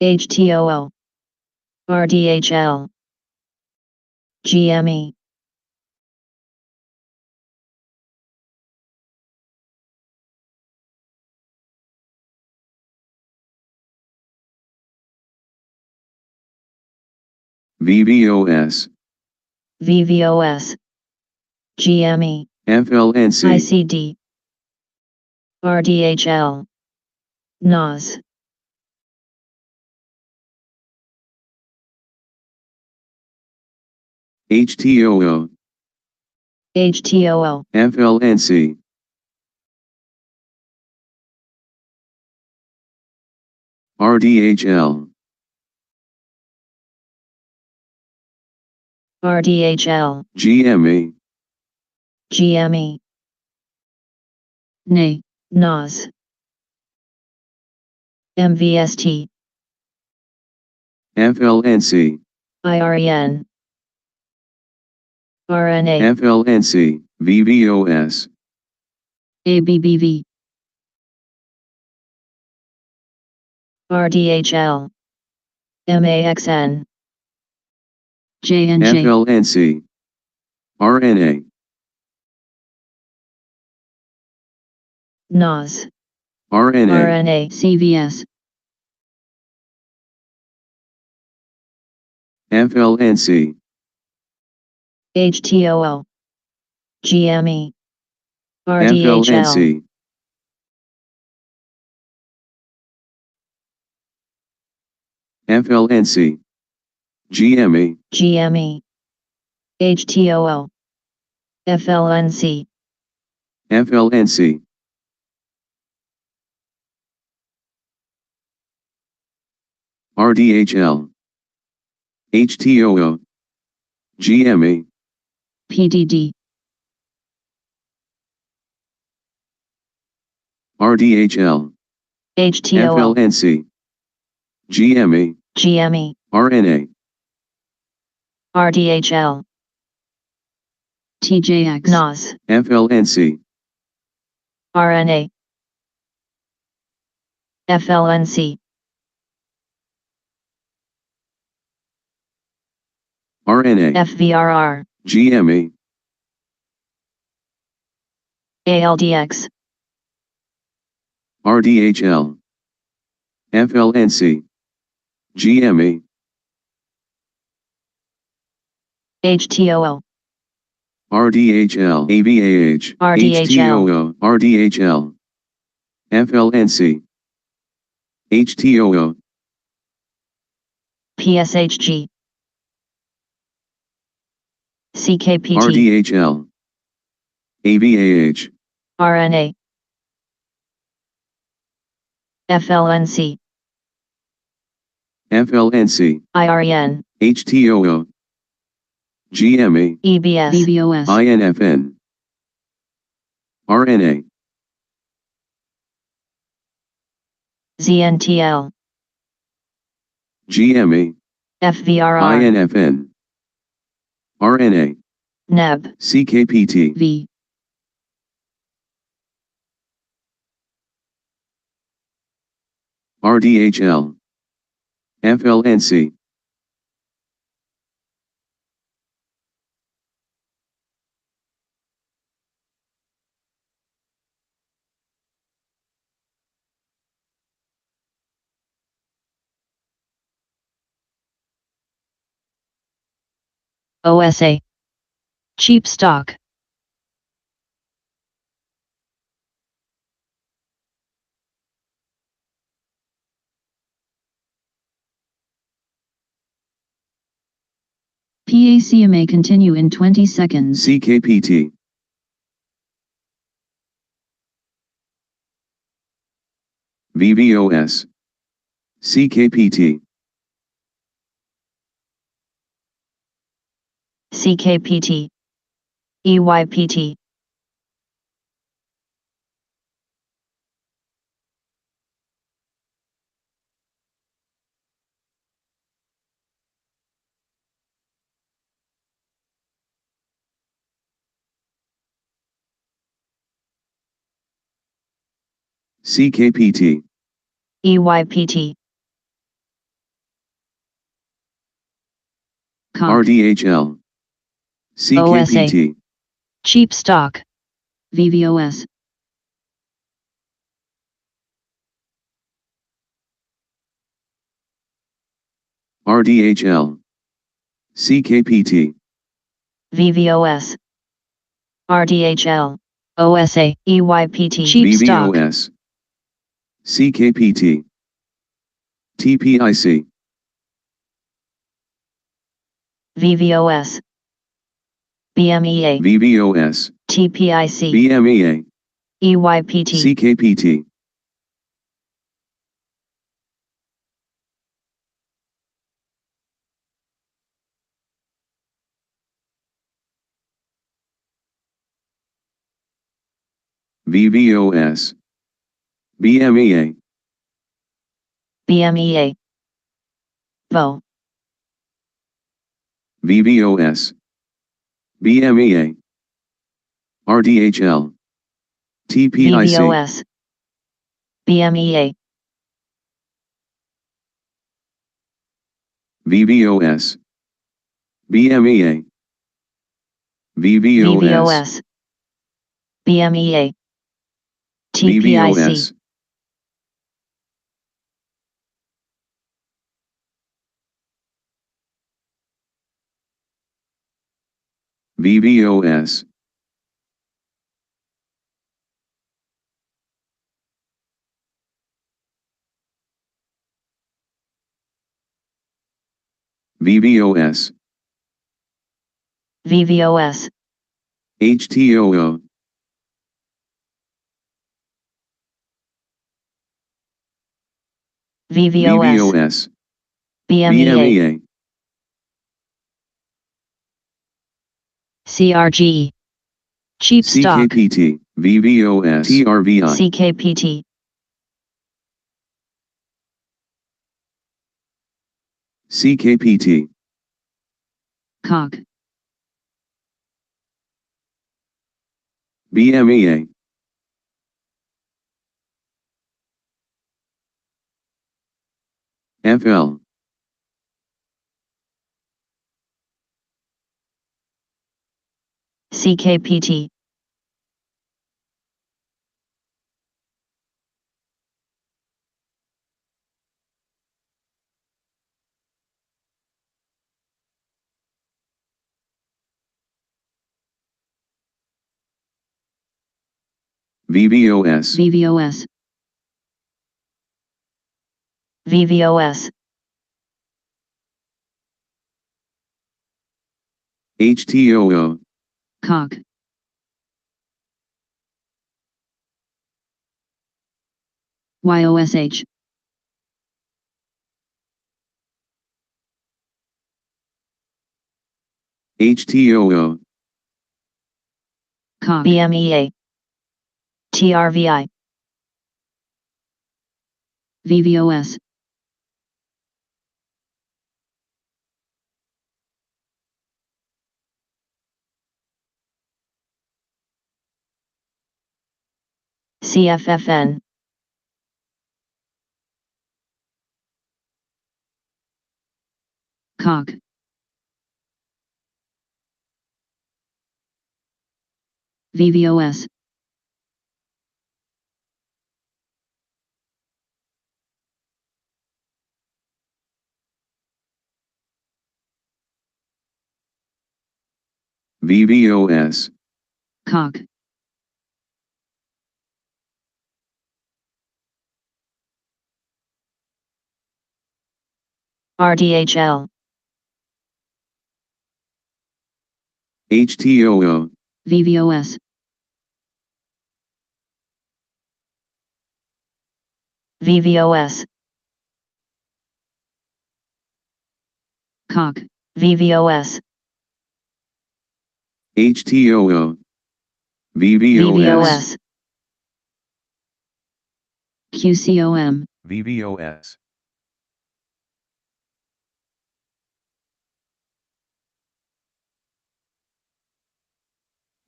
HTOO, RDHL, GME. VVOS, VVOS, GME, FLNC, ICD, RDHL, NOS. HTOO, HTOO, FLNC, RDHL, RDHL, GME, GME, NE, NOS, MVST, FLNC, IREN, RNA, FLNC, VVOS, ABBV, RDHL, MAXN, JNJ, FLNC, RNA, NOS, RNA, RNA, CVS, FLNC, HTOO, GME, RDHL, FLNC, FLNC, GME, GME, HTOO, FLNC, FLNC, RDHL, HTOO, GME, PDD, RDHL, HTOO, FLNC, GME, GME, RNA, RDHL, TJX, NOS, FLNC, RNA, FLNC, RNA, FVRR, GME, ALDX, RDHL, FLNC, GME, HTOO, RDHL, AVAH, RDHL, HTOO, RDHL, FLNC, HTOO, PSHG, CKPT, RDHL, AVAH, RNA, FLNC, FLNC, IREN, HTOO, GME, EBS, VVOS, INFN, RNA, ZNTL, GME, FVRR, INFN, RNA, NEB, CKPT, V, RDHL, FLNC, OSA, cheap stock, PACMA continue in 20 seconds. CKPT, VVOS, CKPT, CKPT, EYPT, CKPT, EYPT, Cock. RDHL. CKPT. Cheap stock. VVOS. RDHL. CKPT. VVOS. RDHL. OSA. EYPT. Cheap stock. VVOS. CKPT. TPIC. VVOS. BMEA. VVOS. TPIC. BMEA. EYPT. CKPT. VVOS. BMEA. BMEA. VO. VVOS. BMEA. RDHL. TPIC. VVOS. BMEA. VVOS. BMEA. VVOS. VVOS. BMEA. TPIC. VVOS. VVOS. VVOS. VVOS. HTOO. VVOS. VVOS. BMEA. BMEA. CRG. Cheap stock. CKPT. VVOS. TRVI. CKPT. CKPT. Cock. BMEA. FL. CKPT. VVOS. VVOS. VVOS. HTOO. Cock. YOSH. HTOO. Cock. BMEA. TRVI. VVOS. CFFN. Cock. VVOS. VVOS. Cock. RDHL. HTOO. VVOS. VVOS. Cock. VVOS. HTOO. VVOS. VVOS. QCOM. VVOS.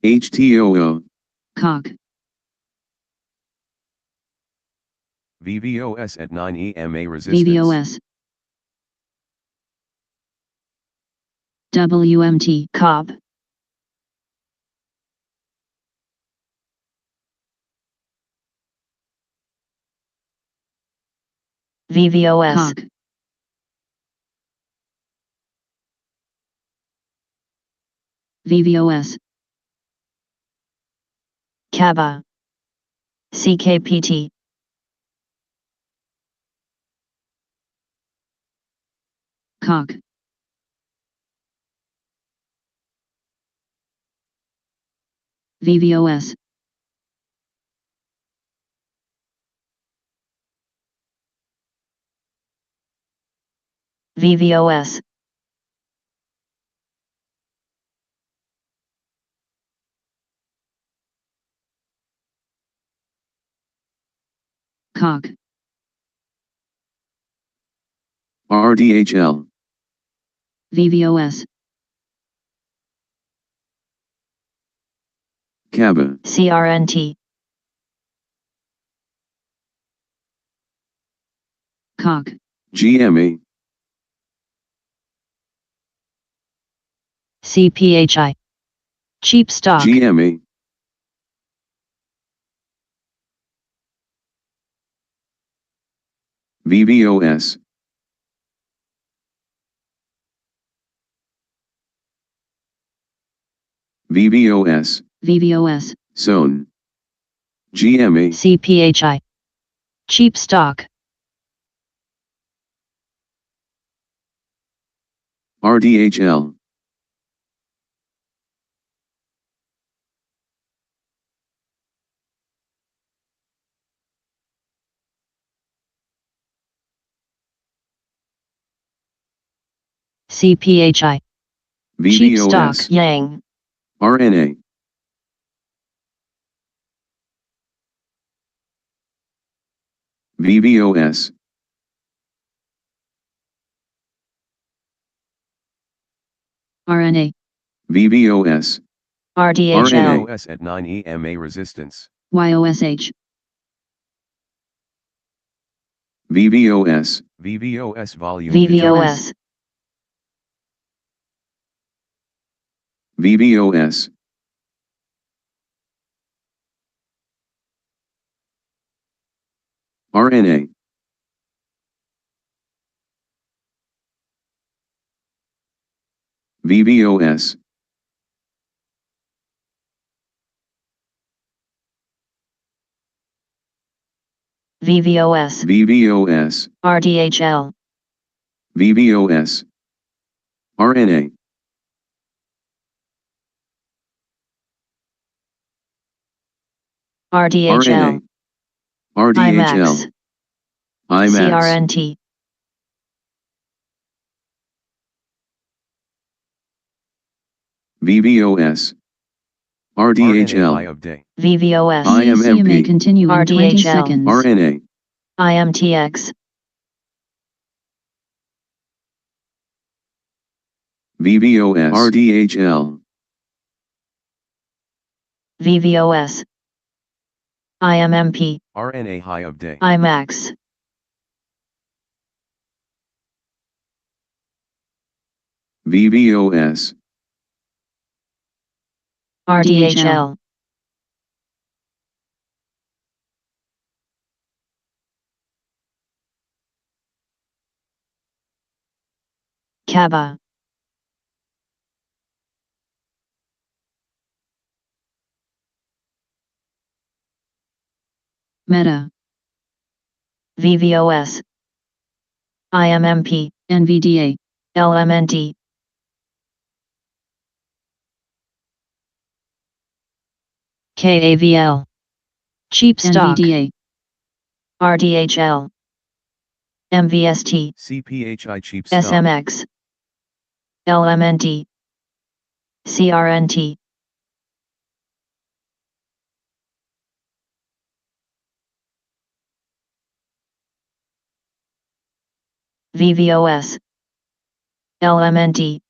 HTOO. Cock. VVOS at 9 EMA resistance. VVOS. WMT. cob, VVOS, Cock. VVOS. Kaba, CKPT, Cock. VVOS. VVOS, Cock. RDHL. VVOS. Kaba. CRNT, Cock. GMA. CPHI, cheap stock, GMA. VVOS. VVOS. VVOS. Zone. GMA. CPHI, cheap stock, RDHL. CPHI, cheap stock, VVOS. Yang, RNA. VVOS. RNA. VVOS. RDHL, RNA. OS at 9 EMA resistance. YOSH. VVOS. VVOS volume VVOS, VVOS. RNA. VVOS. VVOS, VVOS. RDHL, VVOS. RNA. RDHL, RNA. RDHL. IMAX, IMAX. CRNT, VVOS. RNA high RDHL. of day. VVOS, IMMP. CMA continue in 20 RDHL. seconds. RNA. IMTX, VVOS. RDHL. VVOS, IMMP, RNA high of day. IMAX, VVOS. RDHL, Kaba, Meta. VVOS, IMMP, NVDA. LMNT, KAVL, cheap stock, NVDA. RDHL, MVST, CPHI cheap stock. SMX, LMNT, CRNT, VVOS, LMNT,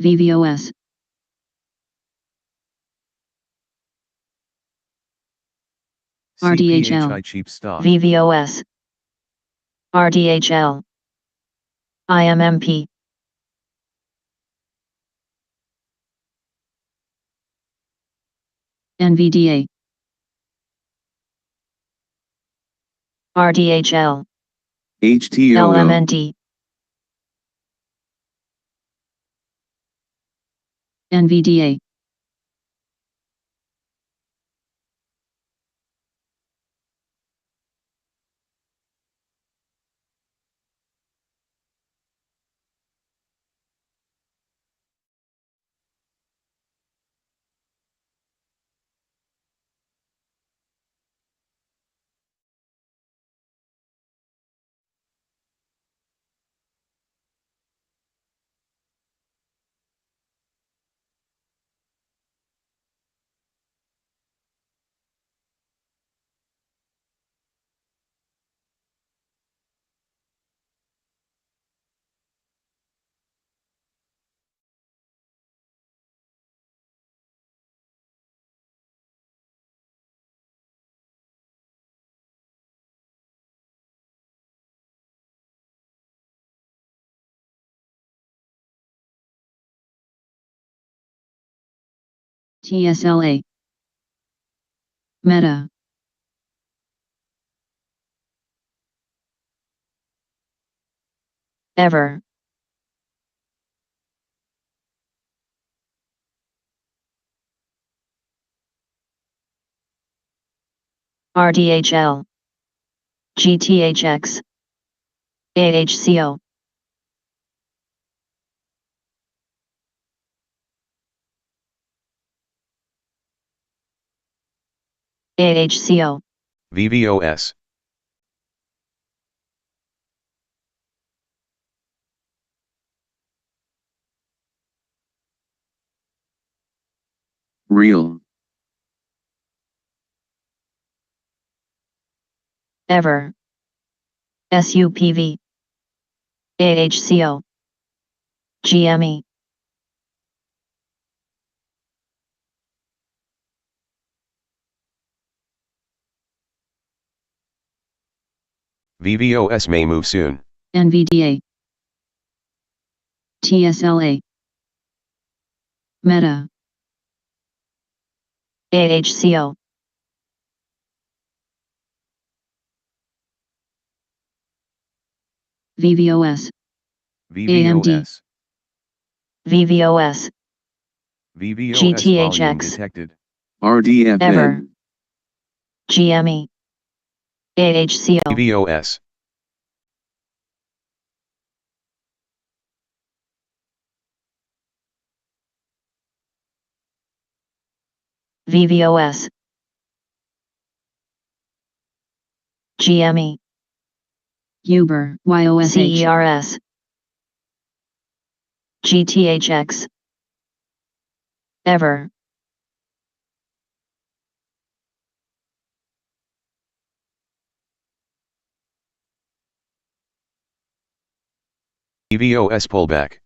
VVOS. RDHL. CPHI cheap stock. VVOS, RDHL, IMMP, NVDA. RDHL, HTOO. LMNT, NVDA. TSLA. Meta. Ever, RDHL, GTHX, AHCO, AHCO, VVOS. Real. Ever, SUPV, AHCO, GME, VVOS may move soon. NVDA. TSLA. Meta. AHCO, VVOS. VVOS. VVOS, VVOS volume GTHX. detected. RDFN. Ever. GME, AHCO, VVOS. VVOS, GME, Uber. YOSH. CERS, GTHX, Ever, VVOS pullback.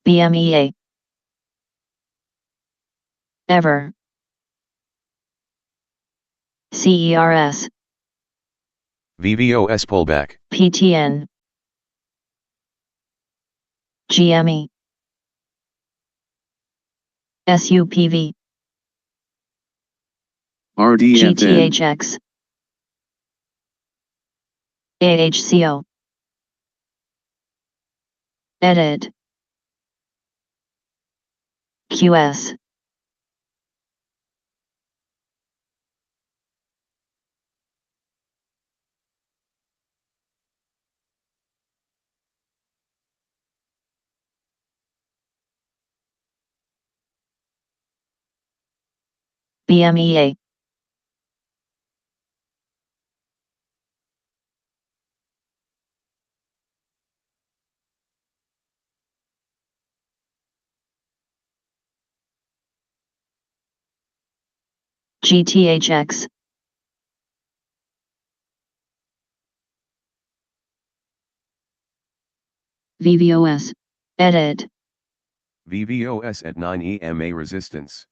BMEA, Ever, CERS, VVOS pullback. PTN, GME, SUPV, RDFN. GTHX, AHCO, Edit, QS, BMEA, GTHX, VVOS. Edit, VVOS at 9 EMA resistance.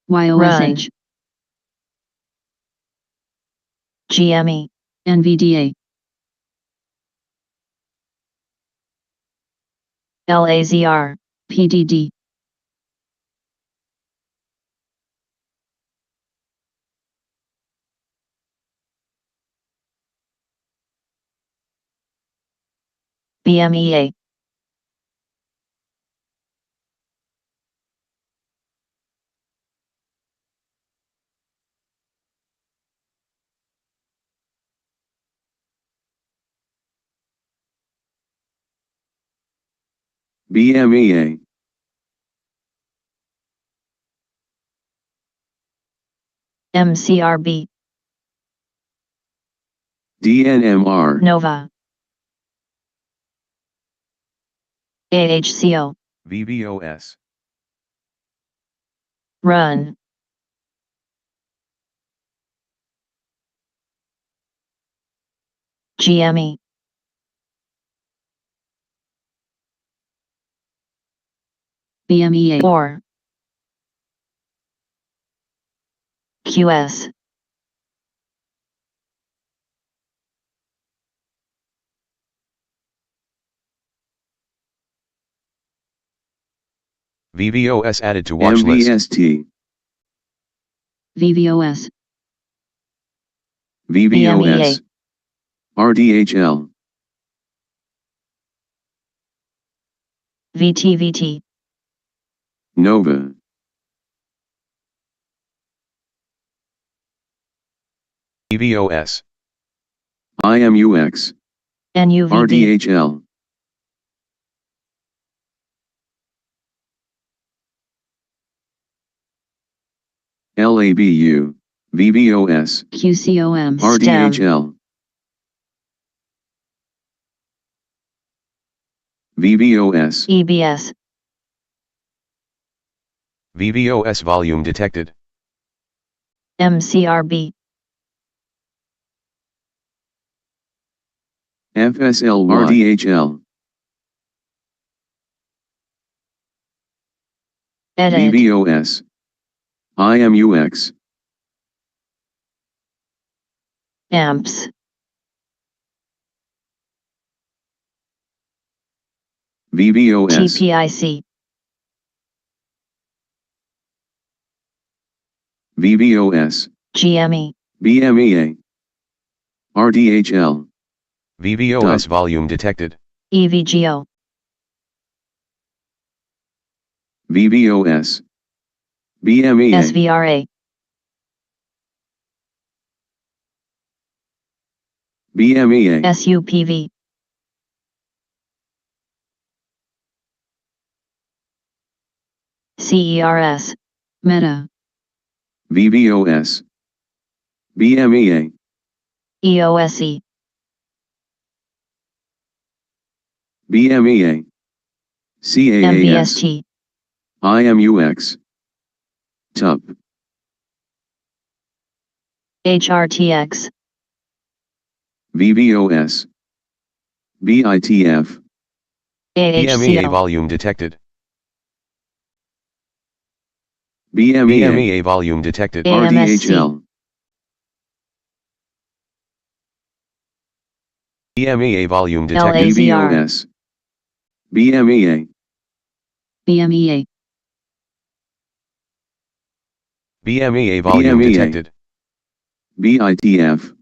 YOSH, GME, NVDA, LAZR, PDD, BMEA, BMEA, MCRB, DNMR, Nova, AHCO, VBOS, Run, GME, BMEA, or QS, VBOS added to watch list. MVST, VVOS, VBOS, RDHL, VTVT, Nova, VBOS, IMUX, NUVB, RDHL, LABU, VBOS, QCOM, RDHL, VBOS, EBS, VBOS volume detected. MCRB, FSL, RDHL, Edit, VBOS, IMUX, AMPS, VBOS, TPIC, VBOS, GME, BMEA, RDHL, VBOS volume detected. EVGO, VBOS, BMEA, SVRA, BMEA, SUPV, CERS, Meta, VBOS, BMEA, EOSE, BMEA, CAAS, MVST, IMUX, TUP, HRTX, VBOS, BITF, BMEA AHCO, volume detected. BMEA, BMEA volume detected. AMSC, RDHL, BMEA volume detected. LAZR, VBOS, BMEA, BMEA, BMEA volume BMEA, detected. BITF,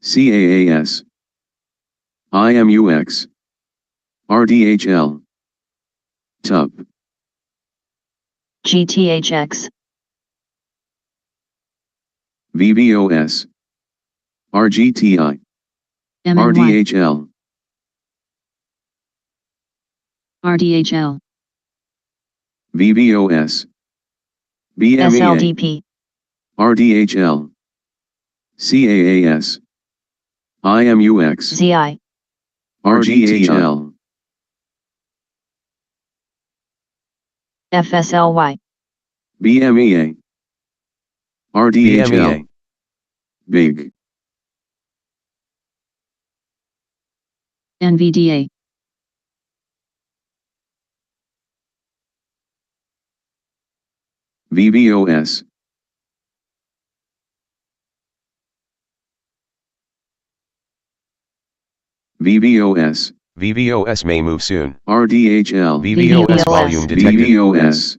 CAAS, IMUX, RDHL, TUP, GTHX, VBOS, RGTI, MNY, RDHL, RDHL, VBOS, BMEA, SLDP, RDHL, CAAS, IMUX, ZI, RGTL, FSLY, BMEA, RDHL, BMEA, BIG, NVDA, VBOS, VBOS, VBOS may move soon. RDHL, VBOS volume detected. VBOS,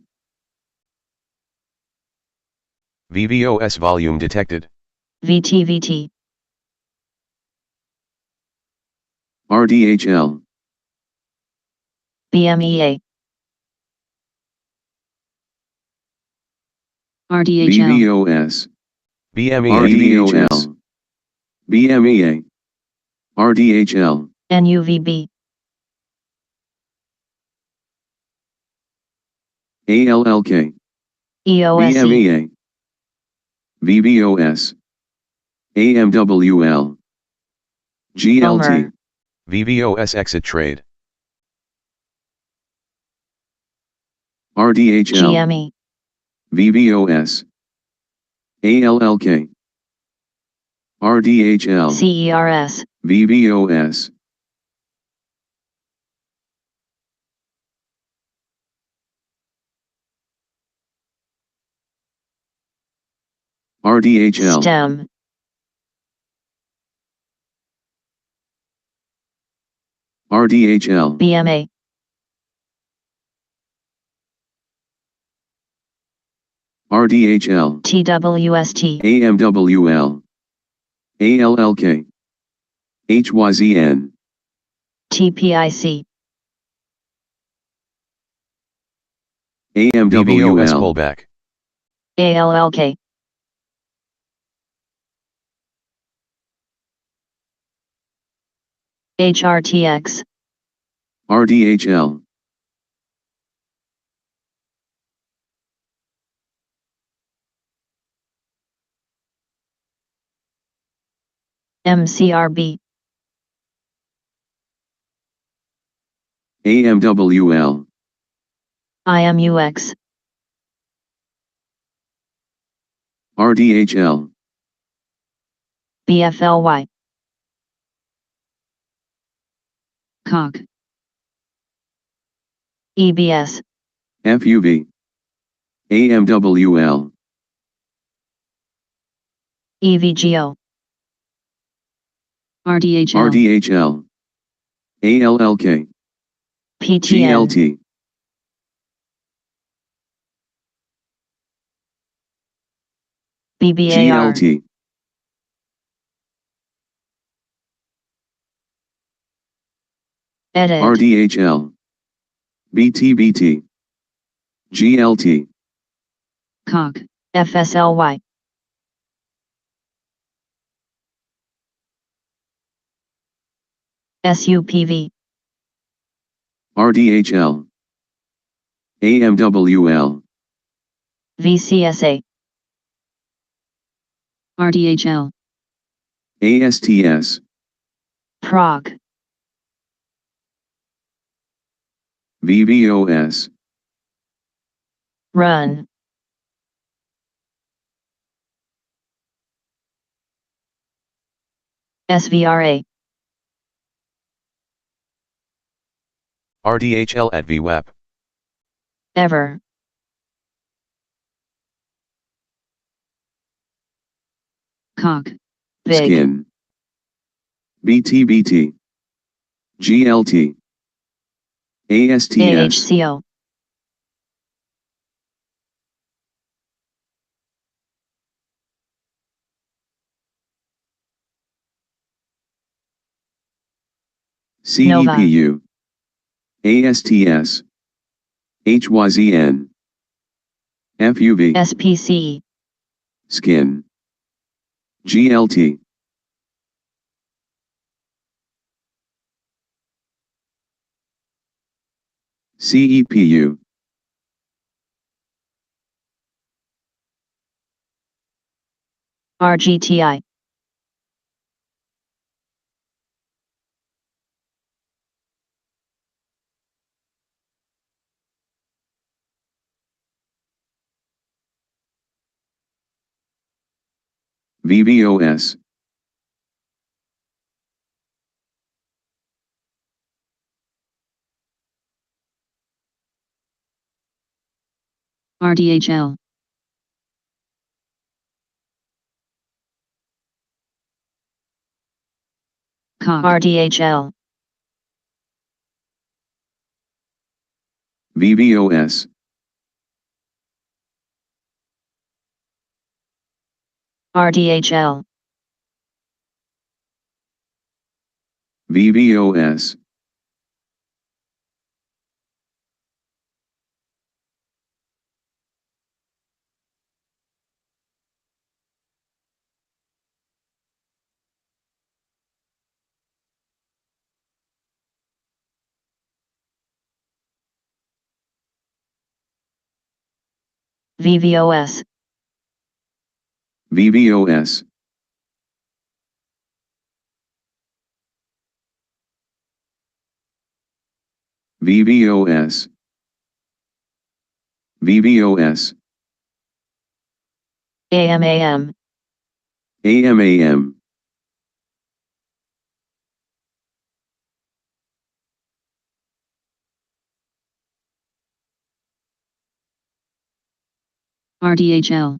VBOS volume detected. VTVT, RDHL, BMEA, RDHL, VBOS, BMEA RDHL, BMEA, RDHL, NUVB, ALLK, EOSE, BMEA, VBOS, AMWL, GLT, Omer, VBOS exit trade. RDHL, GME, VBOS, ALLK, RDHL, CERS, VBOS, RDHL, STEM, RDHL, BMA, RDHL, TWST, AMWL, ALLK, HYZN, TPIC, VBOS AMWL, pullback. ALLK, HRTX, RDHL, MCRB, AMWL, IMUX, RDHL, BFLY, COG, EBS, FUV, AMWL, EVGO, RDHL, RDHL, ALLK, PTN, GLT, BBAR, GLT, EDIT, RDHL, BTBT, GLT, COG, FSLY, SUPV, RDHL, AMWL, VCSA, RDHL, ASTS, PROG, VBOS, RUN, SVRA, RDHL at VWAP. EVER, COG, VIG, Skin, BTBT, GLT, ASTS, AHCO, CEPU, ASTS, HYZN, FUV, SPCE, Skin, GLT, CEPU, RGTI, VBOS, RDHL, cock, RDHL, VVOS, RDHL, VVOS, VVOS, VVOS, VVOS, VVOS, AMAM, AMAM, RDHL,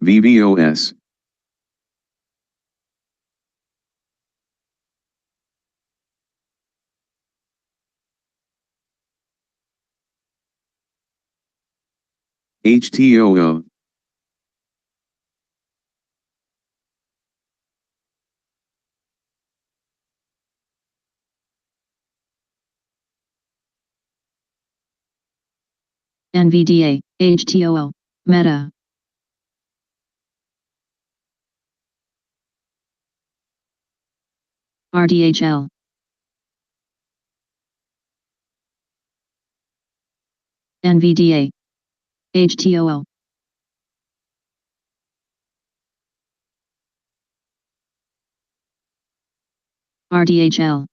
VVOS, HTOO, NVDA, HTOO, Meta, RDHL, NVDA, HTOO, RDHL,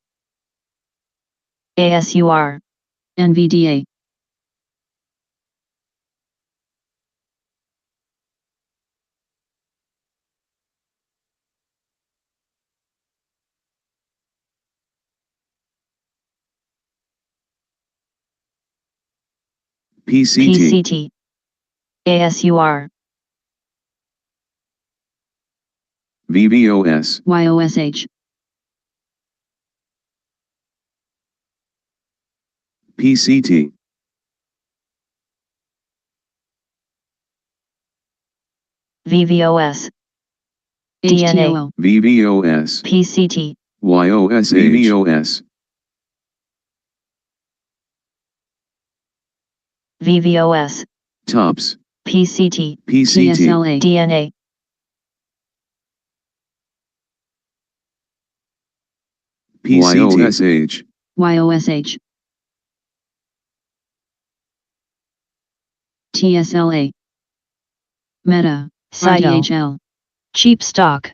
ASUR, NVDA, PCT, PCT, ASUR, VVOS, YOSH, PCT, VVOS, DNA, HTOO, VVOS, PCT, YOSH, VVOS, VVOS, TOPS, PCT, PCT, TSLA, DNA, PCT, YOSH, TSLA, Meta, Cyto, RDHL, cheap stock,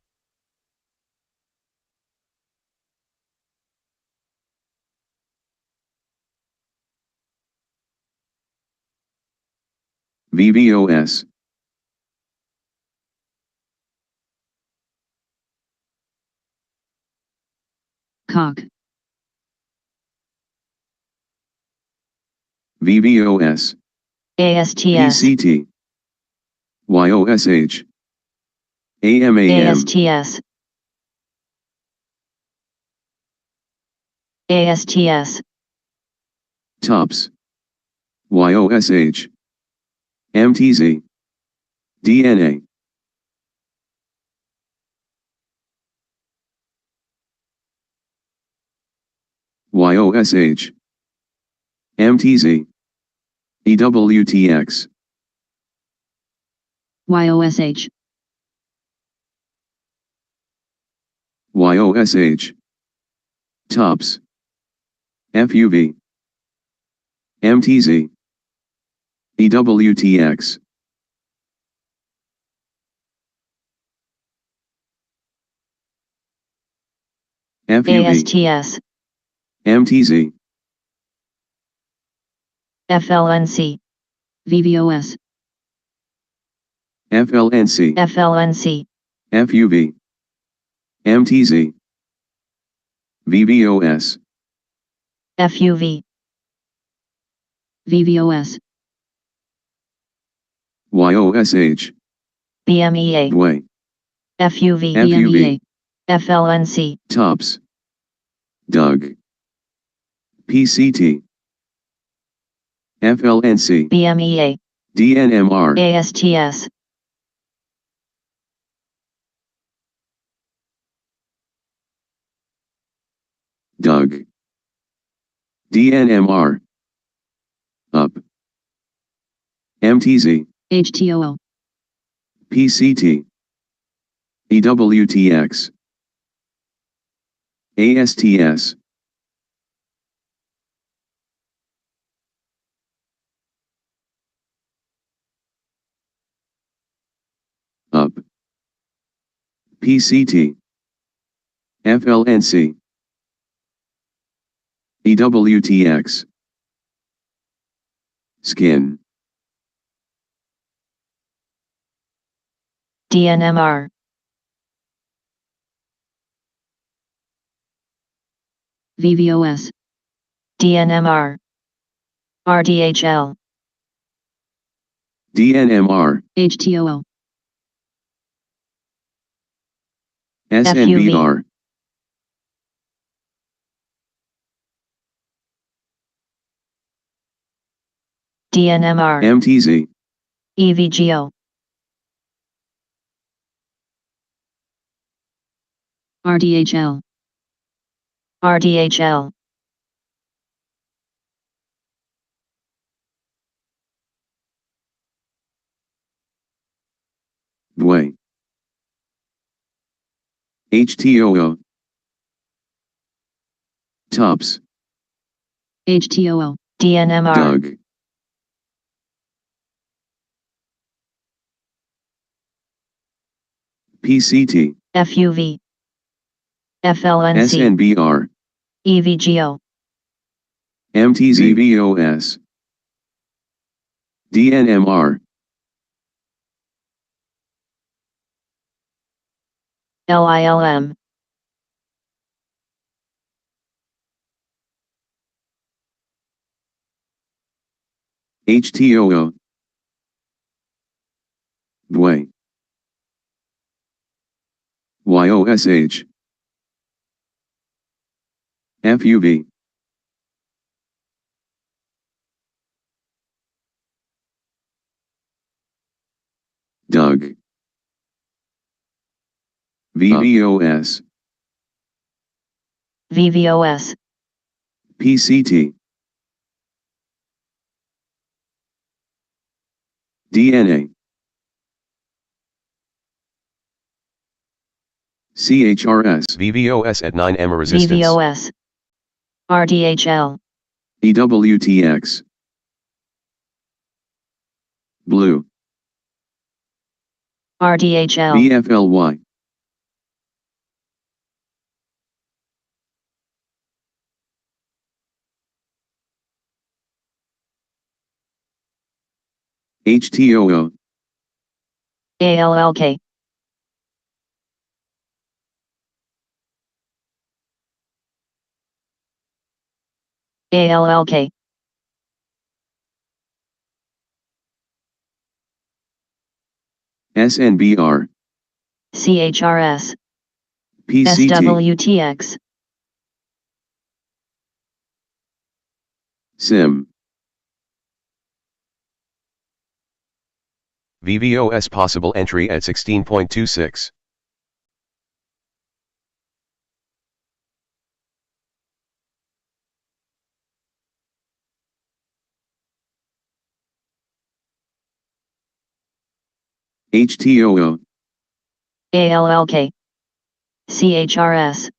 VVOS, cock, VVOS, ASTS, PCT, YOSH, AMAM, ASTS, ASTS, TOPS, YOSH, MTZ, DNA, YOSH, MTZ, EWTX, YOSH, YOSH, TOPS, FUV, MTZ, EWTX, FUV, ASTS, MTZ, FLNC, VVOS, FLNC, FLNC, FUV, MTZ, VVOS, FUV, VVOS, YOSH, BMEA, Dway, FUV, FUV, FLNC, Tops, Doug, PCT, FLNC, BMEA, DNMR, ASTS, Doug, DNMR, Up, MTZ, HTOO, PCT, EWTX, ASTS, Up, PCT, FLNC, EWTX, Skin, DNMR, VVOS, DNMR, RDHL, DNMR, HTOO, SNBR, DNMR, MTZ, EVGO, RDHL, RDHL, Dway, HTOO, Tops, HTOO, DNMR, Doug, PCT, FUV, FLNC, SNBR, EVGO, MTZVOS, DNMR, LILM, HTOO, Dway, YOSH, FUV, Doug, VVOS, VVOS, PCT, DNA, CHRS, VVOS at 9M resistance. VVOS, RDHL, EWTX, Blue, RDHL, BFLY, HTOO, ALLK, ALLK, SNBR, CHRS, PCT, SWTX, SIM, VVOS possible entry at 16.26. HTOO, ALLK, CHRS,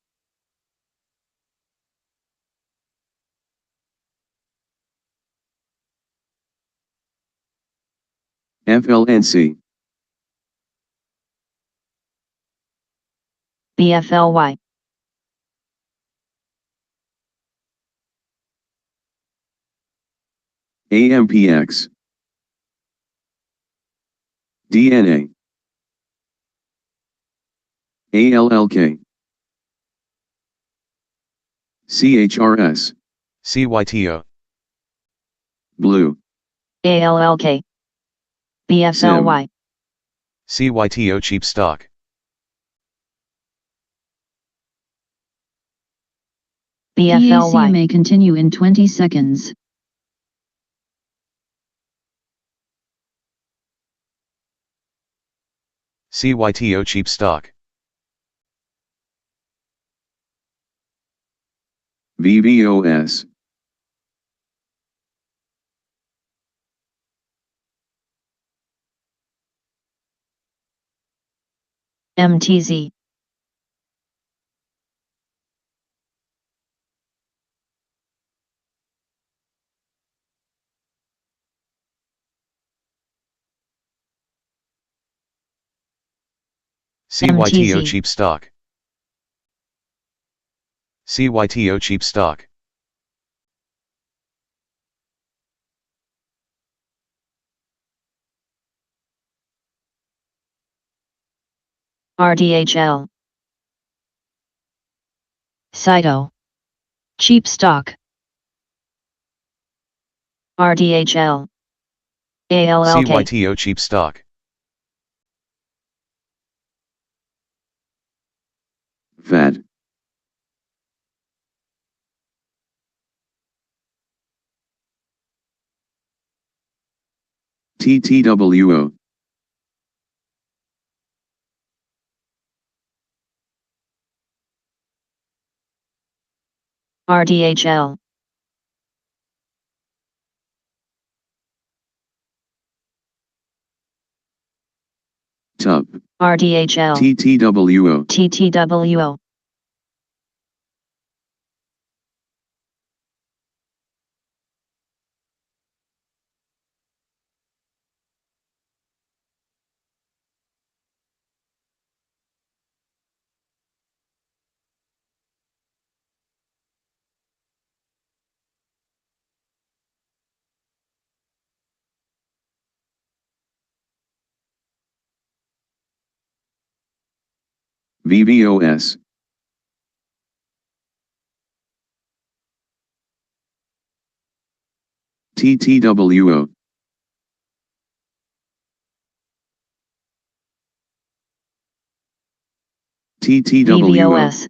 FLNC, BFLY, AMPX, DNA, ALLK, CHRS, CYTO. Blue, ALLK, BFLY, CYTO cheap stock. PAC BFLY, may continue in 20 seconds. CYTO cheap stock. VVOS. MTZ, CYTO MTZ. cheap stock. CYTO cheap stock. RDHL, Cyto, cheap stock. RDHL, ALLK, CYTO cheap stock. FAT. TTWO. RDHL, TUP. RDHL, TTWO. TTWO, VVOS. TTWO. TTWO. VVOS,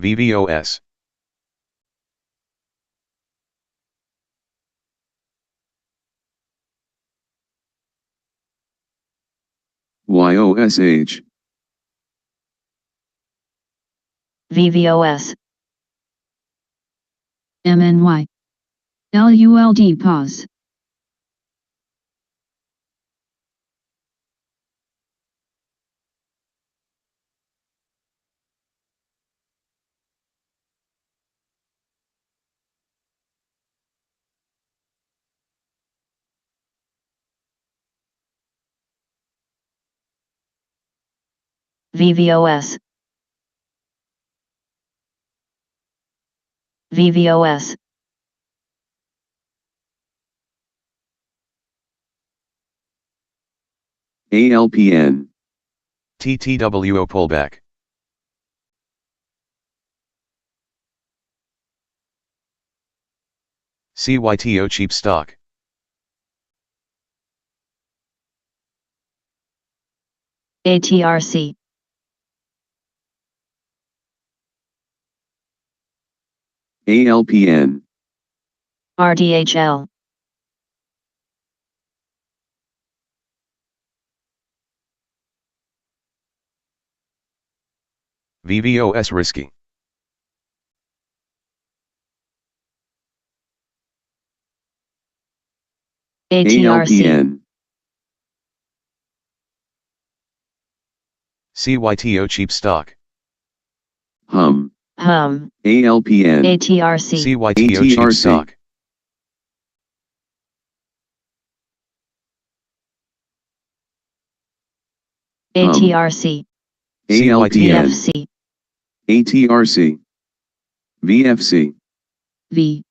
VVOS. YOSH. VVOS, MNY. LULD pause. VVOS, VVOS, ALPN. TTWO pullback. CYTO cheap stock. ATRC, ALPN. RDHL, VVOS risky. ATRC, ALPN. CYTO cheap stock. HUM. HUM, ALPN. ATRC, CYTO cheap ATRC. stock. ATRC, ALPN. VFC, ATRC. VFC. V.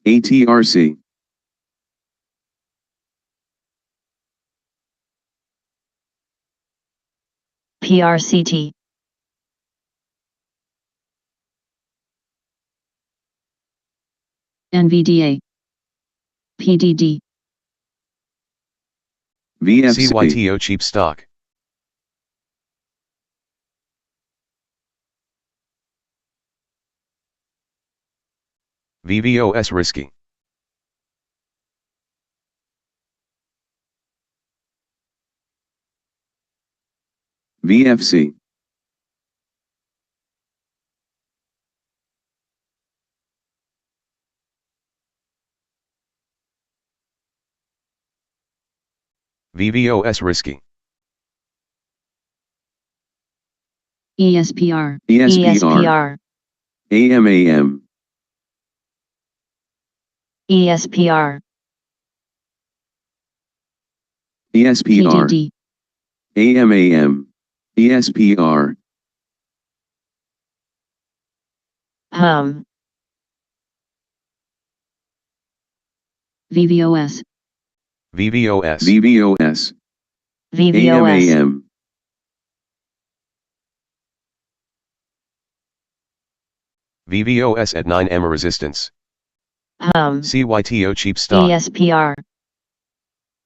ATRC, PRCT, NVDA, PDD, VFC, CYTO cheap stock. VVOS risky. VFC, VVOS risky. ESPR, ESPR, ESPR, AMAM, ESPR, ESPR, PDD, AMAM, ESPR, HUM, VVOS, VVOS. VVOS, VVOS, AMAM, VVOS at 9M resistance. HUM, CYTO cheap stock. ESPR,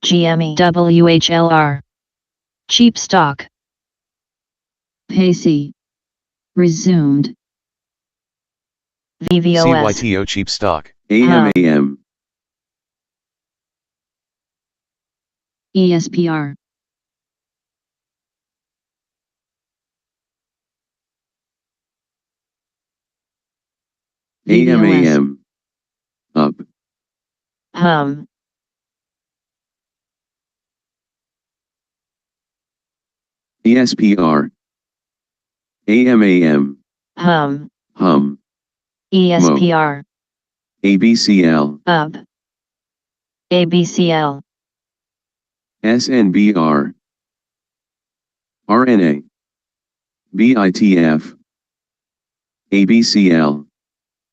GME, WHLR, cheap stock, PACE, resumed, VVOS, CYTO cheap stock. AMAM, ESPR, VVOS, AMAM, up, HUM, ESPR, AMAM, HUM, HUM, ESPR, ABCL, UP, ABCL, SNBR, RNA, BITF, ABCL,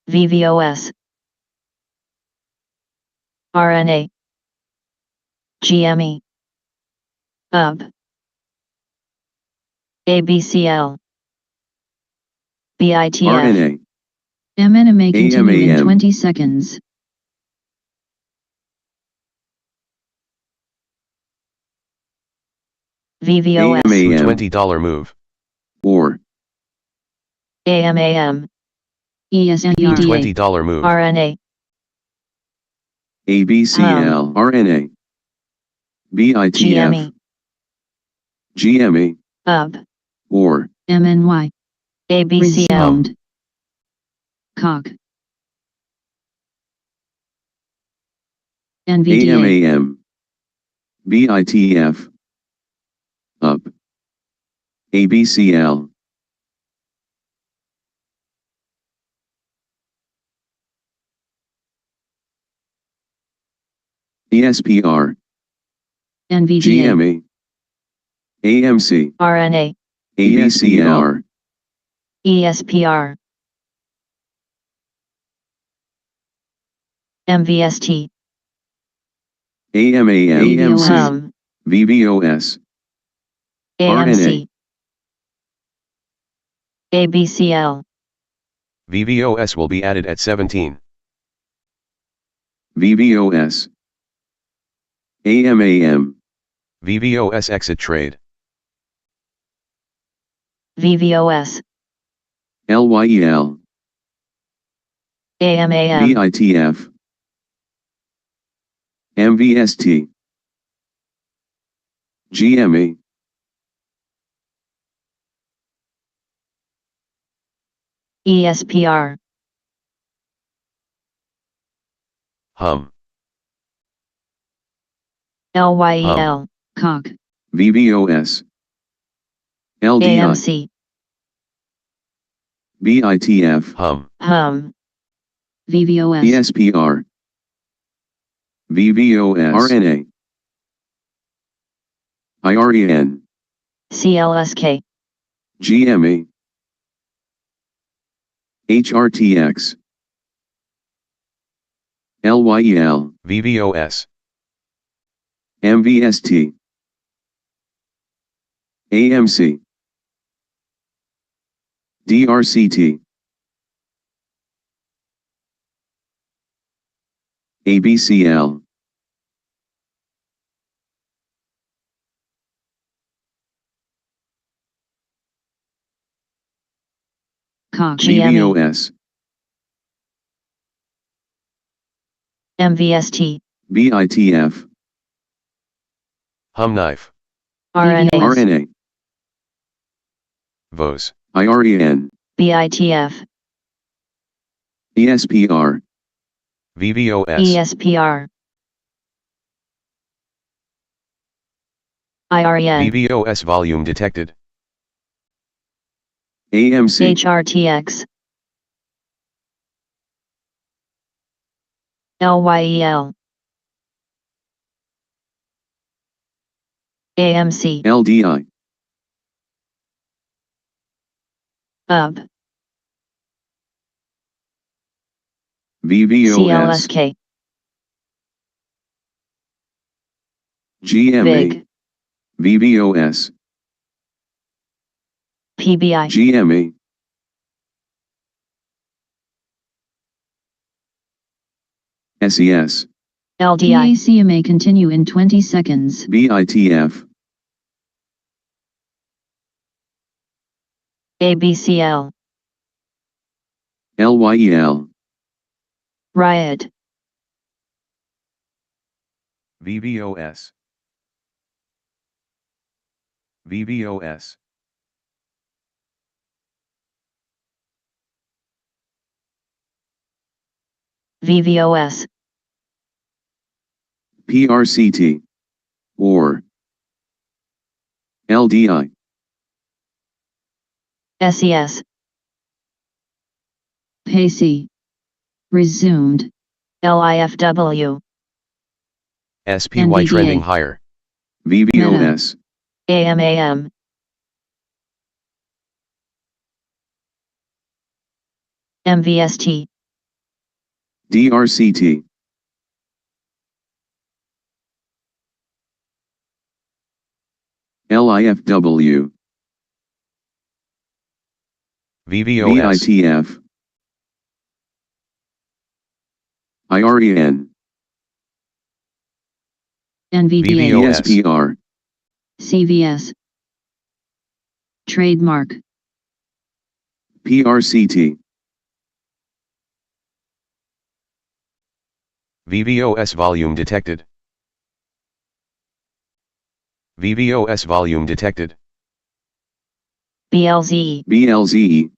VVOS, RNA, GME, UP, ABCL, BITF, RNA, MNMA continue in AMAM. 20 seconds. VVOS, AMAM, $20 move. or, AMAM, ESNVDA, $20 move. RNA, ABCL, RNA, BITF, GME, GME, UP, or, MNY, ABCL, resumed, COG, NVDA, AMAM, BITF, up, ABCL, ESPR, NVDA, GME, AMC, RNA, ABCR, ESPR, MVST, AMAM, AMC, HUM, VVOS, AMC, ABCL, VVOS will be added at 17. VVOS, AMAM, VVOS exit trade. VVOS, LYEL, AMAM, BITF, MVST, GME, ESPR, HUM. LYEL, COG, VVOS, LDI, AMC, BITF, HUM. HUM, VVOS, ESPR, VVOS, RNA, IREN, CLSK, GME, HRTX, LYEL, VVOS, MVST, AMC, DRCT, ABCL, Cock. GME, VVOS, MVST, BITF, Hum Knife, RNA, VVOS. RNA, VOS, IREN, BITF, ESPR, VVOS, ESPR, IREN, VVOS volume detected, AMC, HRTX, LYEL, AMC, LDI, UP, VVOS, CLSK, GMA, VIG, VVOS, PBI, GMA, SES, LDI, PACMA continue in 20 seconds. BITF, ABCL, LYEL, Riot, VVOS, VVOS, VVOS, PRCT, or LDI, SES, PACI. Resumed. LIFW, SPY trending NVDA. higher, VVOS, AMAM, MVST, DRCT, LIFW, VVOS, VITF, IREN, NVDA. VVOS. ESPR, CVS. Trademark. PRCT, VVOS volume detected, VVOS volume detected, BLZE, BLZE,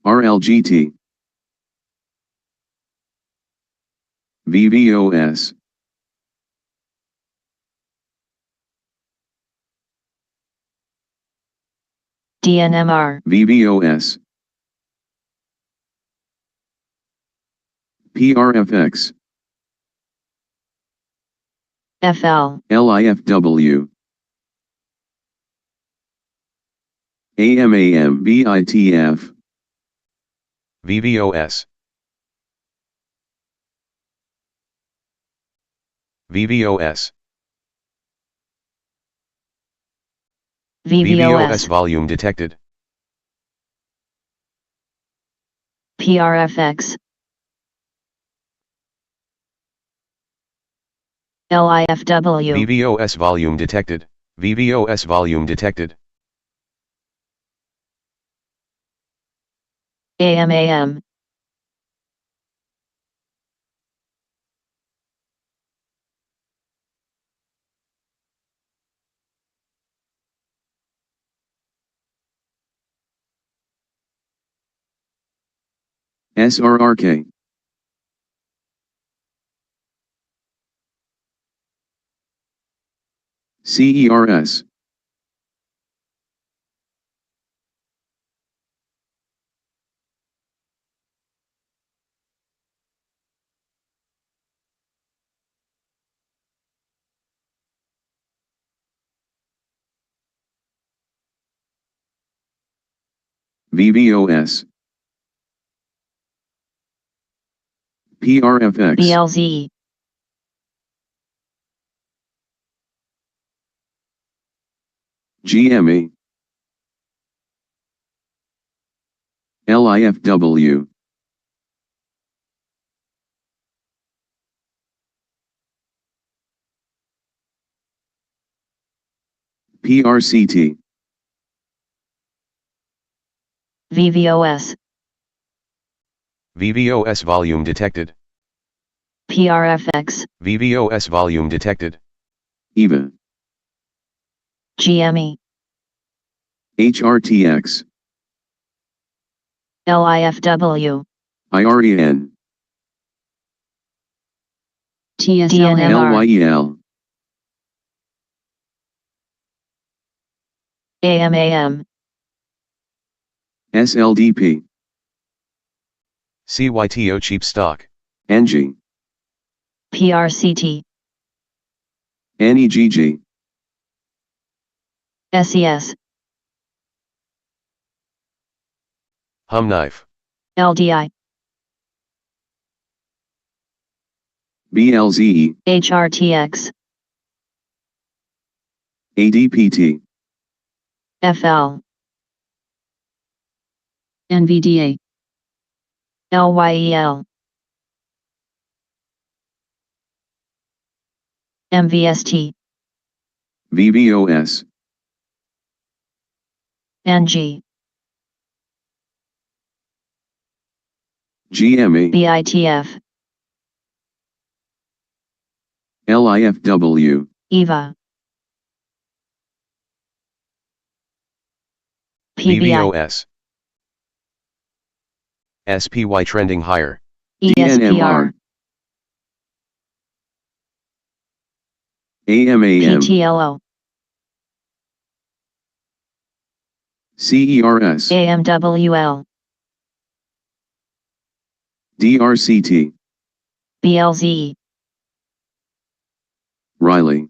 RLGT, VVOS, DNMR, VVOS, PRFX, FL, LIFW, AMAM, BITF, VVOS, VVOS, VVOS VVOS, volume detected, PRFX, LIFW, VVOS volume detected, VVOS volume detected, AMAM, SRRK, CERS, VVOS, PRFX, BLZ, GME, LIFW, PRCT, VVOS, VVOS volume detected. PRFX, VVOS volume detected. EVA, GME, HRTX, LIFW, IREN, TSLM, DNMR. LYEL, AMAM, SLDP, CYTO cheap stock. NG, PRCT, NEGG, SES, Hum knife. LDI, BLZE, HRTX, ADPT, FL, NVDA, LYEL, MVST, VVOS, NG, GME, BITF, LIFW, EVA, PBI, VVOS. SPY trending higher. DNMR, ESPR, AMAM, PTLO, CERS, AMWL, DRCT, BLZ, Riley,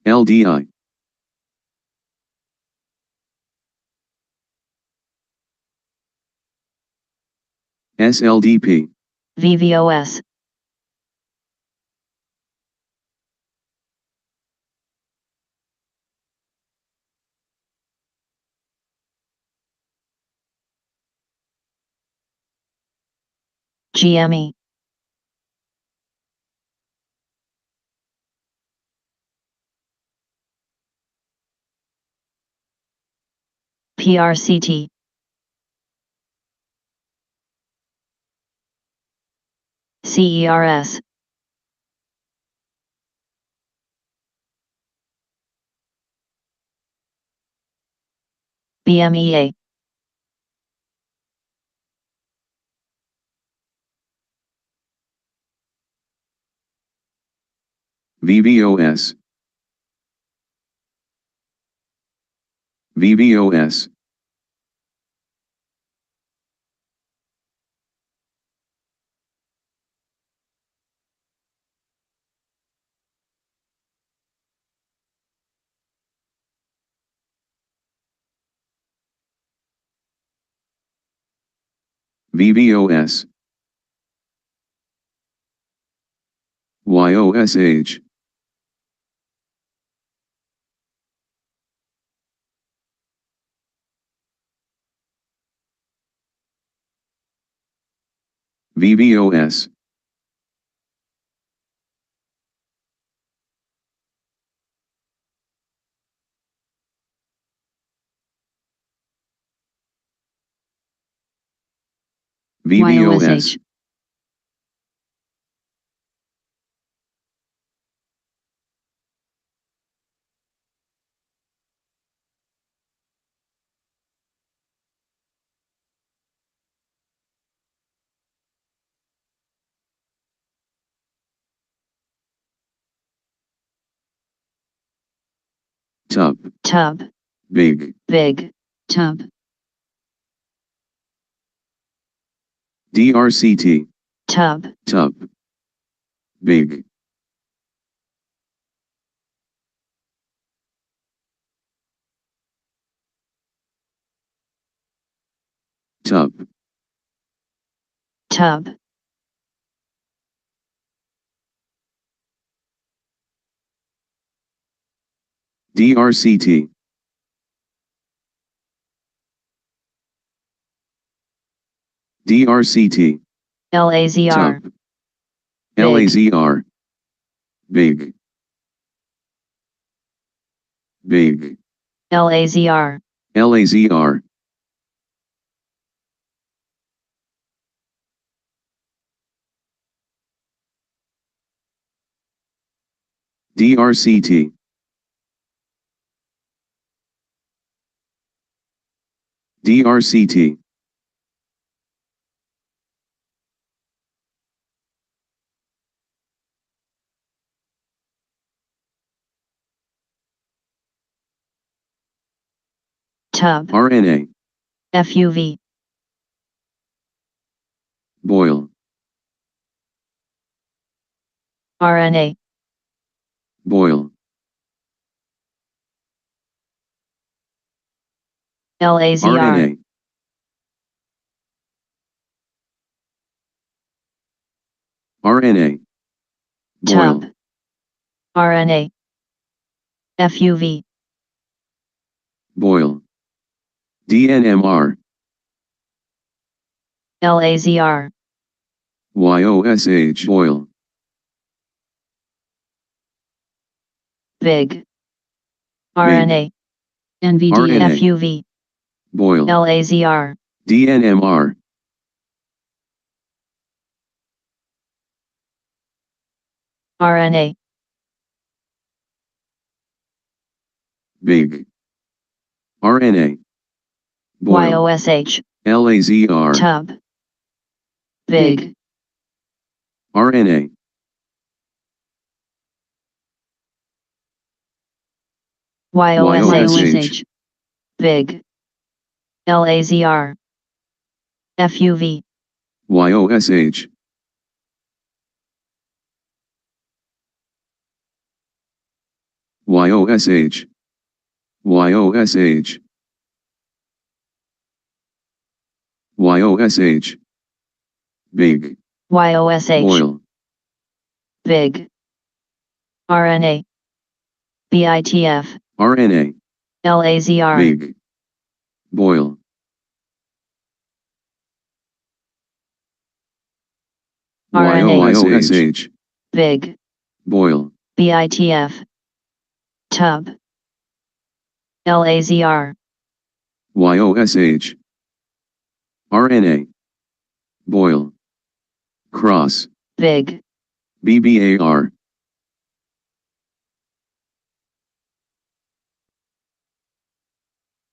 LDI, SLDP, VVOS, GME, PRCT, CERS, BMEA, VVOS, VVOS, VVOS, YOSH, VVOS, VVOS, YOSH, TUB, TUB, Big, Big, Tub, DRCT, TUB, TUB, big, tub, tub, DRCT, DRCT, LAZR, tub, LAZR, big, big, LAZR, LAZR, DRCT, DRCT, tub, RNA, FUV, boil, RNA, boil, LAZR, RNA, RNA, boil, tub, RNA, FUV, boil, DNMR, LAZR, YOSH, boil, big, RNA, NVDA, RNA. FUV, boil, LAZR, DNMR, RNA, big, RNA, boil, YOSH, LAZR, tub, big, RNA, YOSH, YOSH, big, LAZR, FUV, YOSH, YOSH, YOSH, YOSH, big, YOSH, boil, big, RNA, BITF, RNA, LAZR, big, boil, RNA, YOSH, big, boil, BITF, tub, LAZR, YOSH, RNA, boil, cross, big, BBAR,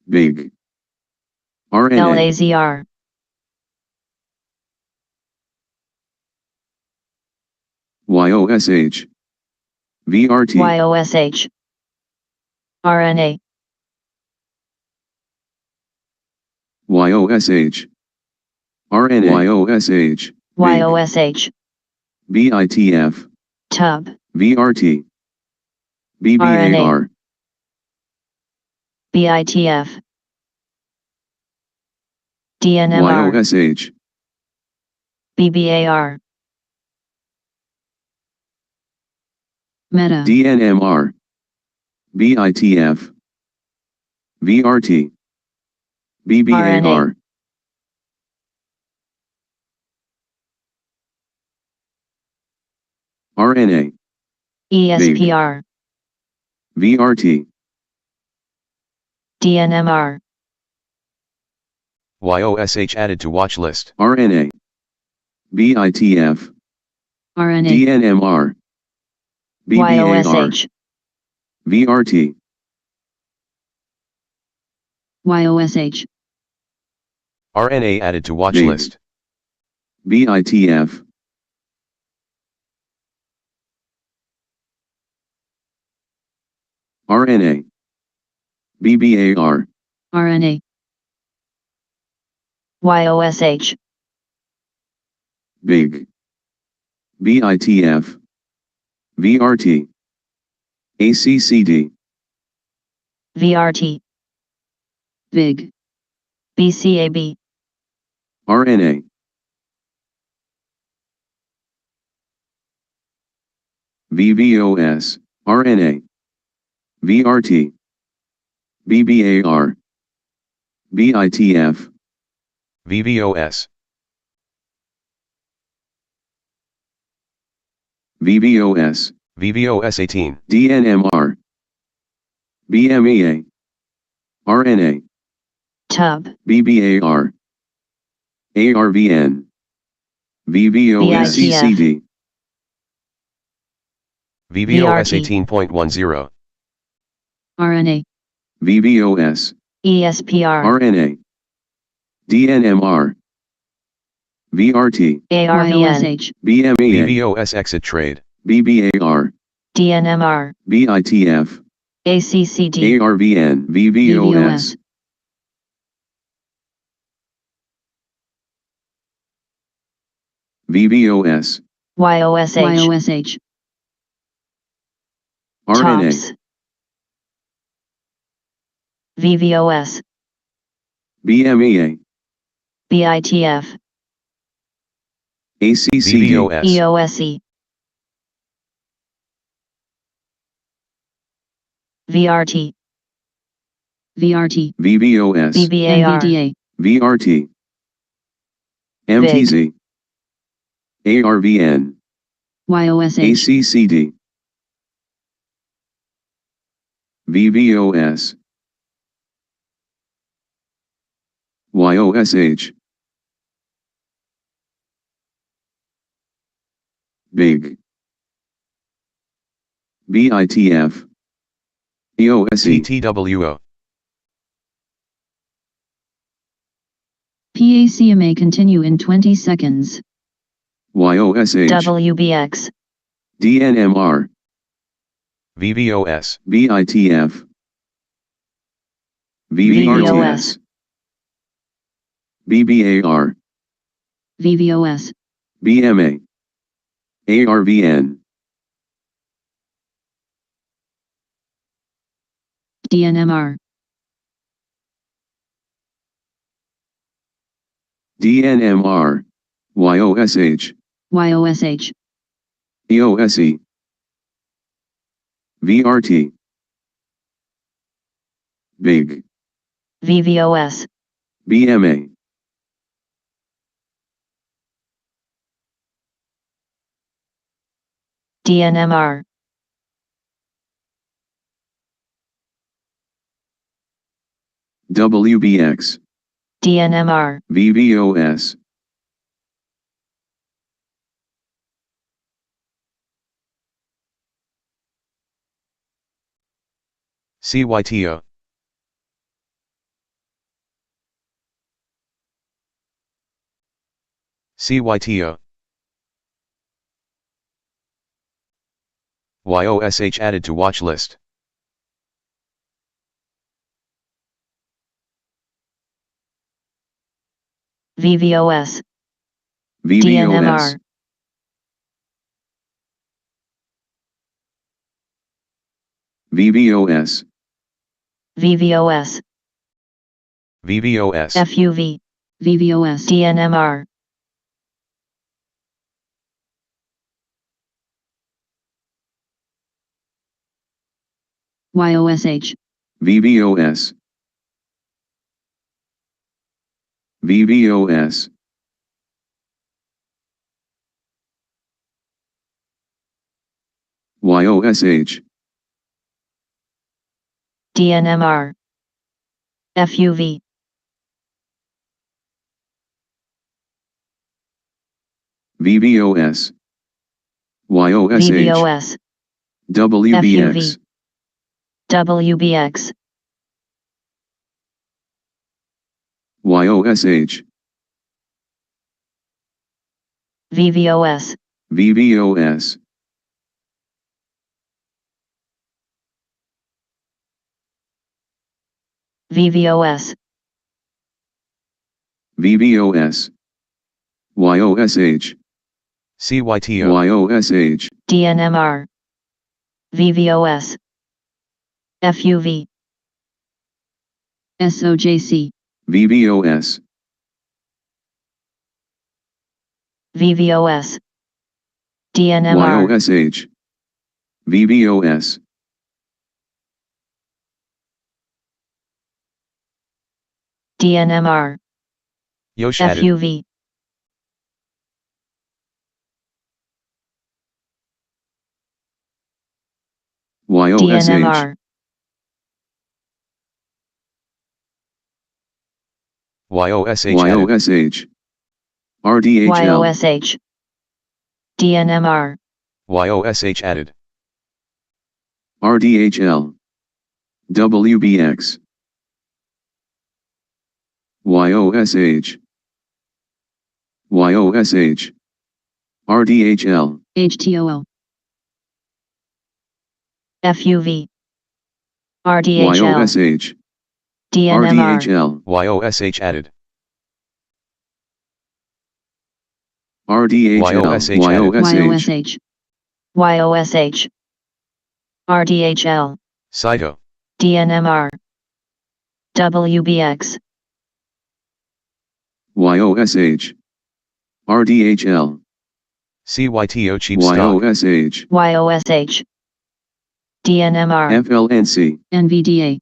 big, RNA, LAZR, YOSH, VRT, YOSH, RNA, YOSH, RNA, YOSH, big, YOSH, BITF, tub, VRT, BBAR, BITF, DNMR, YOSH, BBAR, Meta, DNMR, BITF, VRT, BBAR, RNA, ESPR, VRT, DNMR, YOSH added to watch list. RNA, BITF, RNA, DNMR, BBAR, YOSH, VRT, YOSH, RNA added to watch Big. list. BITF, RNA, BBAR, RNA, YOSH, big, BITF, VRT, ACCD, VRT, Big, BCAB, RNA, VVOS, RNA, VRT, BBAR, BITF, VVOS, VVOS, VVOS 18, DNMR, BMEA, RNA, TUB, BBAR, ARVN, VVOSCCD, VVOS VRT. 18.10, RNA, VVOS, ESPR, RNA, DNMR, VRT, ARVN, YOSH, BMEA, VVOS exit trade, BBAR, DNMR, BITF, ACCD, ARVN, VVOS, VVOS, YOSH, YOSH, RNA, TOPS, VVOS, BMEA, BITF, ACCD, VVOS, EOSE, VRT, VRT, VVOS, BBAR, NVDA, VRT, MTZ, ARVN, YOSH, ACCD, VVOS, YOSH, Big, BITF, EOSE, TTWO, PACMA continue in 20 seconds. YOSH, WBX, DNMR, VVOS, BITF, VVRTS, BBAR, VVOS, BMA, ARVN, DNMR, DNMR, YOSH, YOSH, EOSE, VRT, Big, VVOS, BMA, DNMR, WBX, DNMR, VVOS, CYTO, CYTO, YOSH added to watch list, VVOS, VVOS, DNMR, VVOS, VVOS, VVOS, FUV, VVOS, DNMR, YOSH, VVOS, VVOS, YOSH, DNMR, FUV, VVOS, YOSH, VVOS, WBX, WBX, YOSH, VVOS, VVOS, VVOS, VVOS, YOSH, CYTO, YOSH, DNMR, VVOS, FUV, SOJC, VVOS, VVOS, DNMR, YOSH, VVOS, DNMR, Yosh added. FUV, YOSH, DNMR, YOSH added. YOSH, RDHL, YOSH, DNMR, YOSH added. RDHL, WBX, YOSH, YOSH, RDHL, HTOL, FUV, RDHL, YOSH, DNMR, RDHL, YOSH added. RDHL, YOSH, YOSH, YOSH, YOSH, RDHL, Cyto, DNMR, WBX, YOSH, RDHL, CYTO cheap stock, YOSH, YOSH, DNMR, FLNC, NVDA,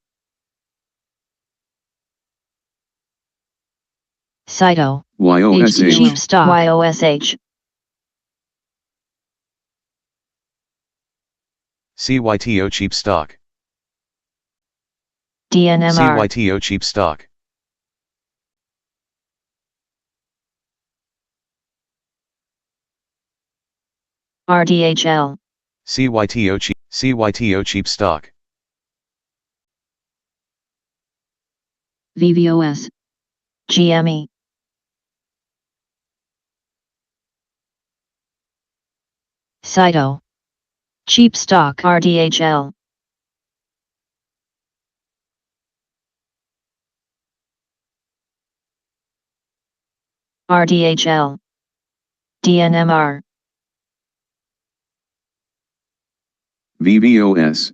Cyto, YOSH, cheap stock, YOSH, CYTO cheap stock, DNMR, CYTO cheap stock, RDHL, CYTO cheap stock, VVOS, GME, Cyto, cheap stock, RDHL, RDHL, DNMR, VVOS,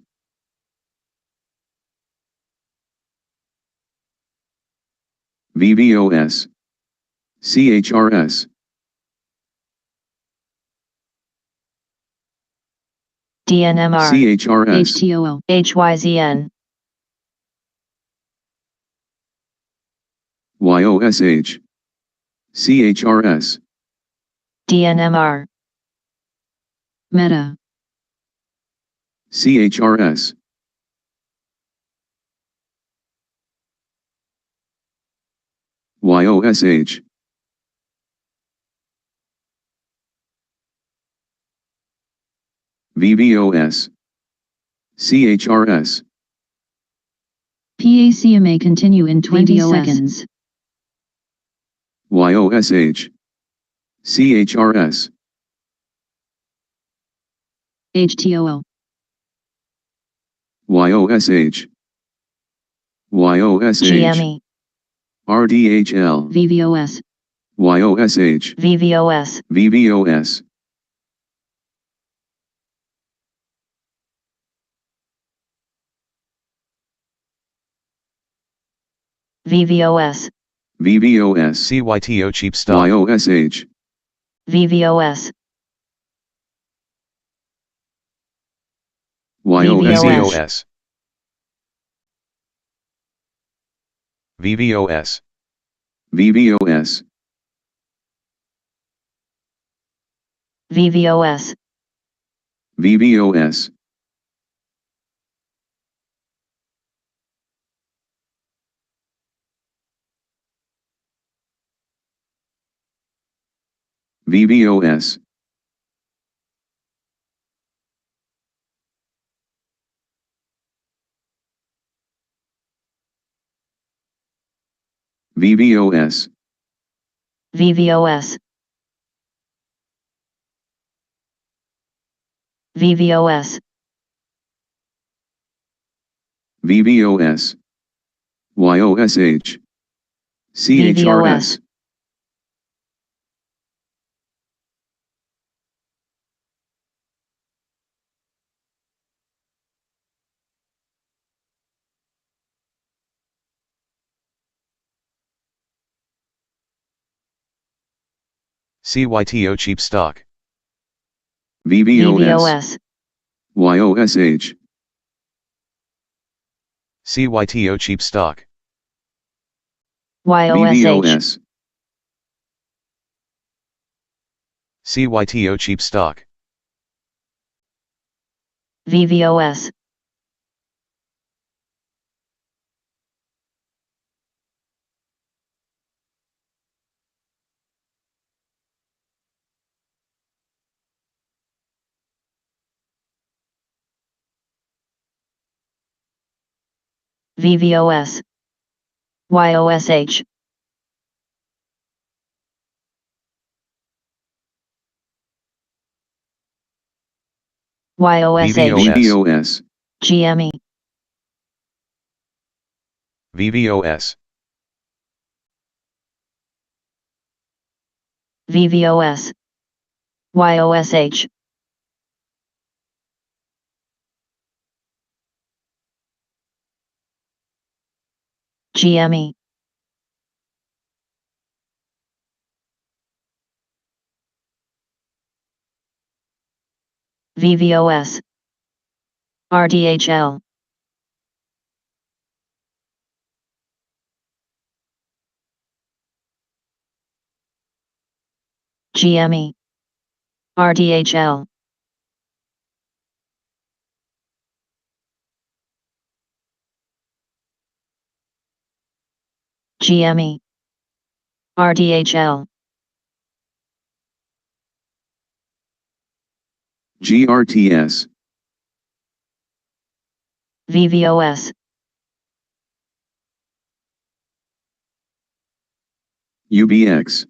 VVOS, CHRS, DNMR, CHRS, HTOL, HYZN, YOSH, CHRS, DNMR, Meta, CHRS, YOSH, VVOS, CHRS, PACMA continue in 20 VVOS. seconds. YOSH, CHRS, HTOL, YOSH, YOSH, GME, RDHL, VVOS, YOSH, VVOS, VVOS, VVOS, VVOS, CYTO cheap stock, YOSH, VVOS, YOSH, VVOS, VVOS, VVOS, VVOS, VVOS, VVOS, VVOS, VVOS, VVOS, YOSH, CHRS, CYTO cheap stock. VVOS, VVOS, YOSH, CYTO cheap stock. YOSH, VVOS, CYTO cheap stock. VVOS, VVOS, YOSH, YOSH, VVOS. VVOS, GME, VVOS. VVOS, YOSH, GME, VVOS, RDHL, GME, RDHL, GME, RDHL, GRTS, VVOS, UBX,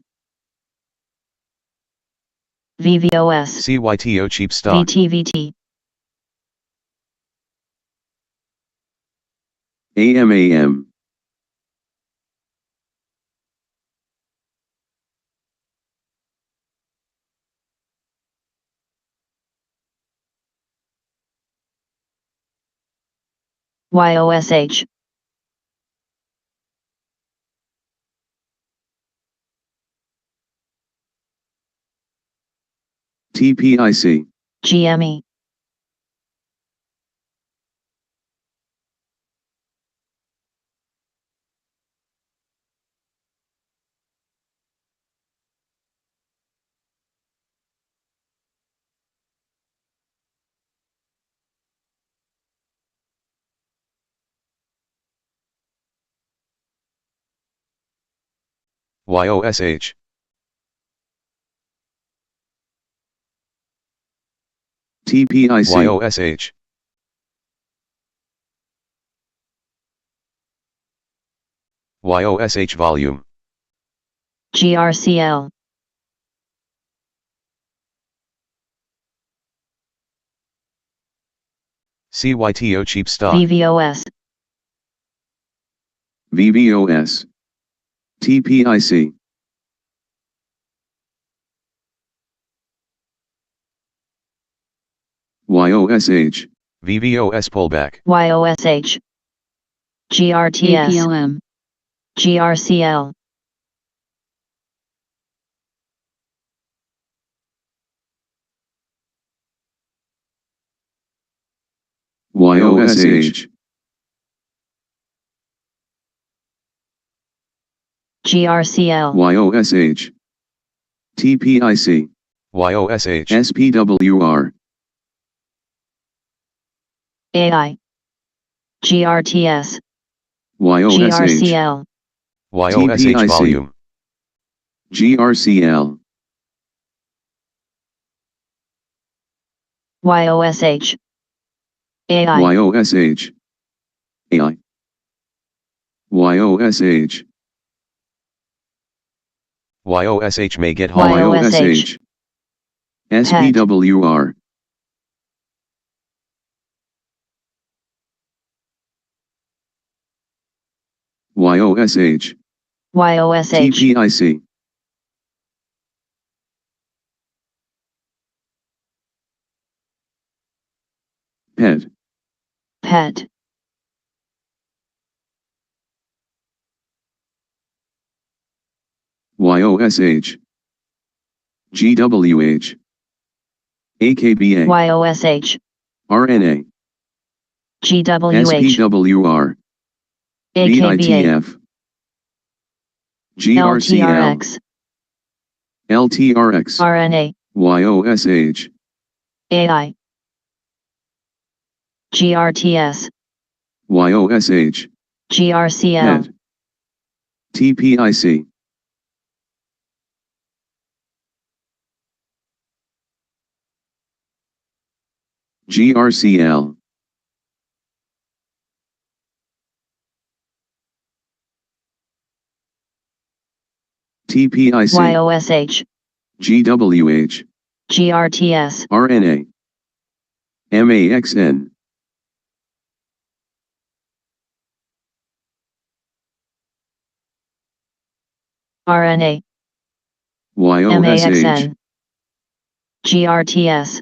VVOS, CYTO cheap stock. VTVT, AMAM, YOSH, TPIC, GME, YOSH. TPIC, YOSH. YOSH volume. GRCL, CYTO cheap stock. VVOS, VVOS, TPIC, YOSH, VVOS pullback. YOSH, GRTS, APLM, GRCL, YOSH, GRCL, YOSH, TPIC, YOSH. SPWR, AI, GRTS, YOSH, GRCL, YOSH TPIC. volume. GRCL, YOSH, AI, YOSH, AI, YOSH, YOSH may get Y- hollow. YOSH, SPWR, YOSH, YOSH, TPIC, PET, PET, YOSH, GWH, AKBA, YOSH, RNA, GWH, SPWR, AKBA, VITF, GRCL, LTRX, LTRX, RNA, YOSH, AI, GRTS, YOSH, GRCL, PET, TPIC, GRCL, TPIC, YOSH, GWH, GRTS, RNA, MAXN, RNA, YOSH, MAXN, GRTS,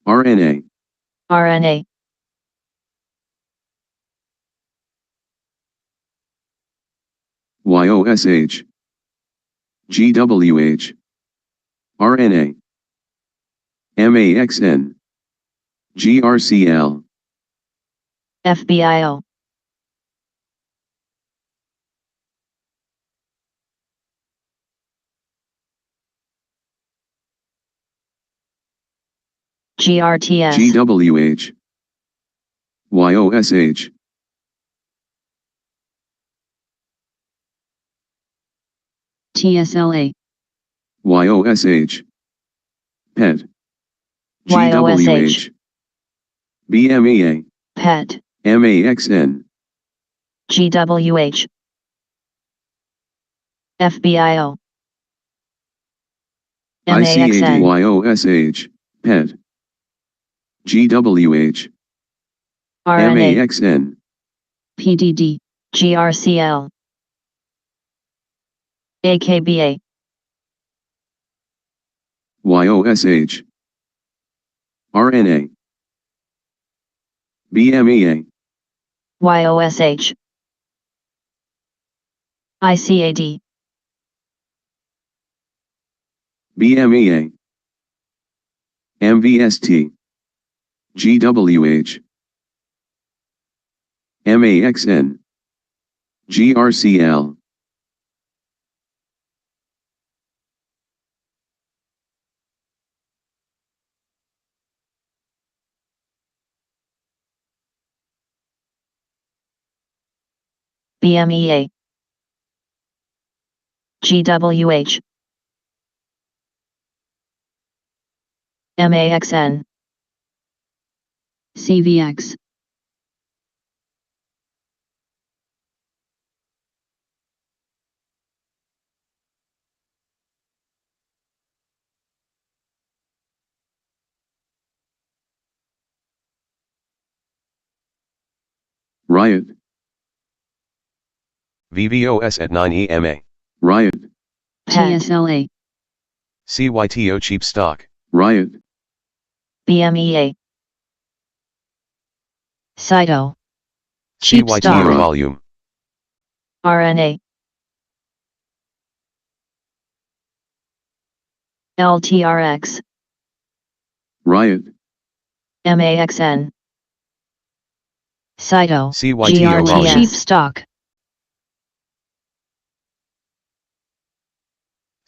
RNA, RNA, YOSH, GWH, RNA, MAXN, GRCL, FBIO, GRTS, GWH, YOSH, TSLA, YOSH, PET, YOSH, GWH, BMEA, PET, MAXN, GWH, FBIO, ICAD, MAXN, YOSH, PET, GWH, RNA, MAXN, PDD, GRCL, AKBA, YOSH, RNA, BMEA, YOSH, ICAD, BMEA, MVST, GWH, MAXN, GRCL, BMEA, GWH, MAXN, CVX, Riot, VVOS at 9 EMA. Riot, PET, TSLA, CYTO cheap stock. Riot, BMEA, Cyto, cheap CYTO stock, volume. RNA, LTRX, Riot, MAXN, Cyto, CYTO GRTS, volume. cheap stock,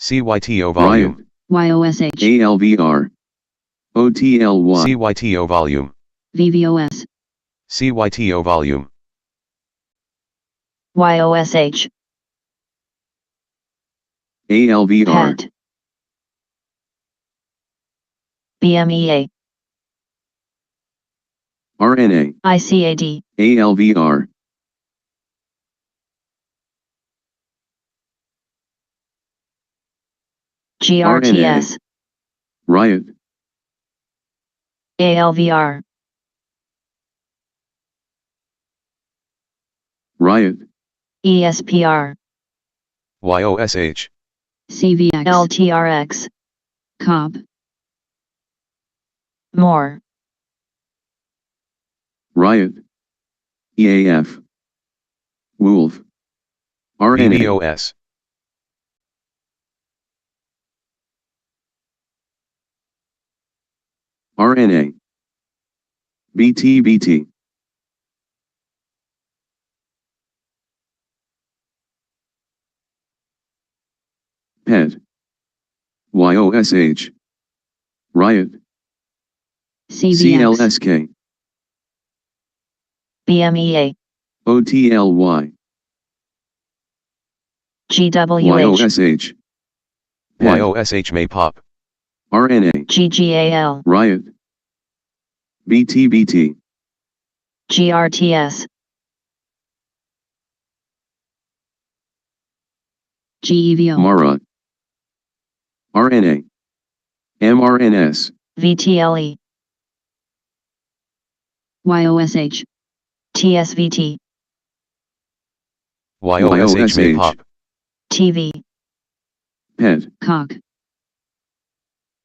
CYTO Riot, volume. YOSH, ALVR, OTLY, CYTO volume. VVOS, CYTO volume. YOSH, ALVR, PET, BMEA, RNA, ICAD, ALVR, GRTS, Riot, ALVR, Riot, ESPR, YOSH. CVX, LTRX, COB, more, Riot, EAF, Wolf. RNA. VVOS. RNA. BTBT. PET. YOSH. Riot. CVX, CLSK. BMEA, OTLY. GWH, YOSH. PET. YOSH may pop. RNA. GGAL, Riot. BTBT. GRTS, GEVO, MARA. RNA. mRNS. VTLE, YOSH, TSVT, YOSH may pop. TV, PET. COG,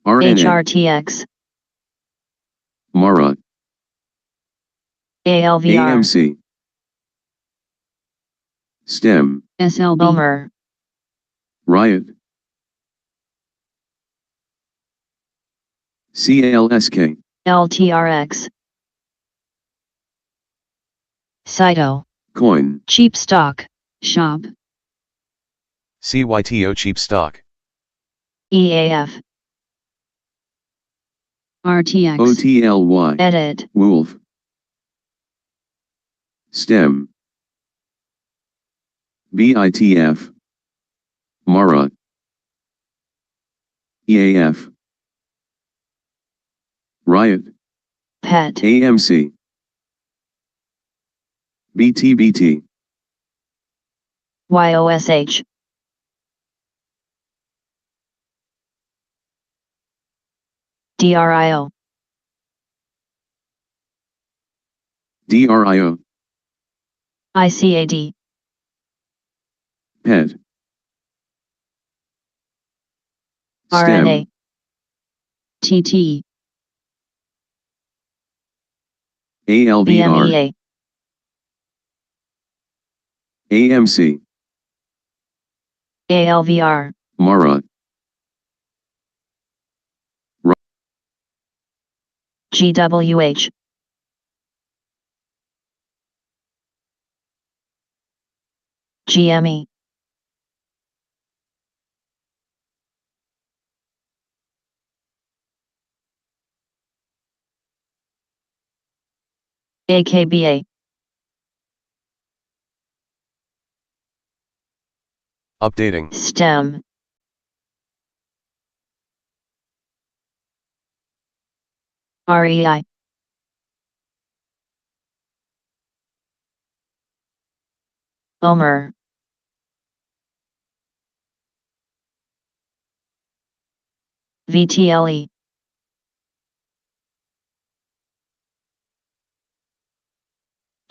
RNA. HRTX, MARA. ALVR, AMC. STEM. SLB, BOMER, Riot. CLSK. LTRX, Cyto, Coin. Cheap Stock, Shop, CYTO cheap stock. EAF, RTX, OTLY. Edit, Wolf. STEM. BITF. MARA. EAF. Riot. PET, AMC. BTBT. YOSH, DRIO, DRIO. ICAD, PET. RNA, TT, ALVR. BMEA, AMC. ALVR, MARA. GWH, GME, AKBA, Updating. STEM, REI, BOMER, VTLE,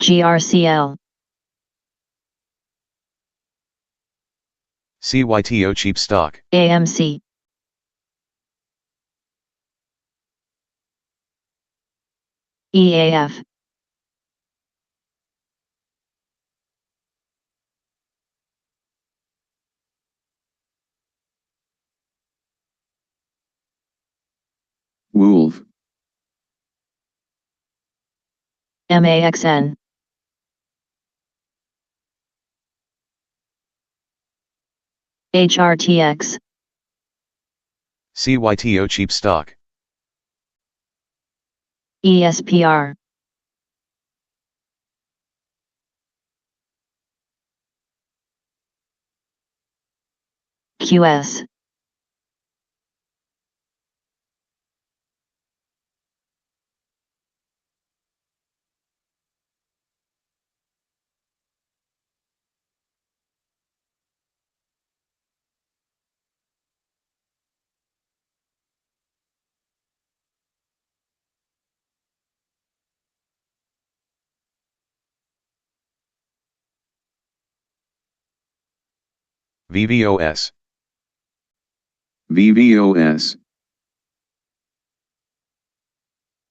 GRCL, CYTO cheap stock. AMC, EAF, Wolf. MAXN, HRTX, CYTO cheap stock. ESPR, QS, VVOS. VVOS.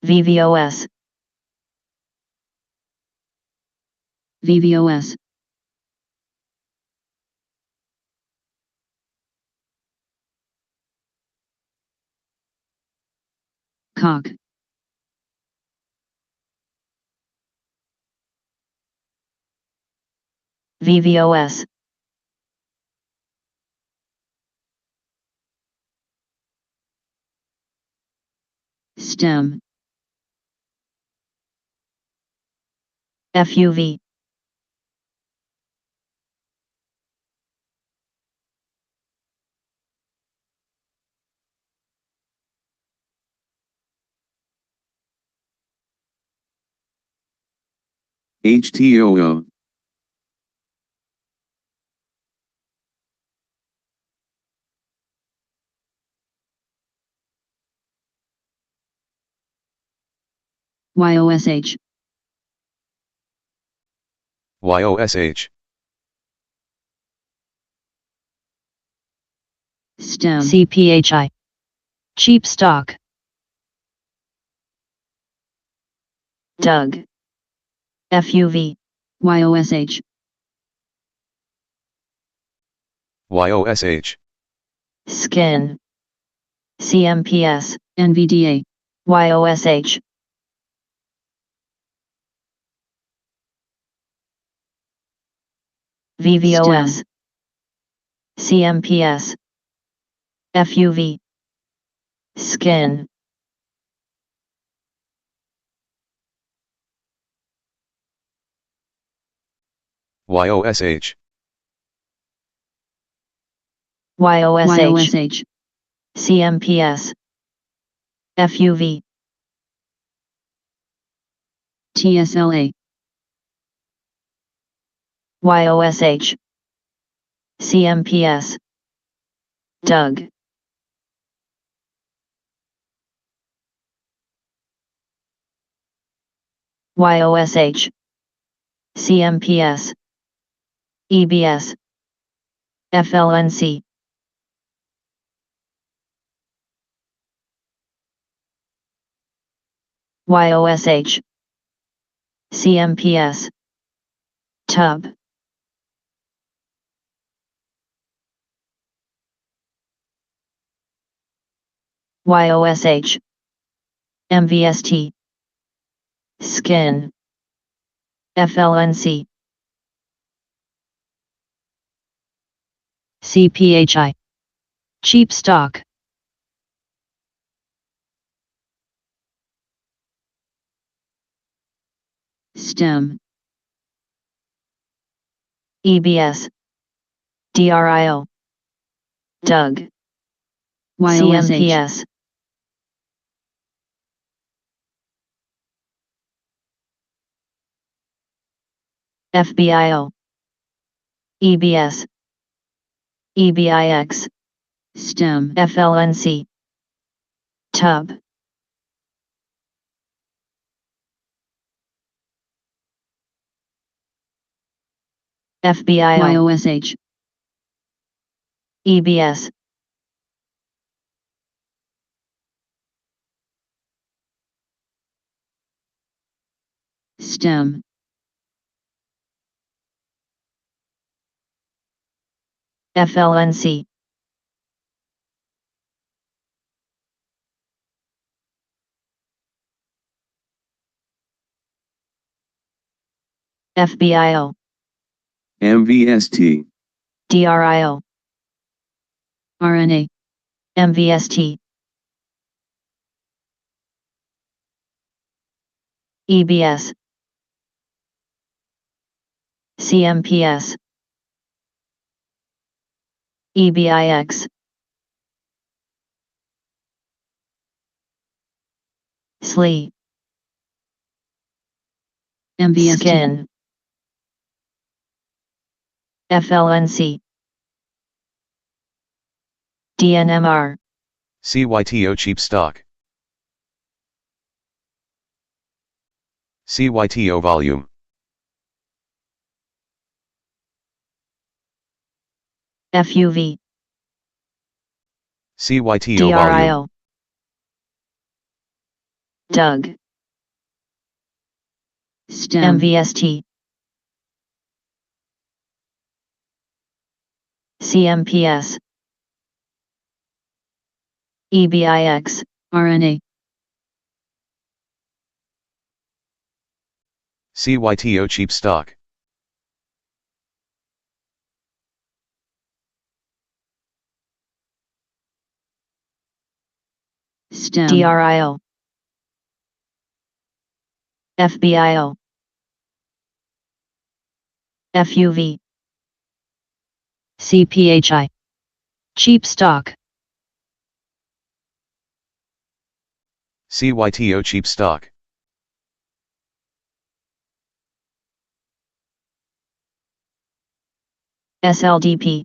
VVOS, VVOS, cock, VVOS, stem, FUV, HTOO, YOSH, YOSH, stem, CPHI, cheap stock, Doug, FUV, YOSH, YOSH, skin, CMPS, NVDA, YOSH, VVOS, CMPS, FUV, skin, YOSH, YOSH, CMPS, FUV, TSLA, YOSH, CMPS, Doug, YOSH, CMPS, EBS, FLNC, YOSH, CMPS, Tub, YOSH, MVST, Skin, FLNC, CPHI, cheap stock, stem, EBS, DRIO, Doug, YOSH, CMPS, FBIO, EBS, EBIX, stem, FLNC, Tub, FBIO, YOSH, EBS, stem, FLNC, FBIO, MVST, DRIO, RNA, MVST, EBS, CMPS, EBIX, SLE, MVST, Skin, FLNC, DNMR, CYTO cheap stock, CYTO volume, FUV, CYTO volume, DRIO, Doug, stem, MVST, CMPS, EBIX, RNA, CYTO cheap stock. stem, DRIO, FBIO, FUV, CPHI, cheap stock, CYTO cheap stock. SLDP,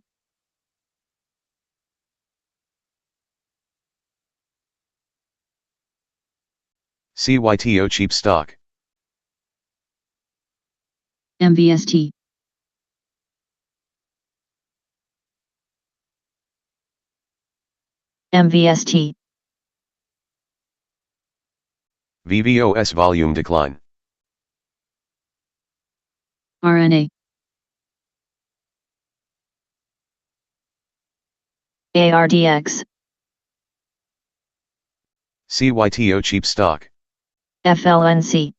CYTO cheap stock. MVST, MVST, VVOS volume decline. RNA, ARDX, CYTO cheap stock. FLNC,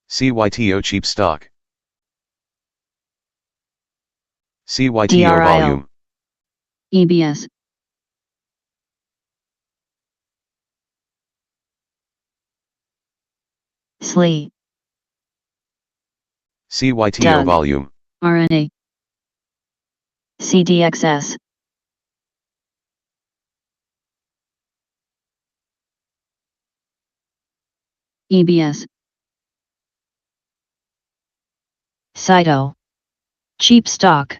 CYTO cheap stock. CYTO DRIO. volume. EBS, SLE, CYTO Doug. volume. RNA, CDXS, EBS, Cyto, cheap stock,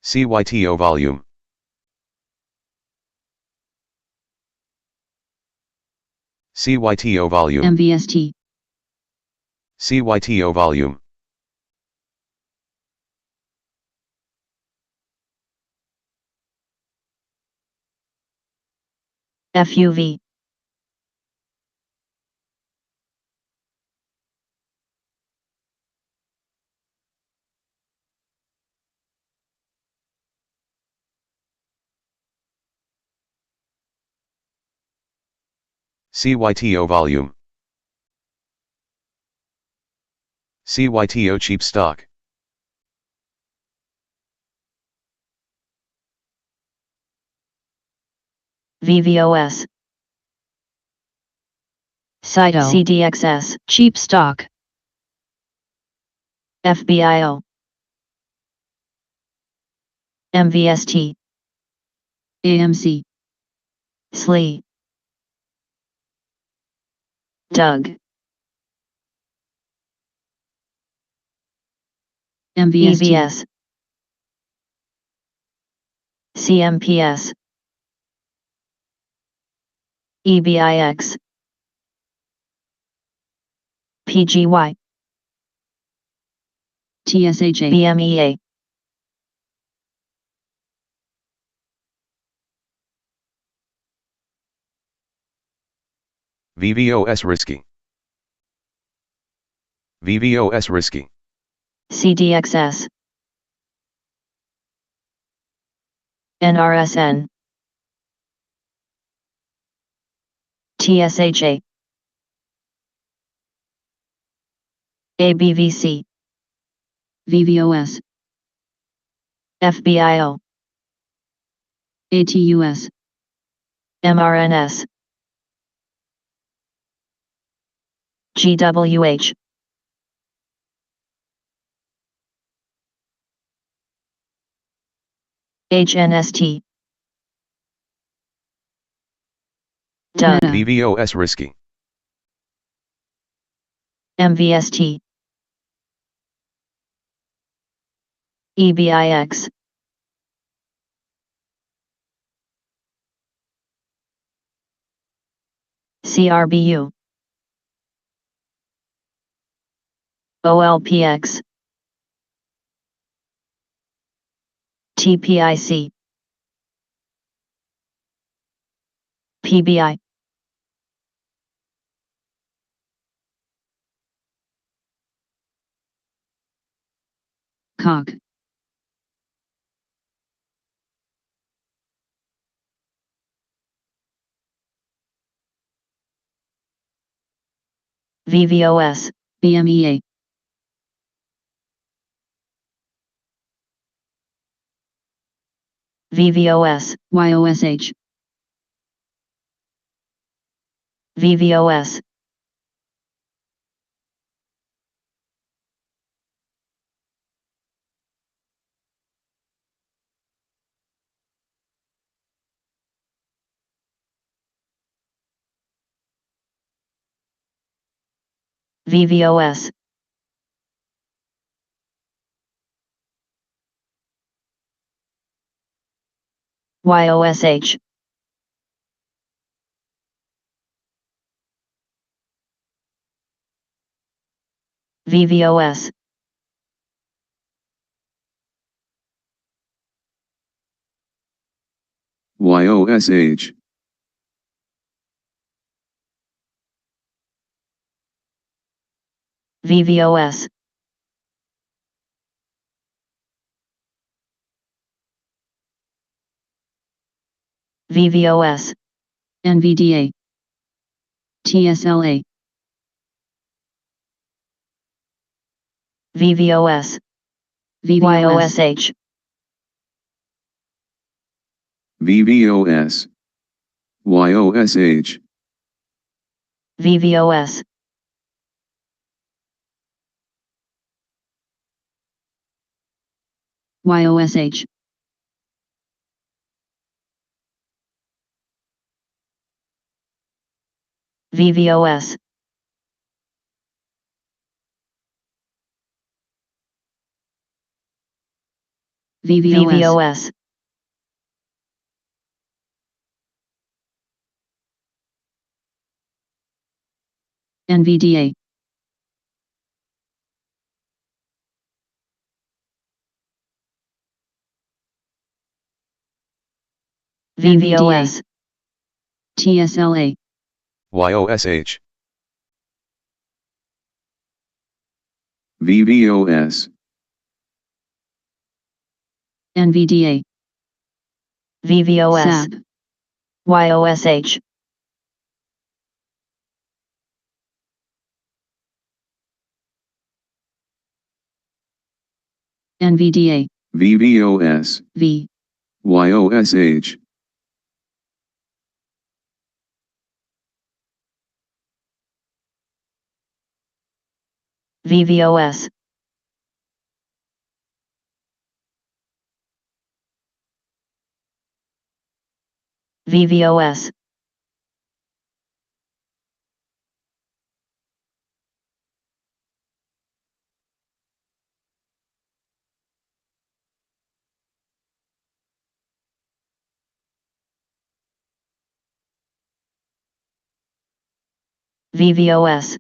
CYTO volume. CYTO volume. MVST, CYTO volume. FUV, CYTO volume. CYTO cheap stock. VVOS, Cyto, CDXS, cheap stock, FBIO, MVST, AMC, SLE, Doug, MVST, EBS, CMPS, EBIX, PGY, TSHA, BMEA, VVOS risky. VVOS risky. CDXS, NRSN, TSHA, ABVC, VVOS, FBIO, ATUS, MRNS, GWH, HNST, Doug, Meta. VVOS risky. MVST, EBIX, CRBU, OLPX, TPIC, PBI, COG, VVOS, BMEA, VVOS, YOSH, VVOS, VVOS, YOSH, VVOS, YOSH, VVOS, VVOS, NVDA, TSLA, VVOS, VVOS, YOSH, VVOS, YOSH, VVOS, YOSH, VVOS, VVOS, VVOS, NVDA, VVOS, TSLA, YOSH, VVOS, NVDA, VVOS, SAP, YOSH, NVDA, VVOS, V, YOSH, VVOS, VVOS, VVOS,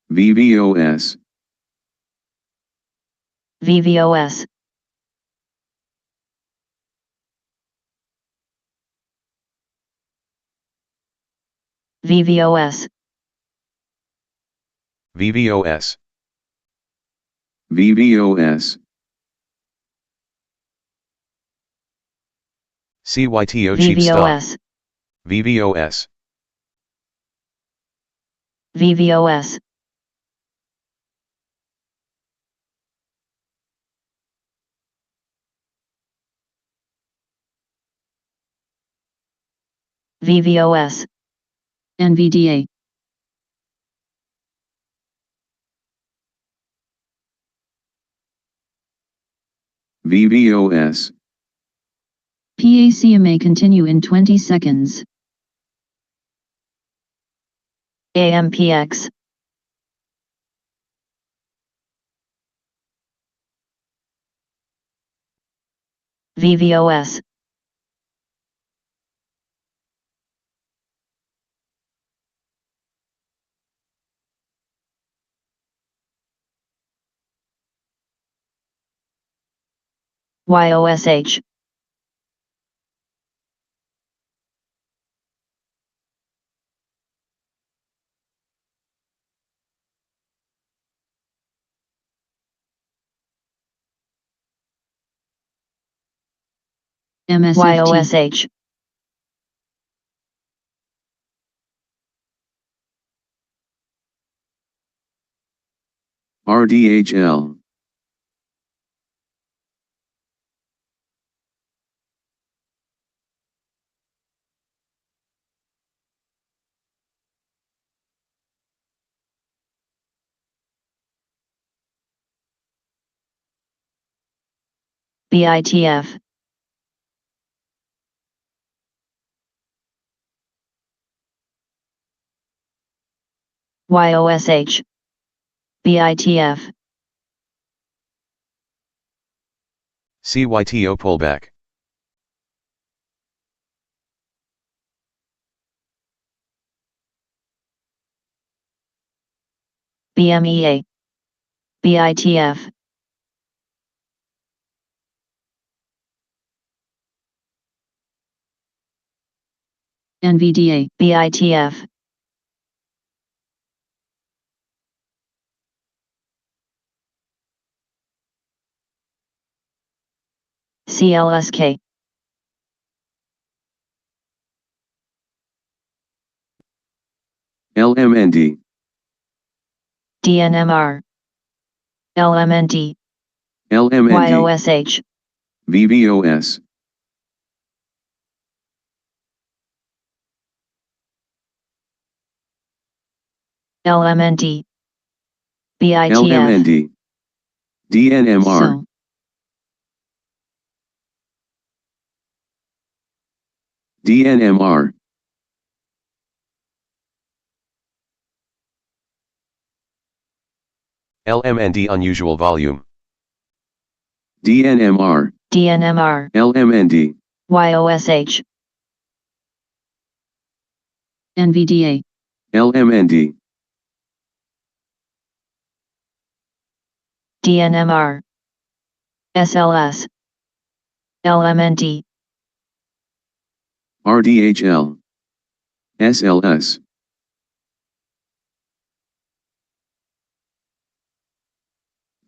VVOS, VVOS, VVOS, VVOS, VVOS, CYTO cheap stock, VVOS, VVOS, VVOS, VVOS, NVDA, VVOS, PACMA continue in 20 seconds. AMPX, VVOS, YOSH, MSFT, YOSH, RDHL. BITF, YOSH, BITF, CYTO pullback. BMEA, BITF, NVDA, BITF, CLSK, LMND. DNMR, LMND, LMND. YOSH, VVOS. LMND, BITF, LMND. DNMR. so, DNMR. LMND unusual volume. DNMR. DNMR, LMND. YOSH, NVDA, LMND. DNMR, SLS, LMND, RDHL. SLS.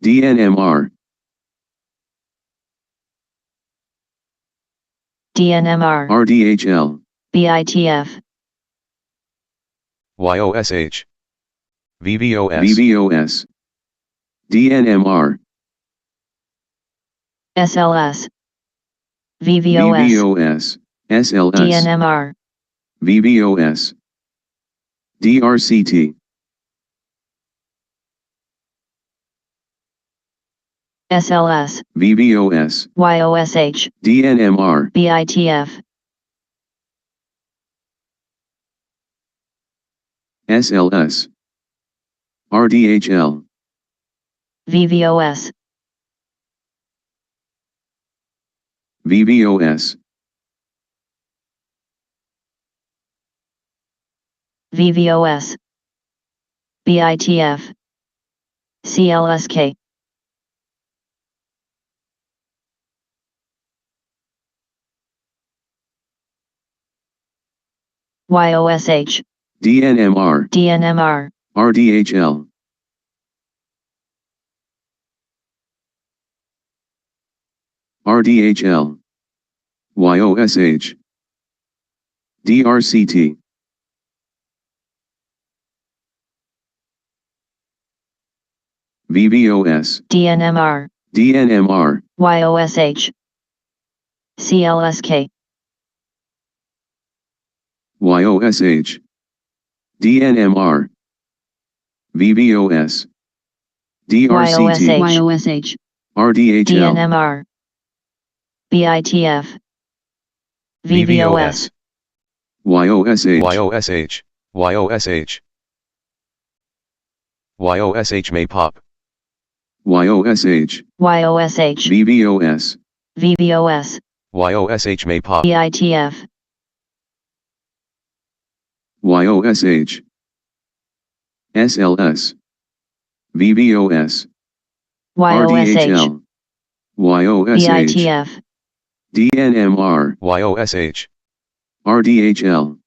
DNMR. DNMR, RDHL. BITF, YOSH. VVOS. VVOS. DNMR. SLS, VVOS, VVOS. SLS. DNMR, VVOS. DRCT. SLS, VVOS. YOSH, DNMR. BITF, SLS. RDHL. VVOS, VVOS. VVOS, BITF, CLSK, YOSH, DNMR. DNMR, RDHL. RDHL. YOSH. DRCT. VVOS. DNMR, DNMR. YOSH, CLSK, YOSH. DNMR. VVOS. DRCT. YOSH. YOSH, RDHL. DNMR, BITF, VVOS, YOSH. YOSH. YOSH. YOSH may pop. YOSH. YOSH, VVOS. VVOS, YOSH may pop. BITF, YOSH. SLS. VVOS. YOSH, RDHL. YOSH. BITF, DNMR. YOSH. RDHL.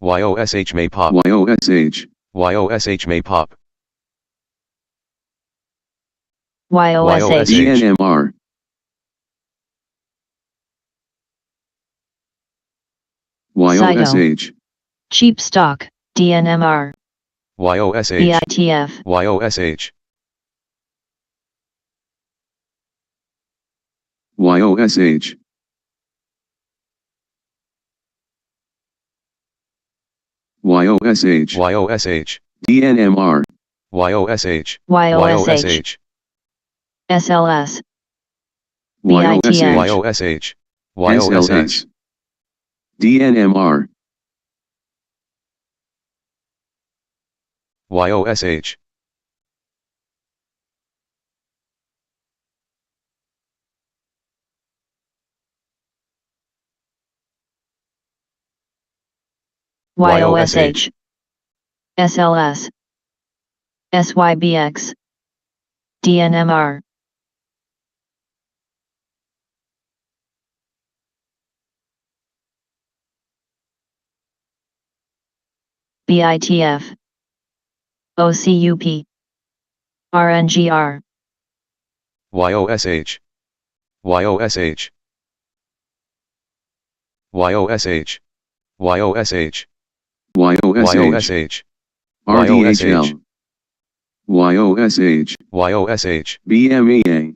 YOSH may pop. YOSH. YOSH may pop. YOSH, DNMR. YOSH. cheap stock. DNMR, YOSH, BITF, YOSH, YOSH, YOSH, YOSH, DNMR, YOSH, YOSH, SLS, YOSH, BITF, YOSH, YOSH, SLS, DNMR, YOSH, YOSH, SLS, SYBX, DNMR, BITF, OCUP, RNGR, YOSH, YOSH, YOSH, YOSH, YOSH, RDHL, YOSH, YOSH, BMEA,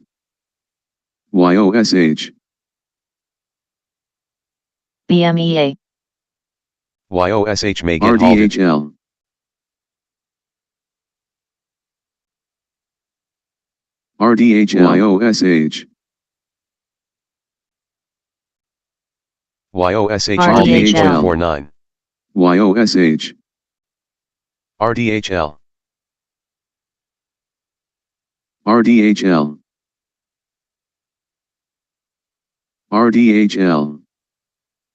YOSH, BMEA, YOSH may get halted. RDHL, RDHL, YOSH, YOSH RDHL. halt 8449. YOSH, RDHL, RDHL, RDHL,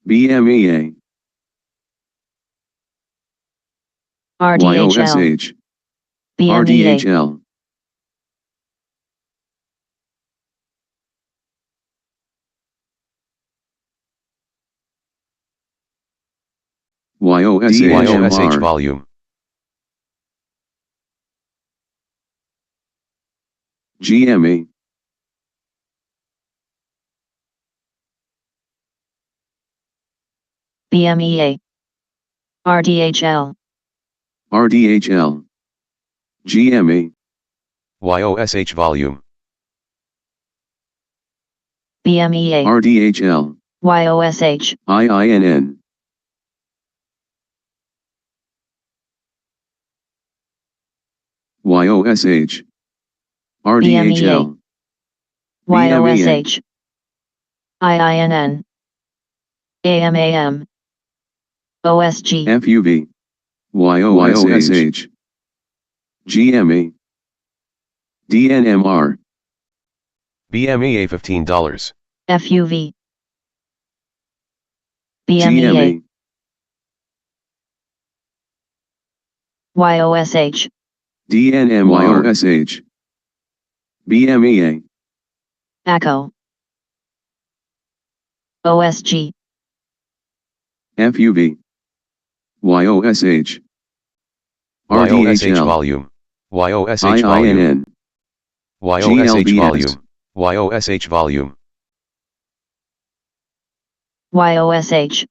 BMEA, RDHL, YOSH, BMEA, RDHL, YOSH YOSH, volume, GME, BMEA, RDHL, RDHL, GME, YOSH volume, BMEA, RDHL, YOSH, IINN, YOSH, RDHL, BMEA, YOSH, IINN, AMAM, OSG, FUV, YOSH, GME, DNMR, BMEA $15, FUV, BMEA, GME, YOSH, DNMR, YOSH, BMEA, ACO, OSG, FUV, YOSH, YOSH RDHL, volume, YOSH volume, IINN, YOSH GLBS, volume, YOSH volume, YOSH,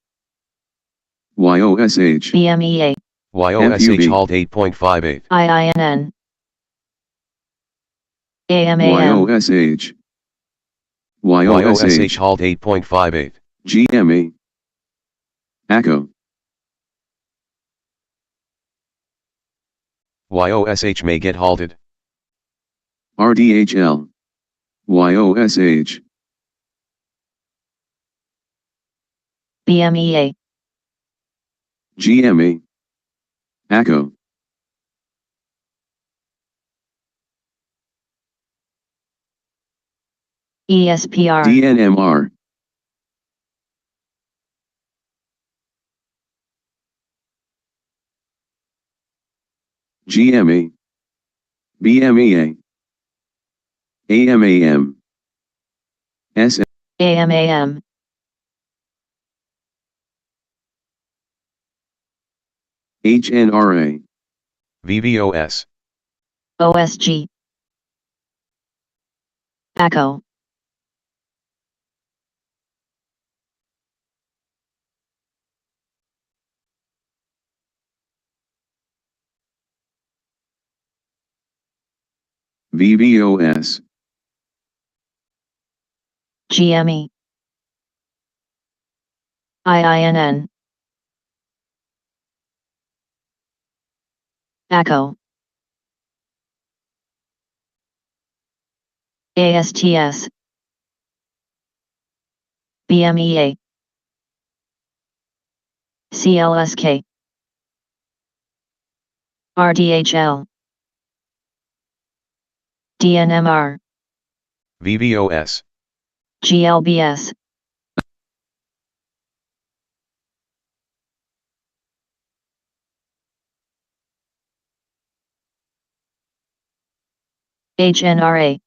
YOSH, BMEA, YOSH FUV, halt 8.58, IINN, AMAM, YOSH, YOSH YOSH, halt 8.58, GME, ACO, YOSH may get halted. RDHL, YOSH, BMEA, GME, ACO, ESPR, DNMR, GME, BMEA, AMAM, SM, AMAM, HNRA, VVOS, OSG, ACO, VVOS, GME, IINN, ACO, ASTS, BMEA, CLSK, RDHL, DNMR, VVOS, GLBS, HNRA,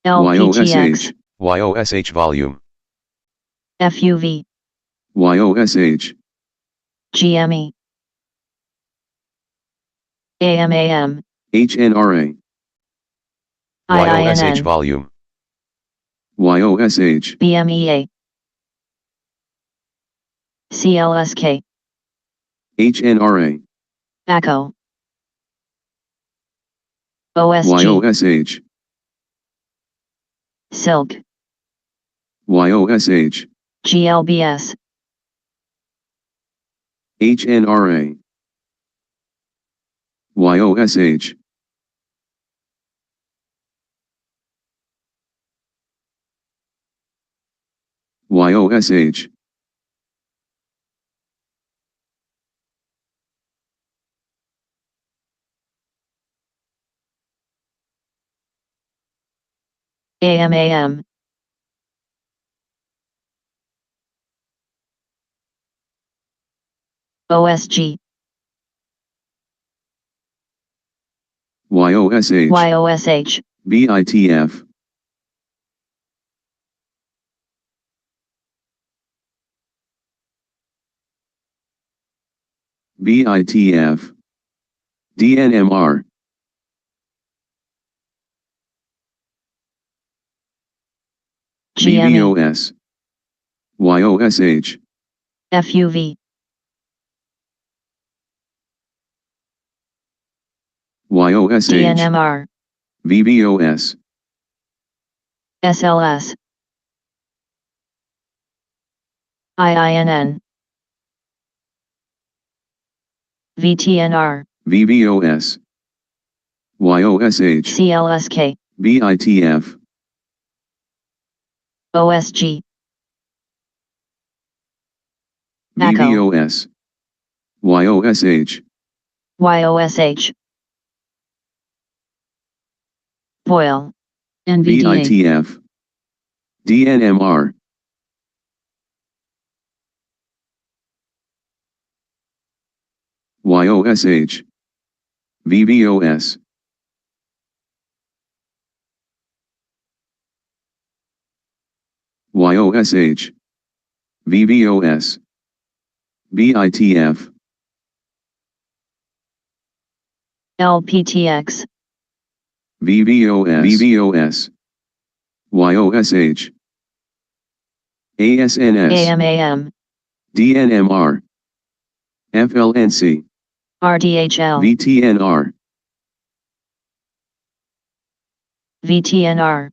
LPTX, YOSH, YOSH volume, FUV, YOSH, GME, AMAM, HNRA, YOSH IINN, volume, YOSH, BMEA, CLSK, HNRA, ACO, OSG, YOSH, Silk, YOSH, GLBS, HNRA, YOSH, YOSH, AMAM, OSG, YOSH, YOSH, BITF, BITF, DNMR, GME, VVOS, YOSH, FUV, YOSH, DNMR, VVOS, SLS, IINN, VTNR, VVOS, YOSH, CLSK, BITF, OSG, ACO, VVOS, YOSH, YOSH, Boil, NVDA, BITF, DNMR, YOSH, VVOS, YOSH, VVOS, BITF, LPTX, VVOS, YOSH, ASNS, AMAM, DNMR, FLNC, RDHL, VTNR, VTNR,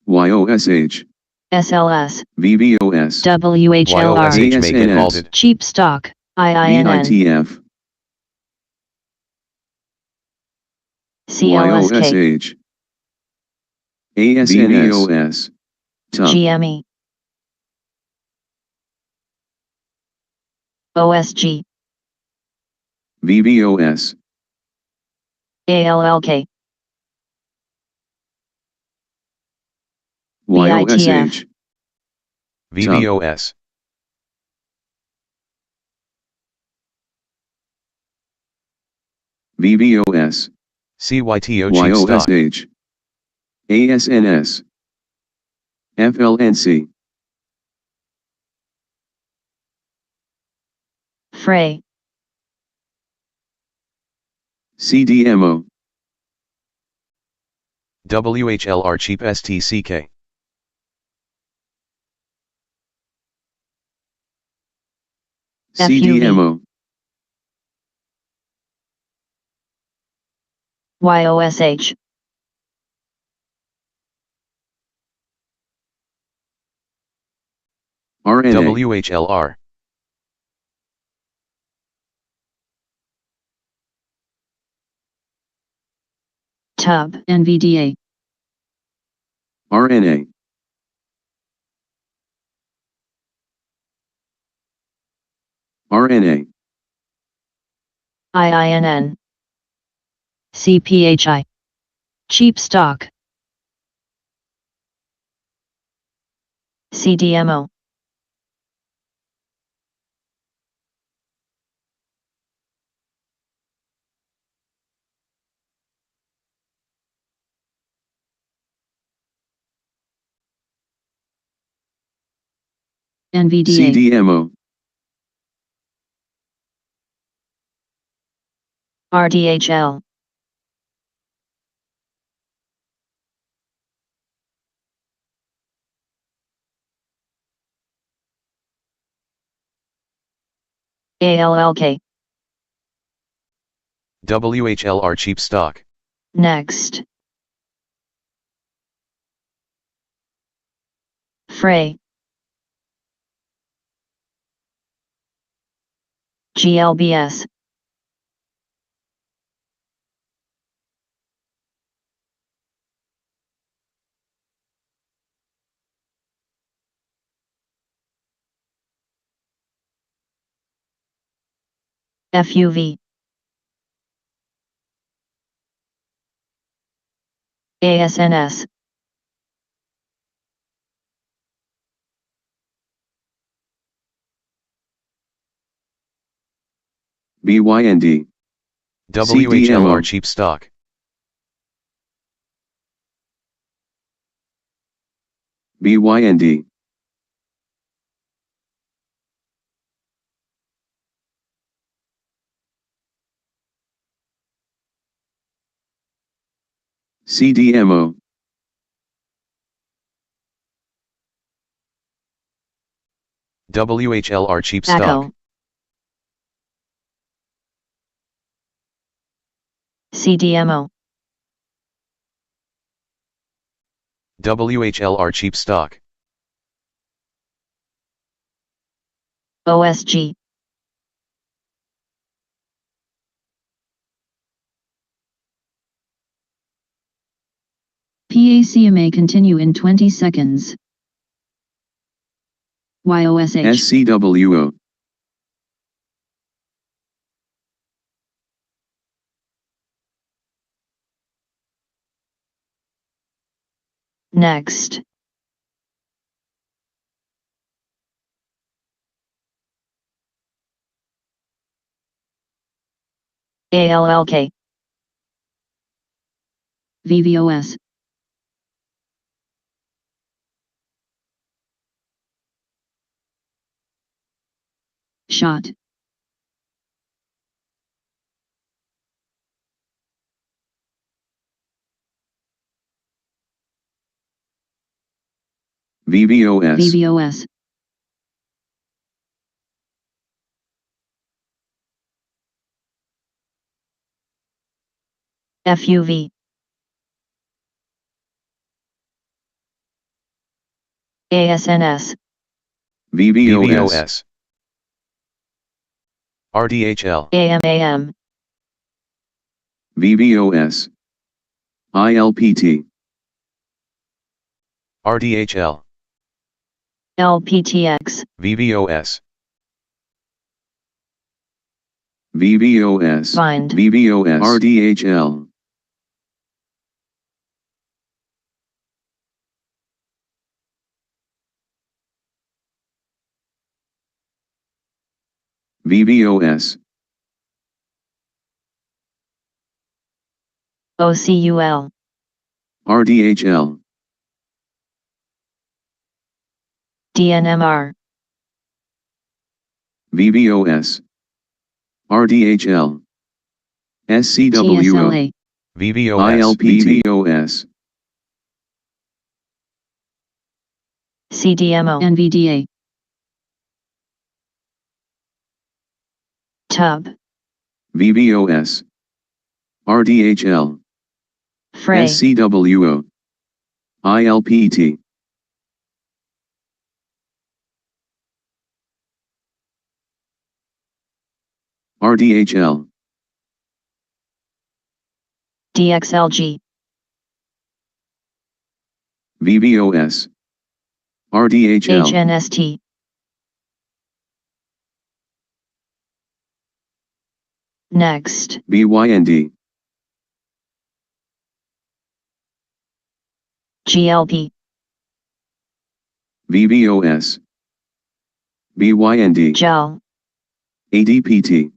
YOSH, SLS, VVOS, WHLR, YOSH may get ASNS, halted, Cheap Stock, IINN, BITF, CLSK, YOSH, ASNS, TUP, GME, OSG, VVOS, ALLK, YOSH, VVOS, VVOS, CYTO cheap stock, YOSH, ASNS, FLNC, Frey, CDMO, WHLR cheap STCK, FUV, CDMO, YOSH. RNA, WHLR. Tub. NVDA, RNA, RNA, IINN. CPHI. Cheap stock. CDMO. NVDA, CDMO, RDHL. ALLK. WHLR cheap stock. Next. Fray. GLBS. FUV. ASNS. BYND, WHLR CDMO. cheap stock. BYND, CDMO, WHLR cheap ACO. stock. CDMO. WHLR cheap stock. OSG. PACMA continue in 20 seconds. YOSH, SCWO, Next. ALLK. VVOS, shot, VVOS, VVOS, FUV. ASNS. VVOS, VVOS. RDHL. AMAM. VVOS, ILPT, RDHL. LPTX. VVOS. VVOS, Bind. VVOS, RDHL, VVOS, OCUL. RDHL, DNMR. VVOS, RDHL, SCWO, TSLA, VVOS. ILPT, VVOS, CDMO. NVDA, Tub. VVOS, RDHL, Fray. SCWO. ILPT. RDHL. DXLG. VVOS. RDHL. HNST. Next. BYND. GLP. VVOS. BYND. GEL. ADPT.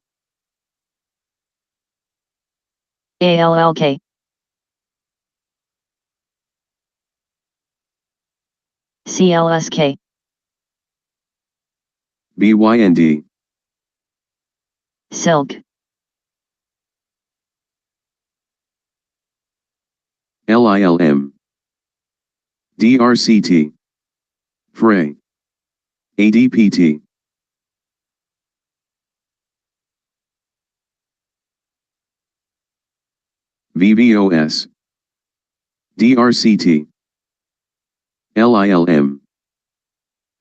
ALLK. CLSK. BYND. Silk. LILM. DRCT. Fray. ADPT. VVOS. DRCT. LILM.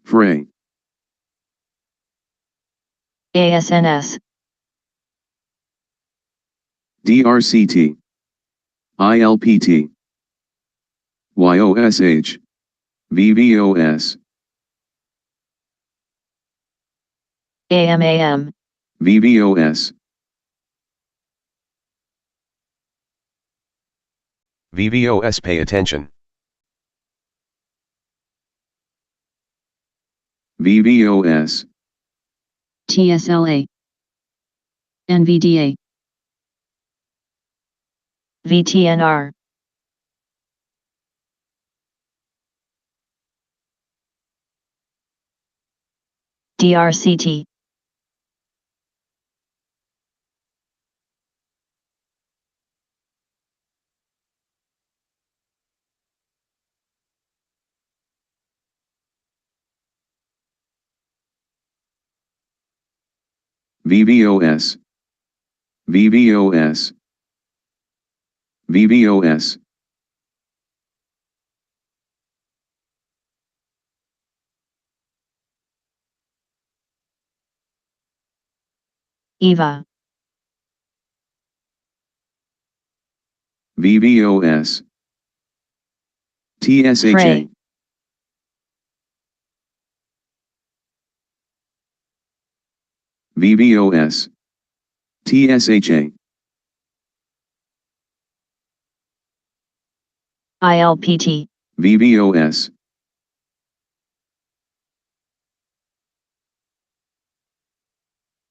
Fray. ASNS. DRCT. ILPT. YOSH. VVOS. AMAM. VVOS. VVOS. Pay attention. VVOS. TSLA. NVDA. VTNR. DRCT. VVOS. VVOS. VVOS. EVA. VVOS. TSHA. Fray. VVOS. TSHA. ILPT. VVOS.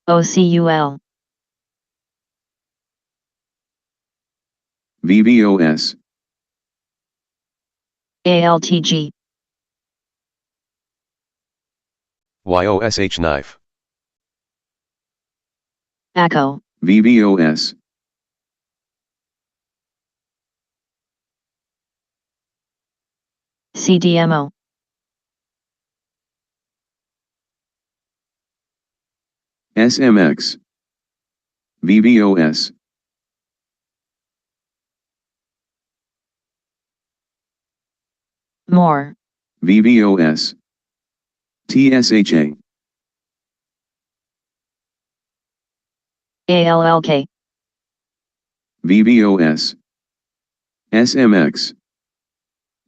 OCUL. VVOS. ALTG. YOSH. Knife. ACO. VVOS. CDMO. SMX. VVOS. More. VVOS. TSHA. ALLK. VVOS. SMX.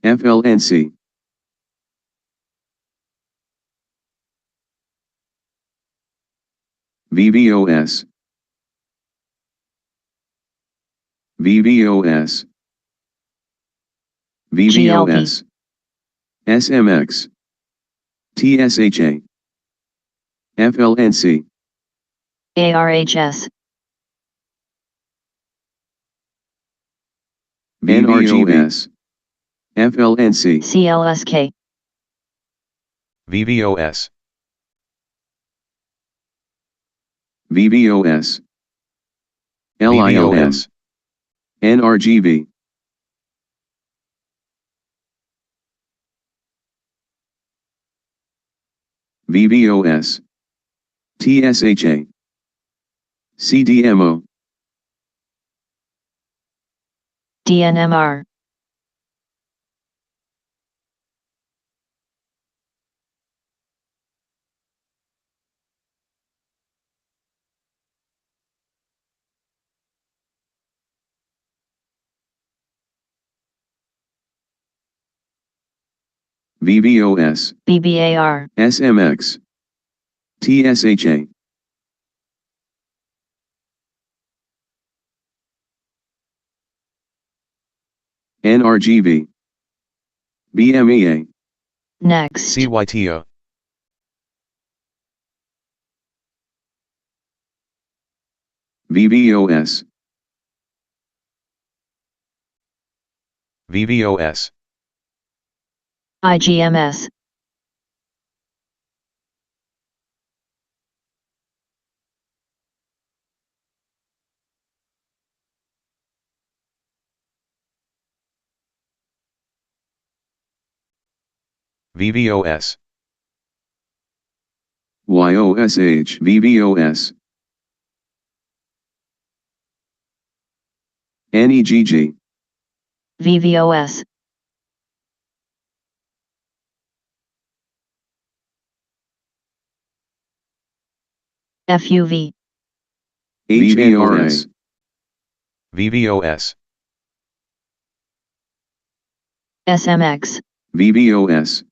FLNC. VVOS. VVOS. VVOS. SMX. TSHA. FLNC. ARHS. NRGVS. FLNC. CLSK. VVOS. VVOS. LILM. VVOS. NRGV. VVOS. TSHA. CDMO. DNMR. VVOS, BBAR. SMX, TSHA, NRGV, BMEA, Next. CYTO. VVOS, VVOS. IGMS. VVOS. YOSH, VVOS, NEGG, VVOS. FUV. HARS, VVOS. SMX. VVOS,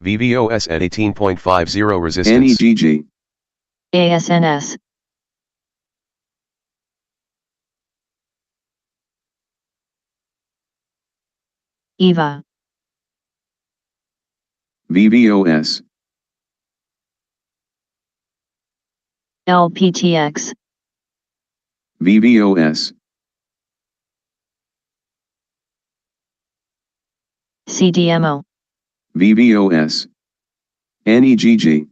VVOS at 18.50 resistance. NEGG, ASNS. EVA. VVOS, LPTX. VVOS, CDMO. VVOS, NEGG,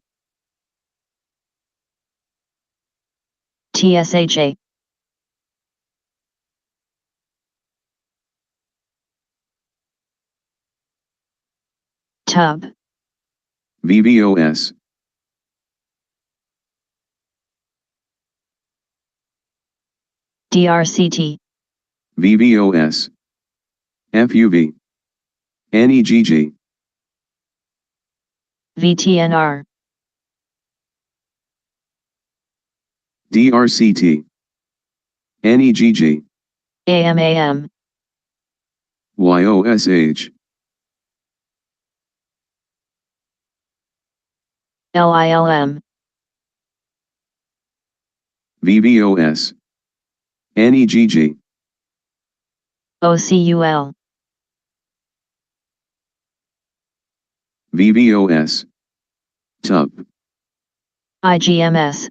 TSHA. TUB. VVOS, DRCT. VVOS, FUV, NEGG, VTNR. DRCT, NEGG, AMAM. YOSH, LILM. VVOS, NEGG, OCUL. VVOS, TUP, IGMS.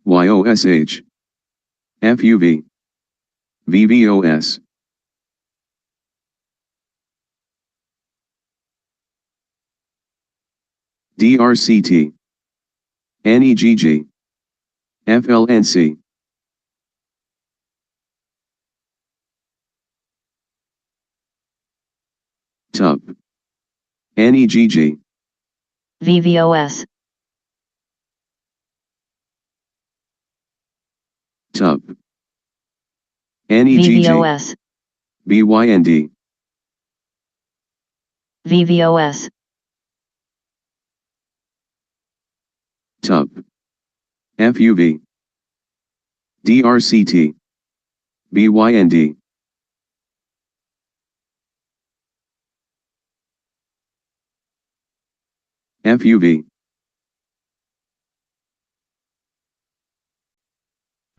YOSH, FUV, VVOS, DRCT, NEGG, FLNC, TUP, NEGG, VVOS. TUP, NEGG, VVOS. BYND, VVOS. TUP, FUV, DRCT, BYND, FUV,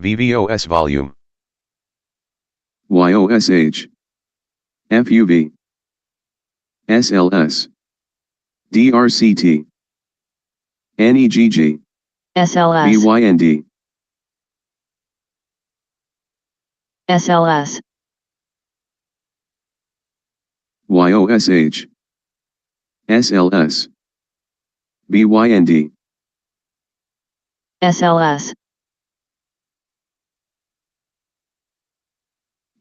VVOS volume. YOSH, FUV, SLS, DRCT, NEGG, SLS. BYND, SLS. YOSH, SLS, BYND, SLS.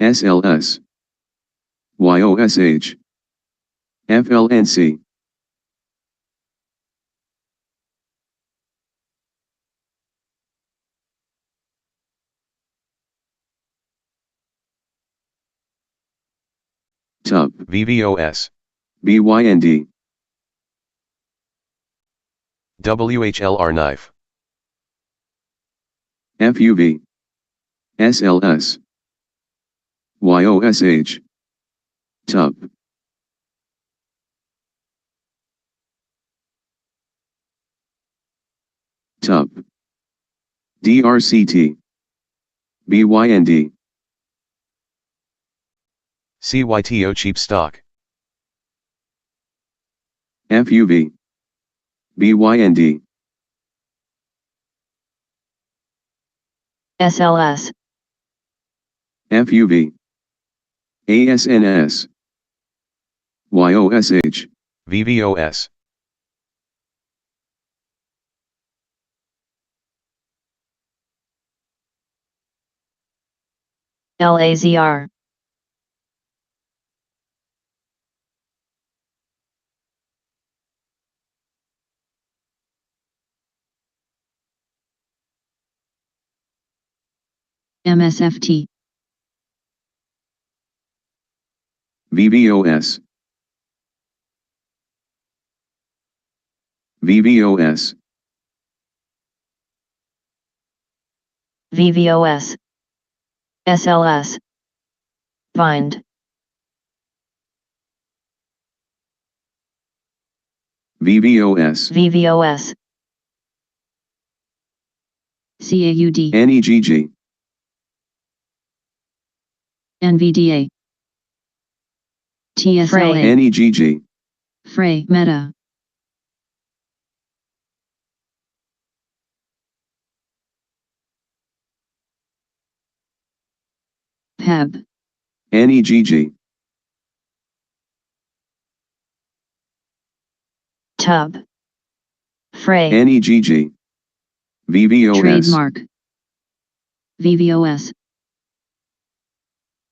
SLS, YOSH, FLNC, tub, VVOS, BYND, WHLR knife, FUV, SLS, YOSH, tub, tub, DRCT, BYND, CYTO cheap stock, FUV, BYND, SLS, FUV, ASNS, YOSH, VVOS, LAZR, MSFT, VVOS, VVOS, VVOS, SLS, Bind, VVOS, VVOS, CAUD, NEGG, NVDA, TSLA, NEGG, Fray, Meta, PEB, NEGG, Tub, Fray, NEGG, VVOS, Trademark, VVOS,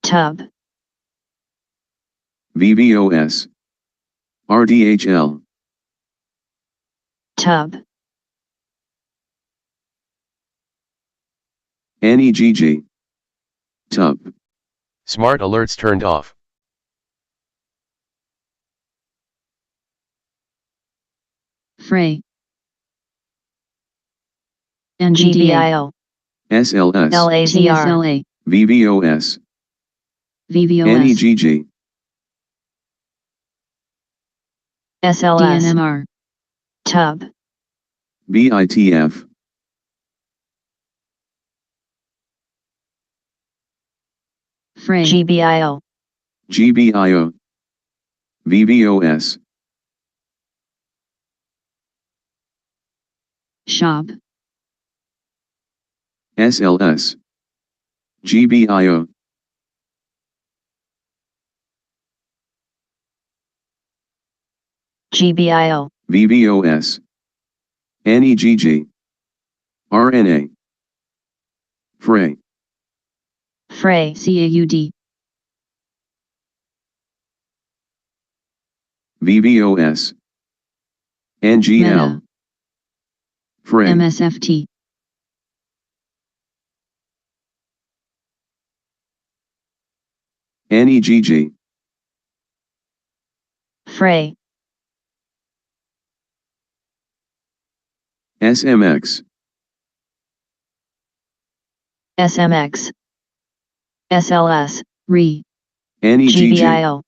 Tub, VVOS, RDHL, Tub, NEGG, tub, smart alerts turned off, Fray, NVDA, GBIO, SLS, LAZR, TSLA, VVOS, VVOS, NEGG, SLS, DNMR, Tub, BITF, Fray, GBIO, GBIO, VVOS, Shop, SLS, GBIO, GBIO, VVOS, NEGG, RNA, Fray, Fray, CAUD, VVOS, NGL, Meta, Fray, MSFT, NEGG, Fray, SMX, SMX, SLS, Re, NEGG, GBIO,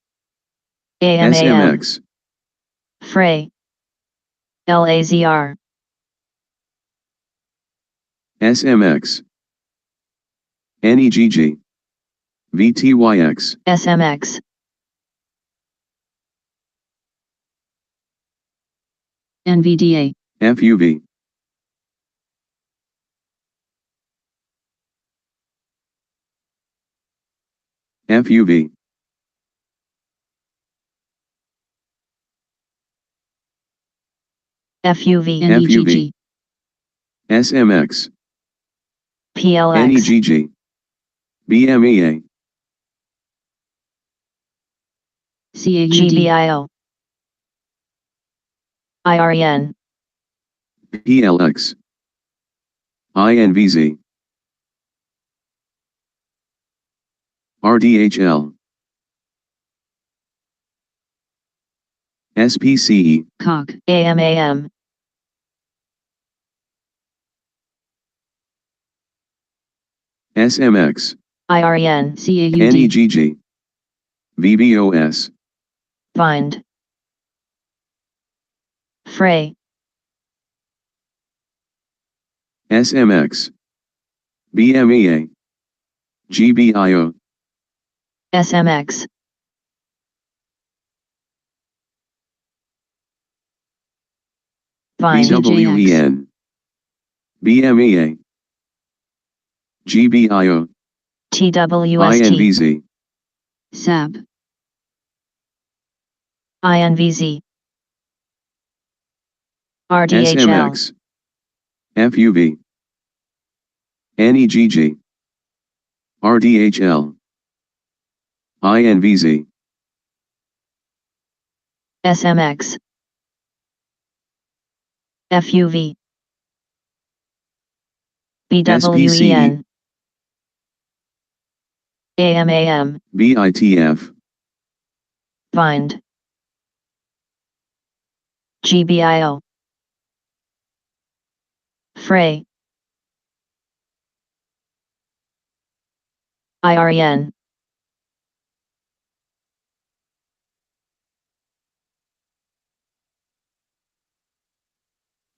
AMAM, SMX, Fray, LAZR, SMX, NEGG, VTYX, SMX, NVDA, FUV, FUV, FUV, NEGG, SMX, PLX, NEGG, BMEA, CAUD, GBIO, IREN, PLX, INVZ, RDHL, SPCE, Cock, AMAM, SMX, IRN, CAUD, NEGG, VBOS, Bind, Fray, SMX, BMEA, GBIO, SMX, Bind, BWEN, BMEA, GBIO, TWST, INVZ, SAB, INVZ, RDHL, SMX, FUV, NEGG, RDHL, INVZ, SMX, FUV, BWEN, AMAM, BITF, Bind, GBIO, Fray, IRN,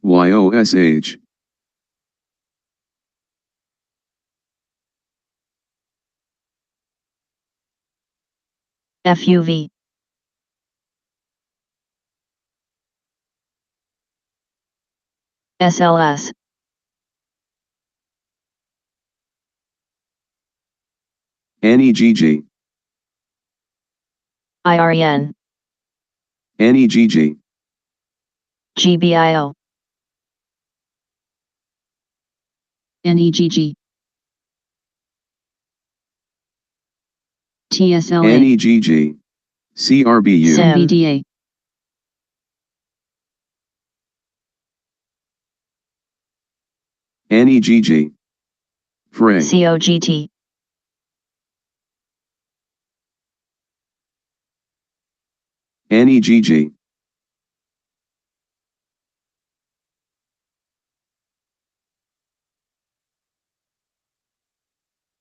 YOSH, FUV, SLS, NEGG, IRN, NEGG, GBIO, NEGG, TSLA, NEGG, CRBU, Sim. NVDA, NEGG, Fray, COGT, NEGG,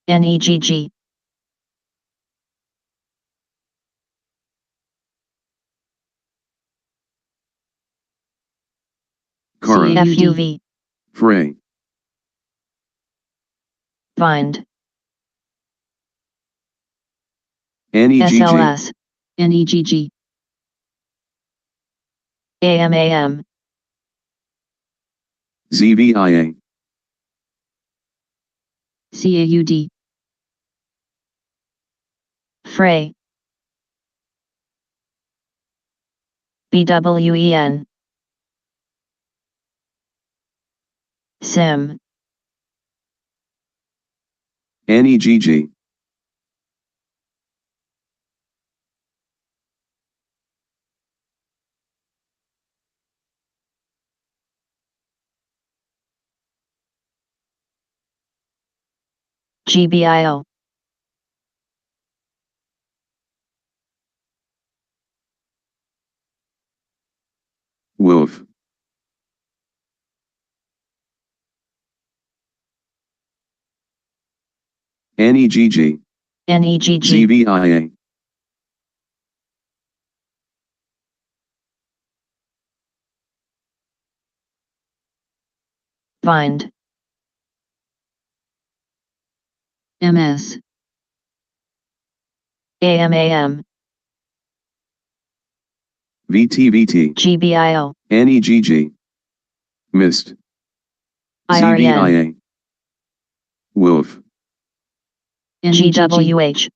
NEGG, Cara, CAUD, FUV, Fray, Bind, NEGG, SLS, NEGG, AMAM, ZVIA, CAUD, Fray, BWEN, Sim, NEGG, GBIO, Wolf, NEGG, NEGG, ZVIA, Bind, MS, AMAM, VTVT, GBIO, NEGG, MIST, IRN, ZVIA, Wolf, NEGG, GWH,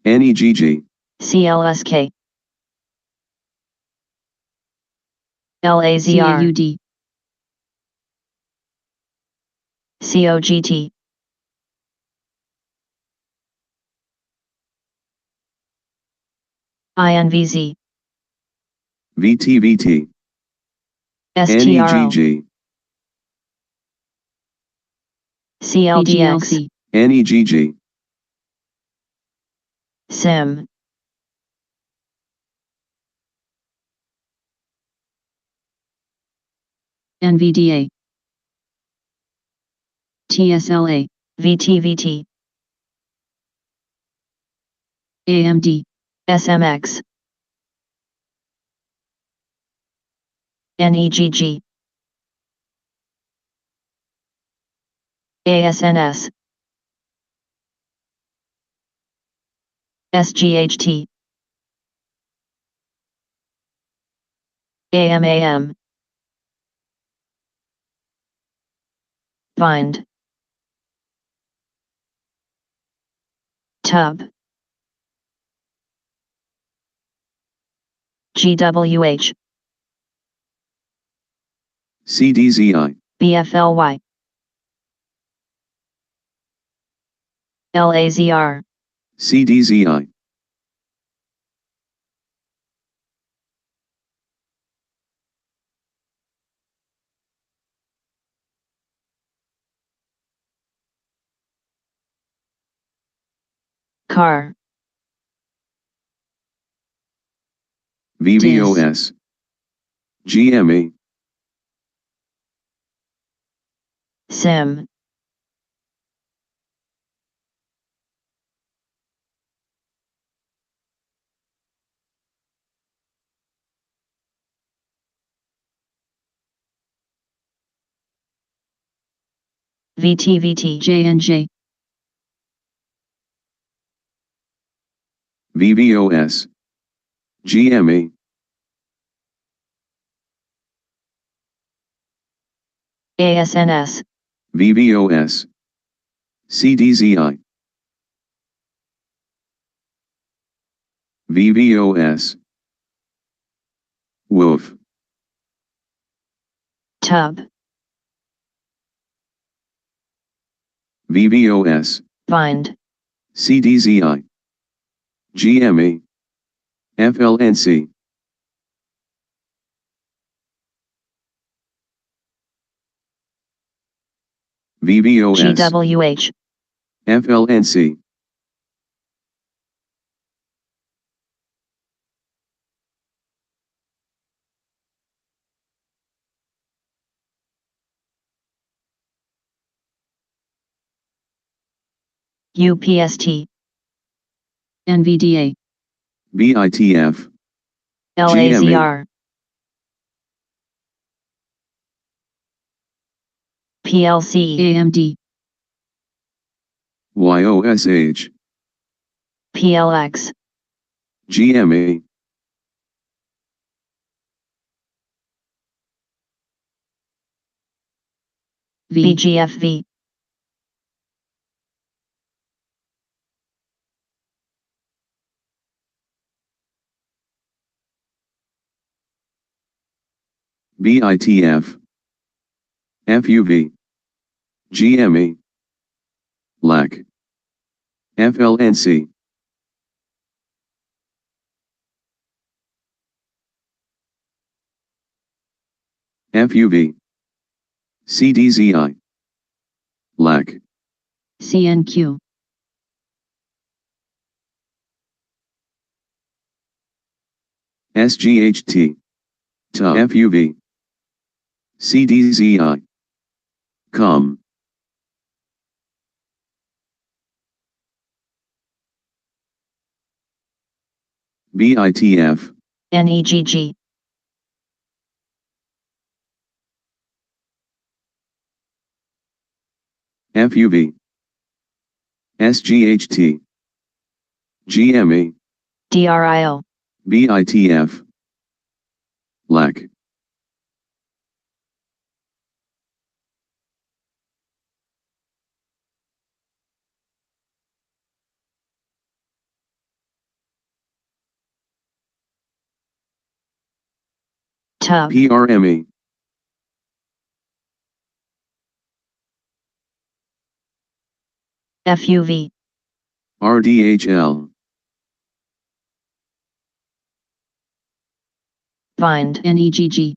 NEGG, CLSK, LAZR, CAUD, COGT, INVZ, VTVT, STRO, NEGG, CLDX, PGLC, NEGG, SIM, NVDA, TSLA, VTVT, AMD, SMX, NEGG, ASNS, SGHT, AMAM, bind, tub, GWH, CDZI, BFLY, LAZR, CDZI, CAR, VVOS, GME, SIM, VTVT, JNJ, VVOS, GME, ASNS, VVOS, CDZI, VVOS, WOOF, tub, VVOS, bind, CDZI, GME, FLNC, VVOS, GWH, FLNC, UPST, NVDA, BITF, LAZR, PLC, AMD, YOSH, PLX, GME, V, VGFV, BITF, FUV, GME, LAC, FLNC, FUV, CDZI, LAC, CNQ, SGHT, FUV, CDZI, COM, BITF, NEGG, FUV, SGHT, GME, DRIO, BITF, LAC, tub, PRME, FUV, RDHL, bind, NEGG,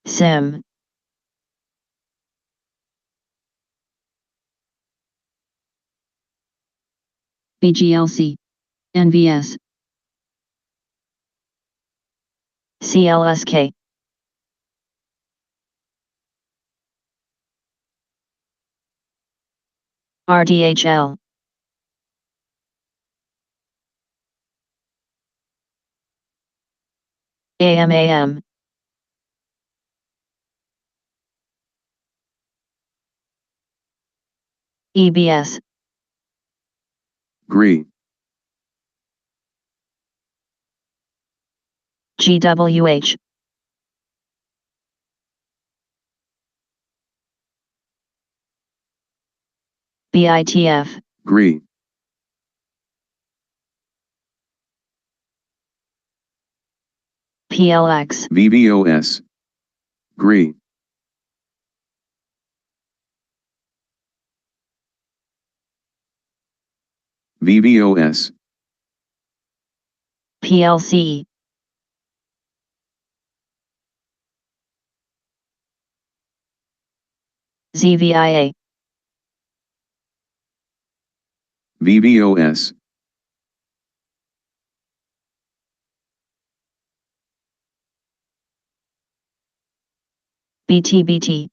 SIM, BGLC, NVS, CLSK. RDHL. AMAM. EBS. GRE, GWH. BITF. GRE, PLX. VBOS, GRE, VBOS, PLC. ZVIA. VBOS, BTBT.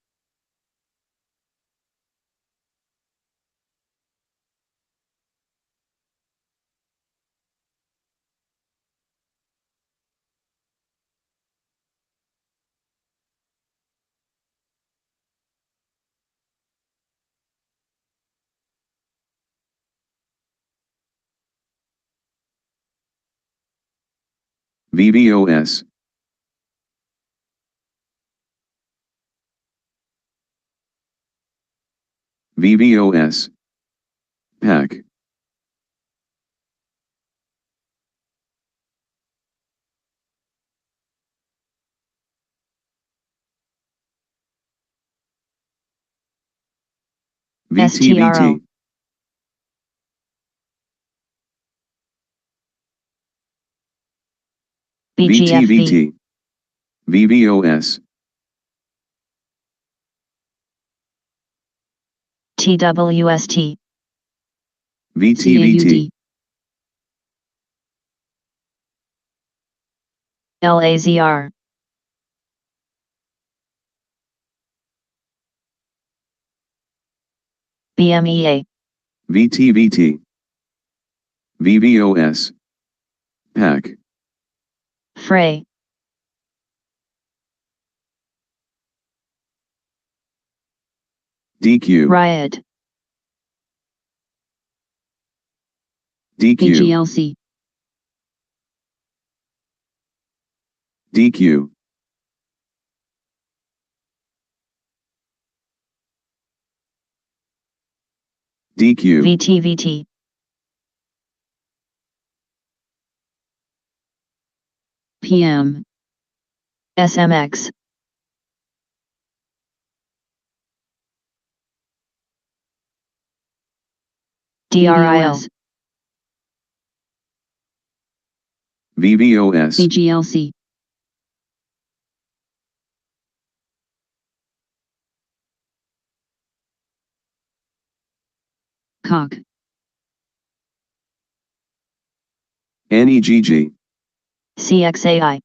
VBOS, VBOS, PAC, VTVT, BGFV. VTVT, VBOS, TWST. VTVT, LAZR. BMEA. VTVT, VBOS, PAC, Frey. DQ, Riot. DQ, BGLC, DQ, DQ, VTVT. PM, SMX. DRIL. BBOS, VBOS, BGLC, COG, NEGG, CXAI.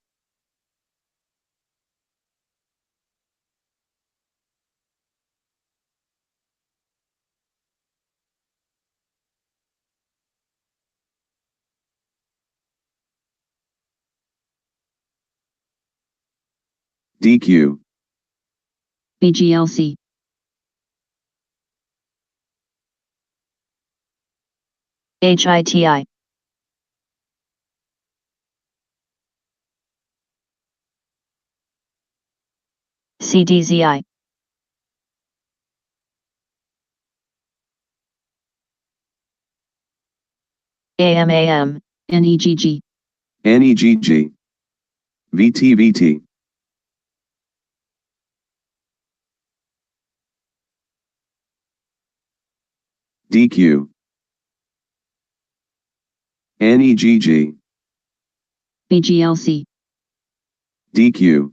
DQ, BGLC, HITI. CDZI. AMAM. NEGG, NEGG, VTVT, DQ, NEGG, BGLC, DQ,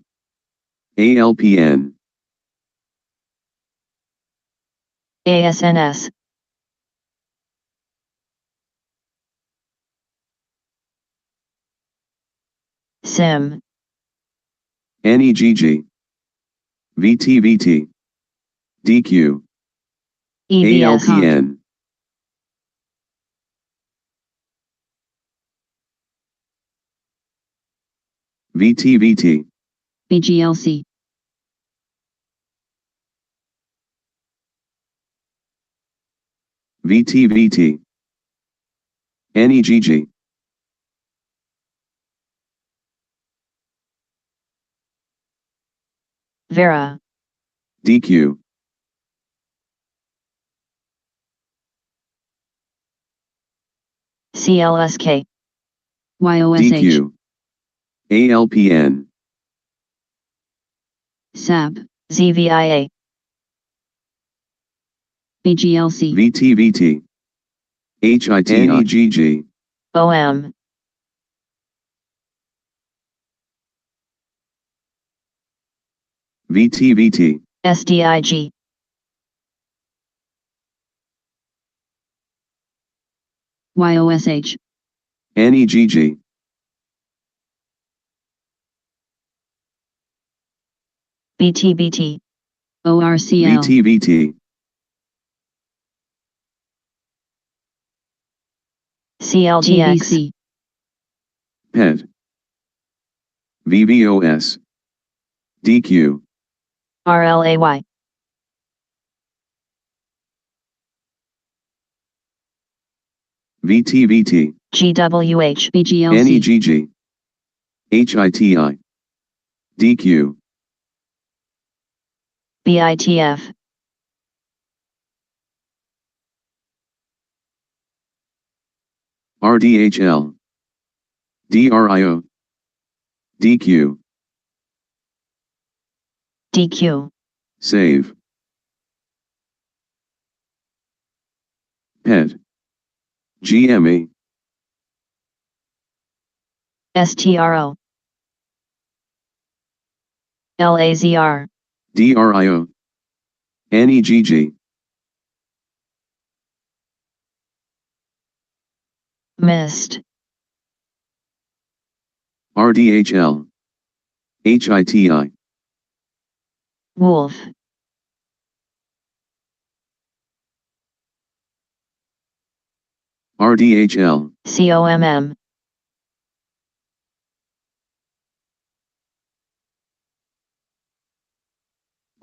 ALPN, ASNS. SIM. NEGG, VTVT, DQ, EVS, ALPN, VTVT, BGLC, VTVT, NEGG, Vera, DQ, CLSK, YOSH, DQ, ALPN, SAB, ZVIA, BGLC, VTVT, HIT, NEGG, OM, VTVT, SDIG, YOSH, NEGG, BTBT, ORCL, VTVT, CLGX, TBC, PET, VVOS, DQ, RLAY, VTVT, GWH, BGLC, NEGG, HITI, DQ, BITF, RDHL, DRIO, DQ, DQ, save, PET, GME, STRO, LAZR, DRIO, NEGG, MIST, RDHL, HITI, Wolf, RDHL, COMM,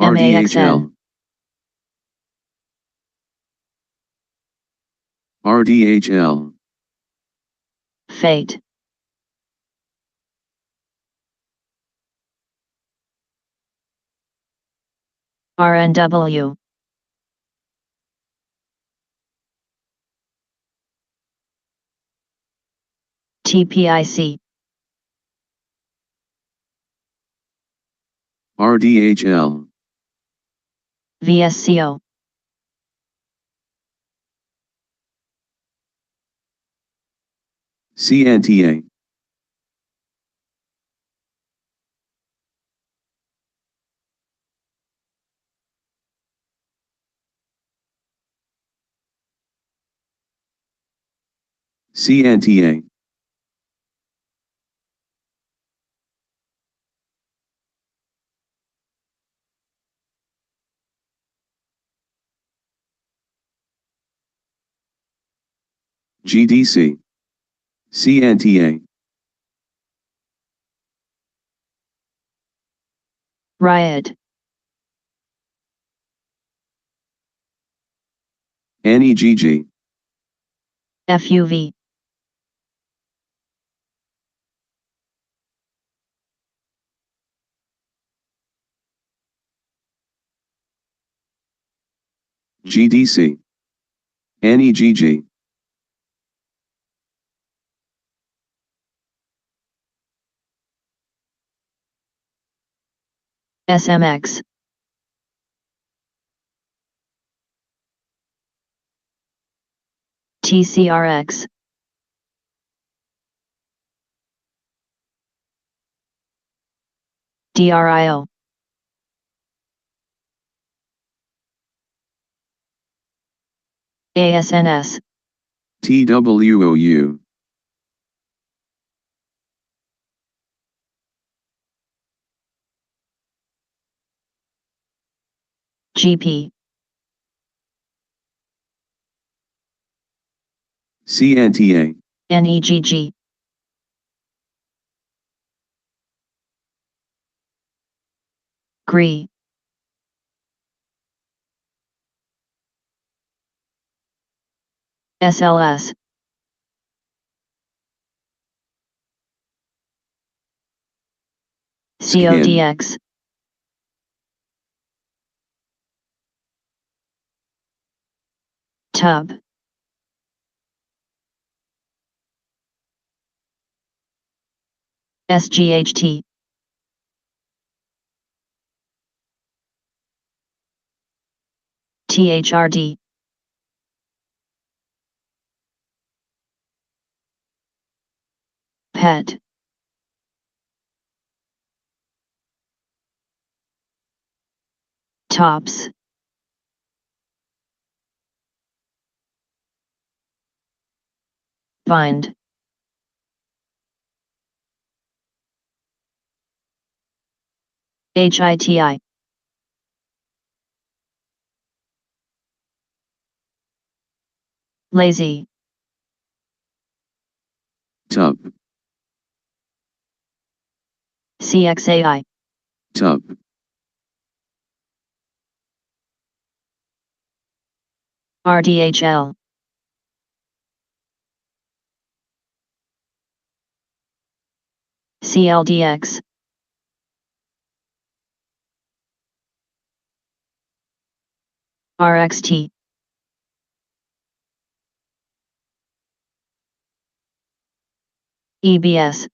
RDHL, RDHL, Fate, RNW, TPIC, RDHL, VSCO, CNTA, CNTA, GDC, CNTA, Riot, NEGG, FUV, GDC, NEGG, SMX, TCRX, DRIO, ASNS, TWOU, GP, CNTA, NEGG, GRE, SLS, CODX, TUB, SGHT, THRD, PET, TOPS, Bind, HITI, Lazy, TUB, CXAI, TUB, RDHL, CLDX, RXT, EBS,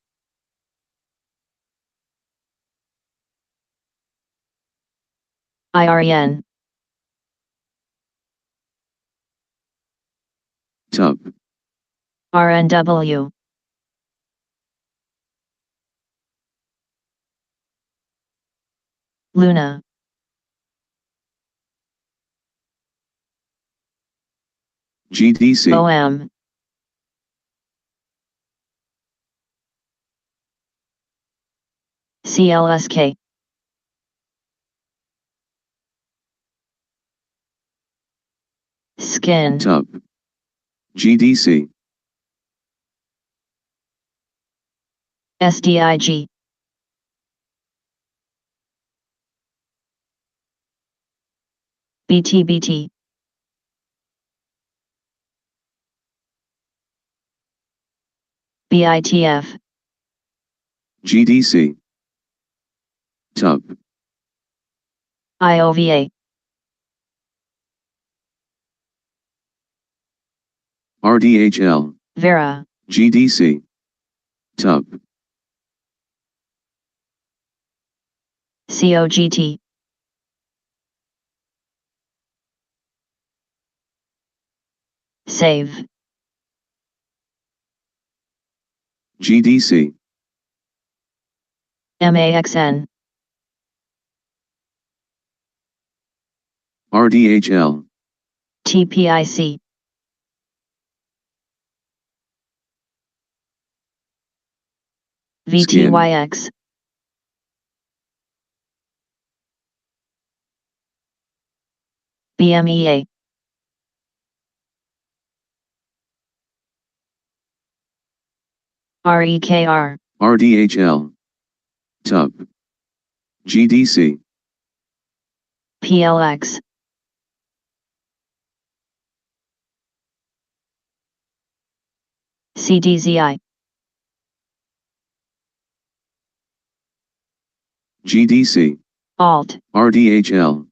IREN, TUB, RNW, Luna, GDC, OM, CLSK, Skin, TUB, GDC, SDIG, BTBT, BITF, GDC, TUB, IOVA, RDHL, Vera, GDC, TUB, COGT, Save, GDC, MAXN, RDHL, TPIC, VTYX, BMEA, REKR, RDHL, TUB, GDC, PLX, CDZI, GDC, Alt, RDHL,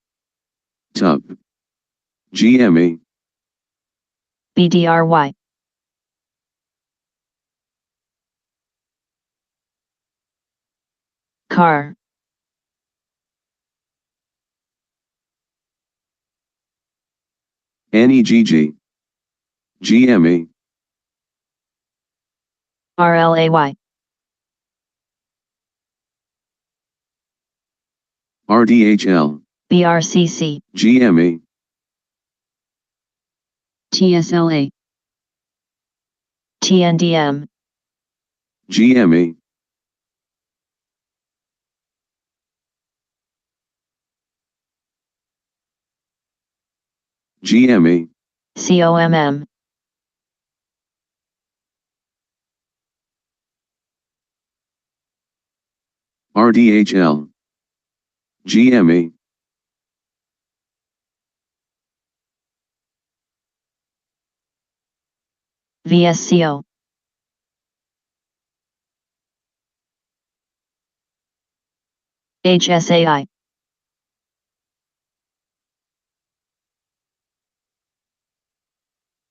TUB, GME, BDRY, CAR, NEGG, GME, RLAY, RDHL, BRCC, GME, TSLA, TNDM, GME, GME, COMM, RDHL, GME, VSCO, HSAI,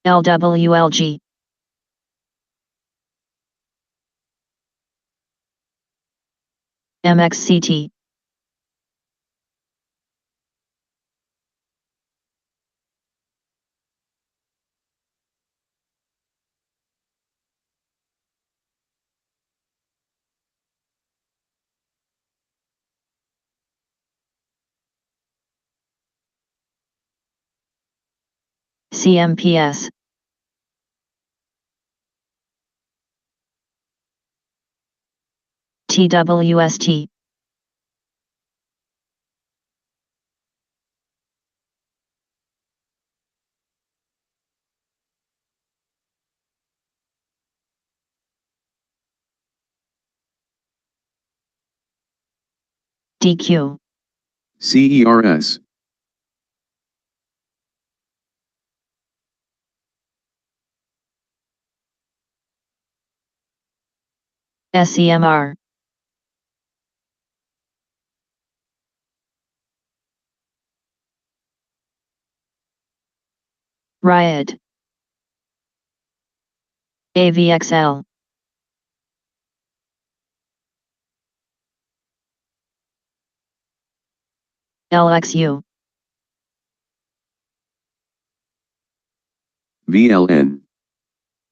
LWLG, MXCT, CMPS, TWST, DQ, CERS, SEMR, Riot, AVXL, LXU, VLN,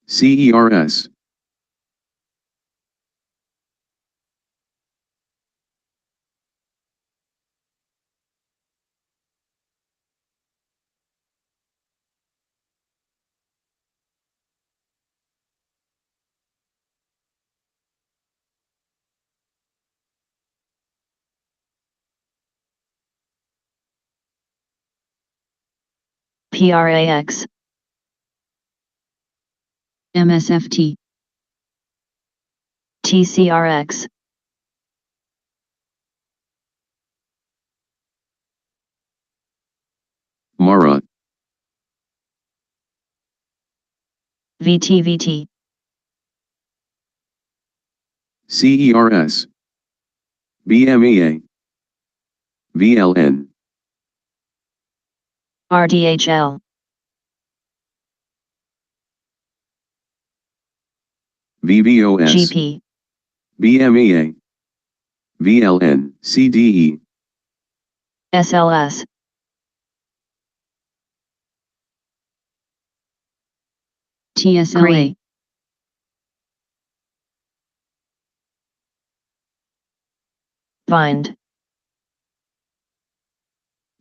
CERS, PRAX, MSFT, TCRX, MARA, VTVT, CERS, BMEA, VLN, RDHL, VVOS, GP, BMEA, VLN, CDE, SLS, TSLA, GRE, Bind,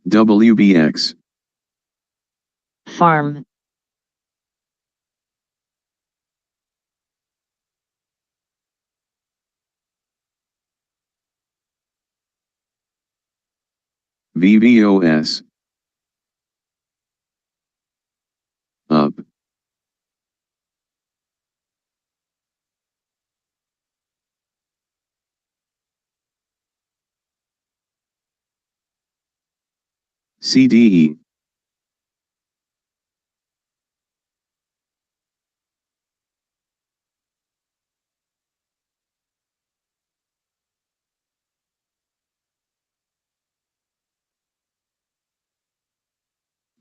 WBX, Farm, VVOS, UP, CDE,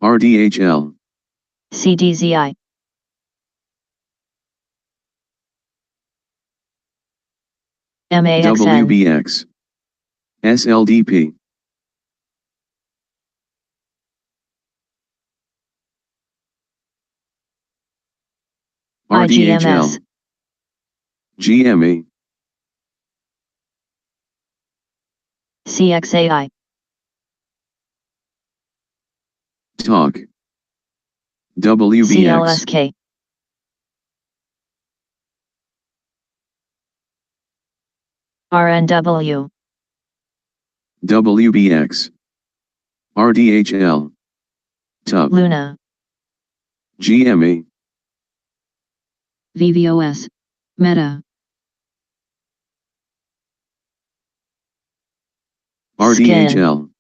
RDHL, CDZI, MAXN, WBX, SLDP, IGMS, RDHL, GME, CXAI, TALK, WBX, CLSK, RNW, WBX, RDHL, Tub, Luna, GME, VVOS, Meta, RDHL,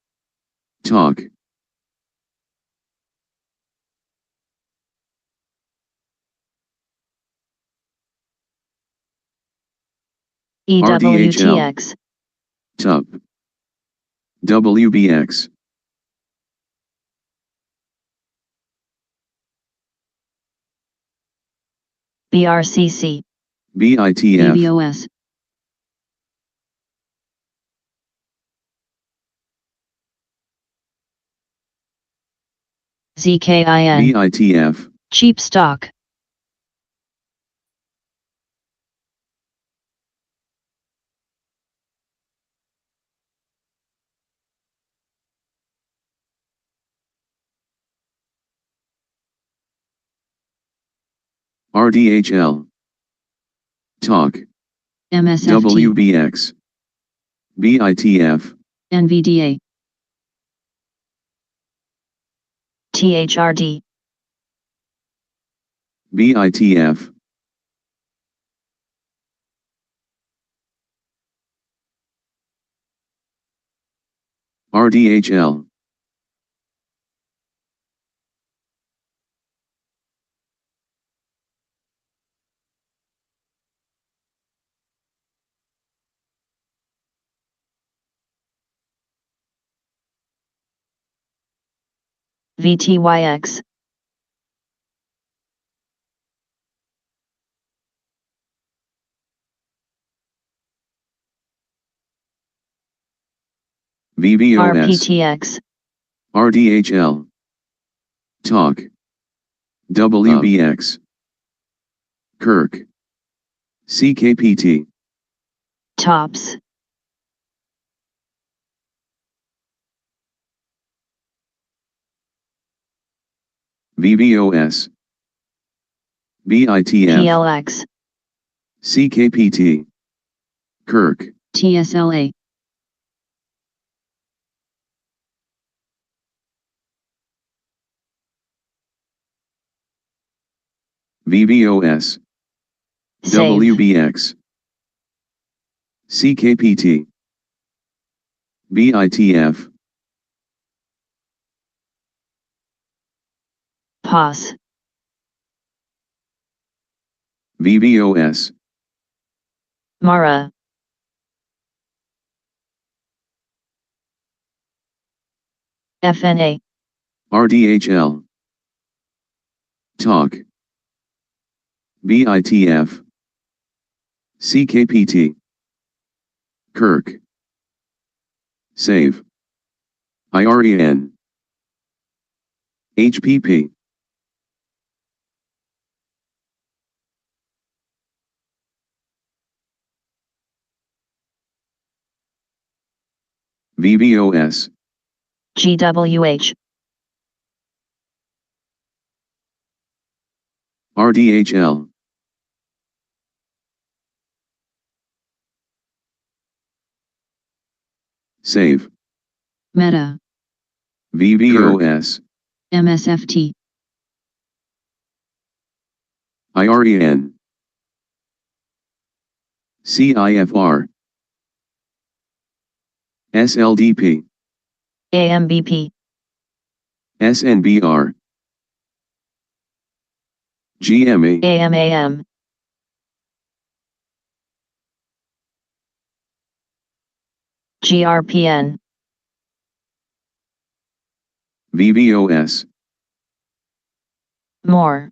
Talk, EWTX, Tub, WBX, BRCC, BITF, VVOS, ZKIN, BITF, cheap stock, RDHL, Talk, MSFT, WBX, BITF, NVDA, THRD, BITF, RDHL, VTYX, VVOS, RPTX, RDHL, Talk, WBX, Kirk, CKPT, TOPS, VVOS, BITF, PLX, CKPT, Kirk, TSLA, VVOS, Save, WBX, CKPT, BITF, POS, VVOS, MARA, FNA, RDHL, Talk, BITF, CKPT, Kirk, Save, IREN, HPP, VVOS, GWH, RDHL, Save, Meta, VVOS, MSFT, IREN, CIFR, SLDP, AMBP, SNBR, GME, AMAM, GRPN, VVOS, more,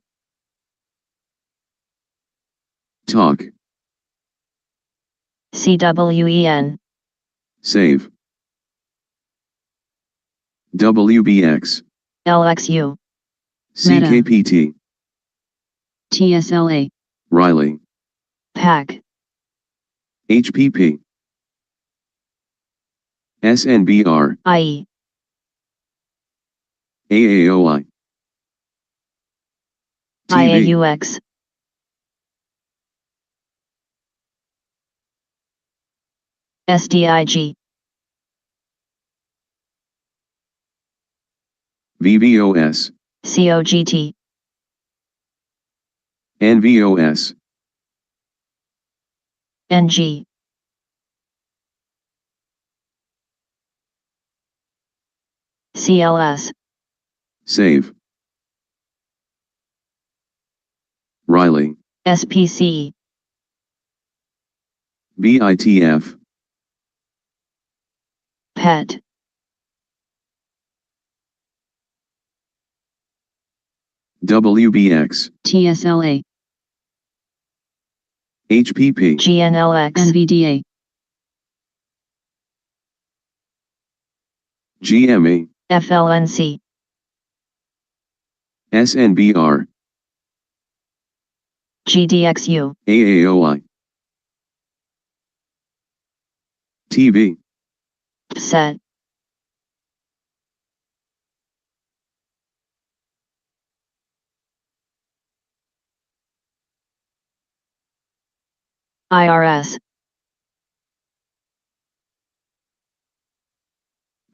Talk, CWEN, Save, WBX, LXU, Meta. CKPT, TSLA, Riley, PAC, HPP, SNBR, IE, AAOI, TV, IAUX, SDIG, VVOS, COGT, NVOS, NG, CLS, Save. Riley, SPC, BITF, PET, WBX, TSLA, HPP, GNLX, NVDA, GME, FLNC, SNBR, GDXU, AAOI, TV, SET, IRS,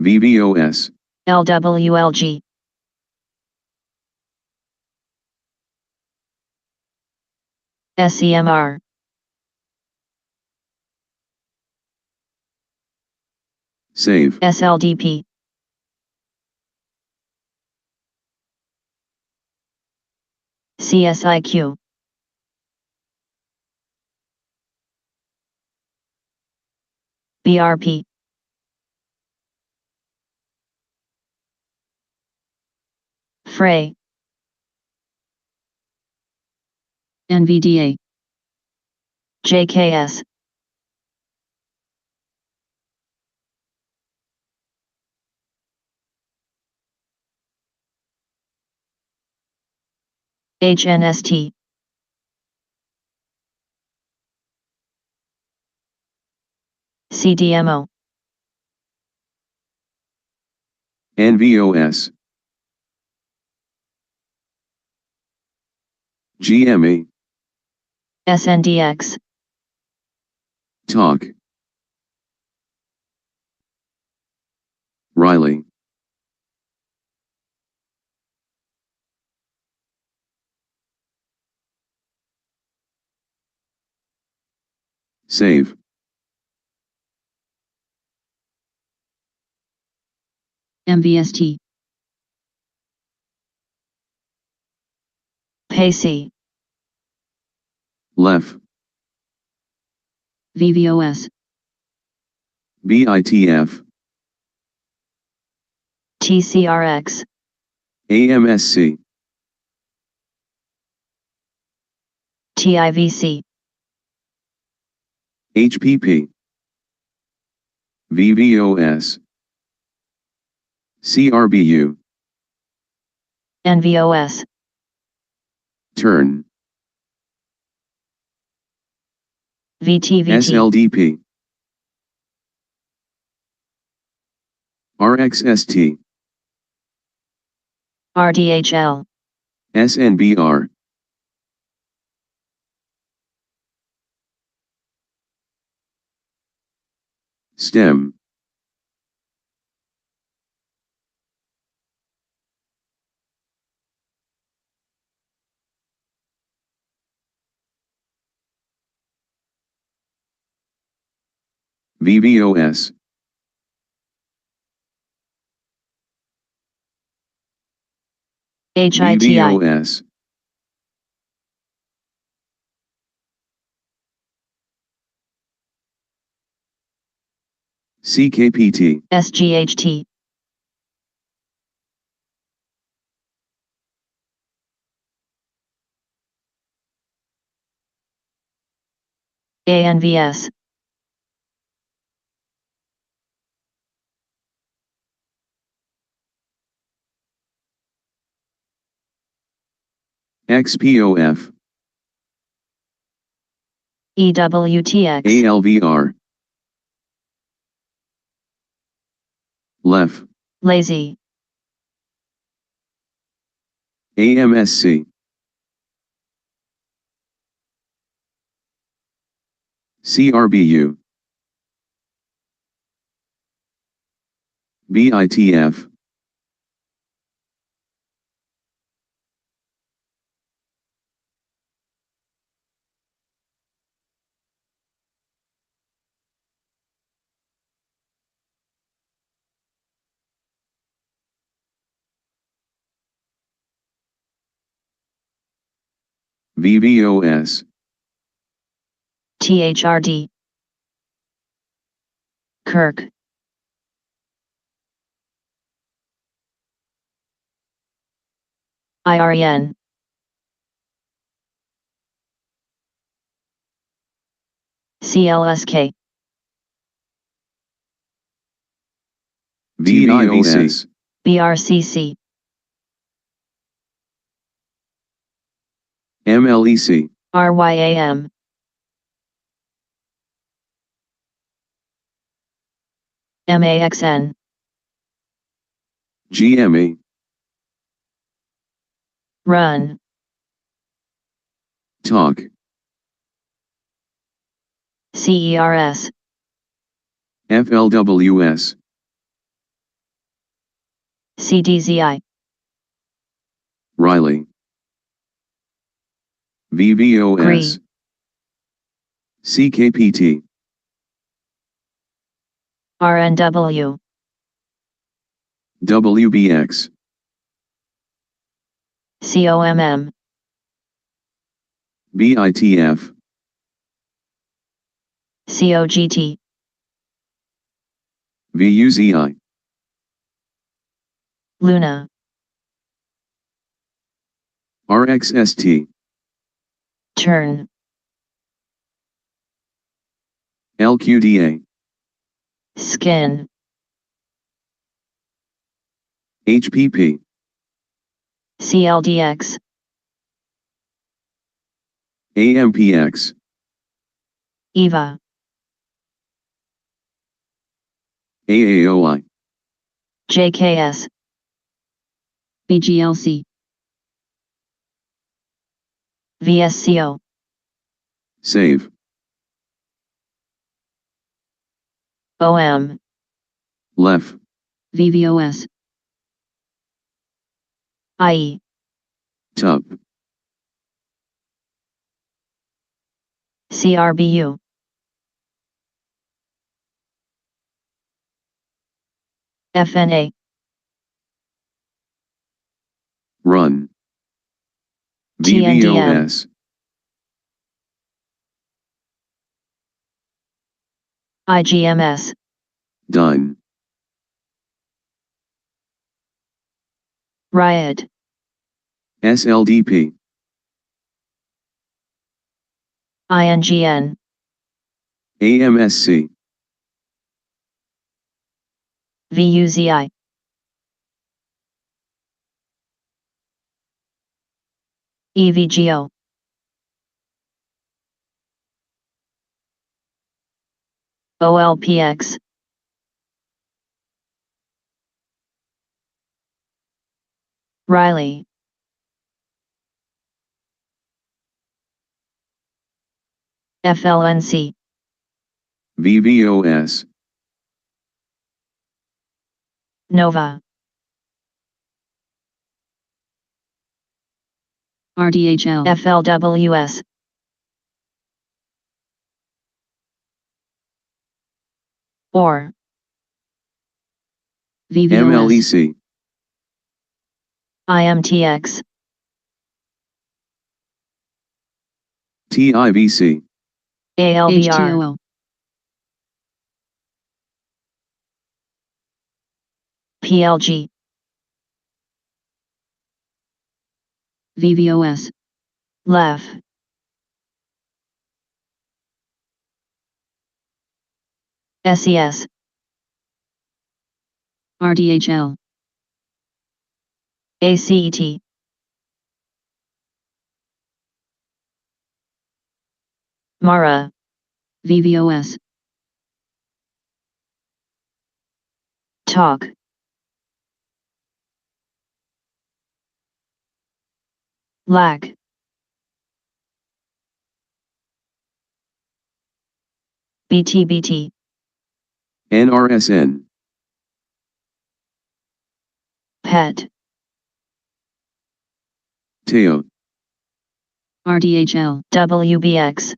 VVOS, LWLG, SEMR, Save. SLDP, CSIQ, BRP, Frey, NVDA, JKS, HNST, CDMO, NVOS, GME, SNDX, Talk, Riley, Save. MVST, PACY, Lef, VVOS, BITF, TCRX, AMSC, TIVC, HPP, VVOS, CRBU, NVOS, Turn, VTVT, SLDP, RXST, RDHL, SNBR, STEM, VVOS, HITI, VVOS, CKPT, SGHT, ANVS, XPOF, EWTX, ALVR, LEF, Lazy, AMSC, CRBU, BITF, VVOS, THRD, Kirk, IREN, CLSK, VVOS, BRCC, MLEC, RYAM, MAXN, GMA, Run, Talk, CERS, FLWS, CDZI, Riley, VVOS, CKPT, RNW, WBX, COMM, BITF, COGT, VUZI, Luna, RXST, Turn, LQDA, Skin, HPP, CLDX, AMPX, EVA, AAOI, JKS, BGLC, VSCO, Save, OM, LEF, VVOS, IE, TUP, CRBU, FNA, Run, TNDM, VVOS, IGMS, Done, Riot, SLDP, INGN, AMSC, VUZI, EVGO, OLPX, Riley, FLNC, VVOS, Nova, RDHL, FLWS, OR, VVOS, MLEC, IMTX, TIVC, ALVR, HTOO, PLG, VVOS, LEF, SES, RDHL, ACET, MARA, VVOS, TALK, LAC, BTBT, NRSN, PET, TEO, RDHL, WBX,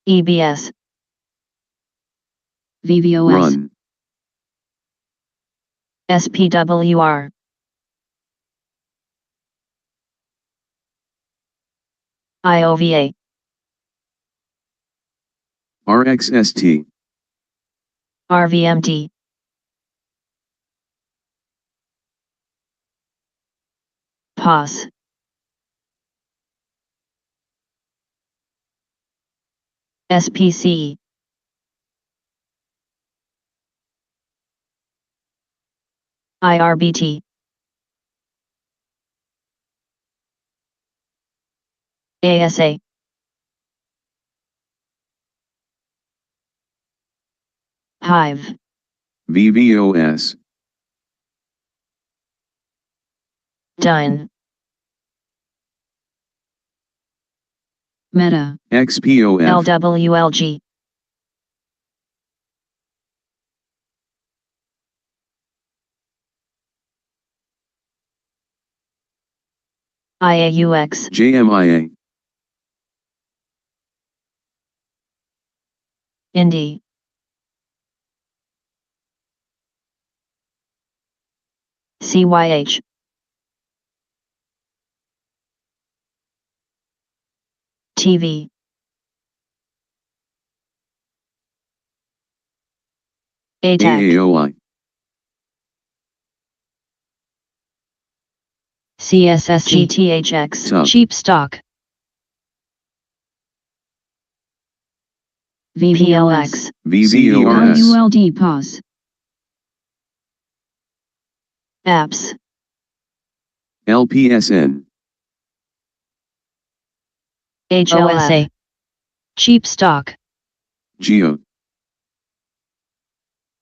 EBS, VVOS, Run, SPWR, IOVA, RXST, RVMT, POS, SPC, IRBT, ASA, Hive, VVOS, Dyn, Meta, XPOF, LWLG, IAUX, JMIA, Indie, CYH, TV, ATAC, AAOI, CSSG THX, Tup. cheap stock, VVOS, PLX, VVOS, LULD POS, apps, LPSN, HLSA, cheap stock, Geo,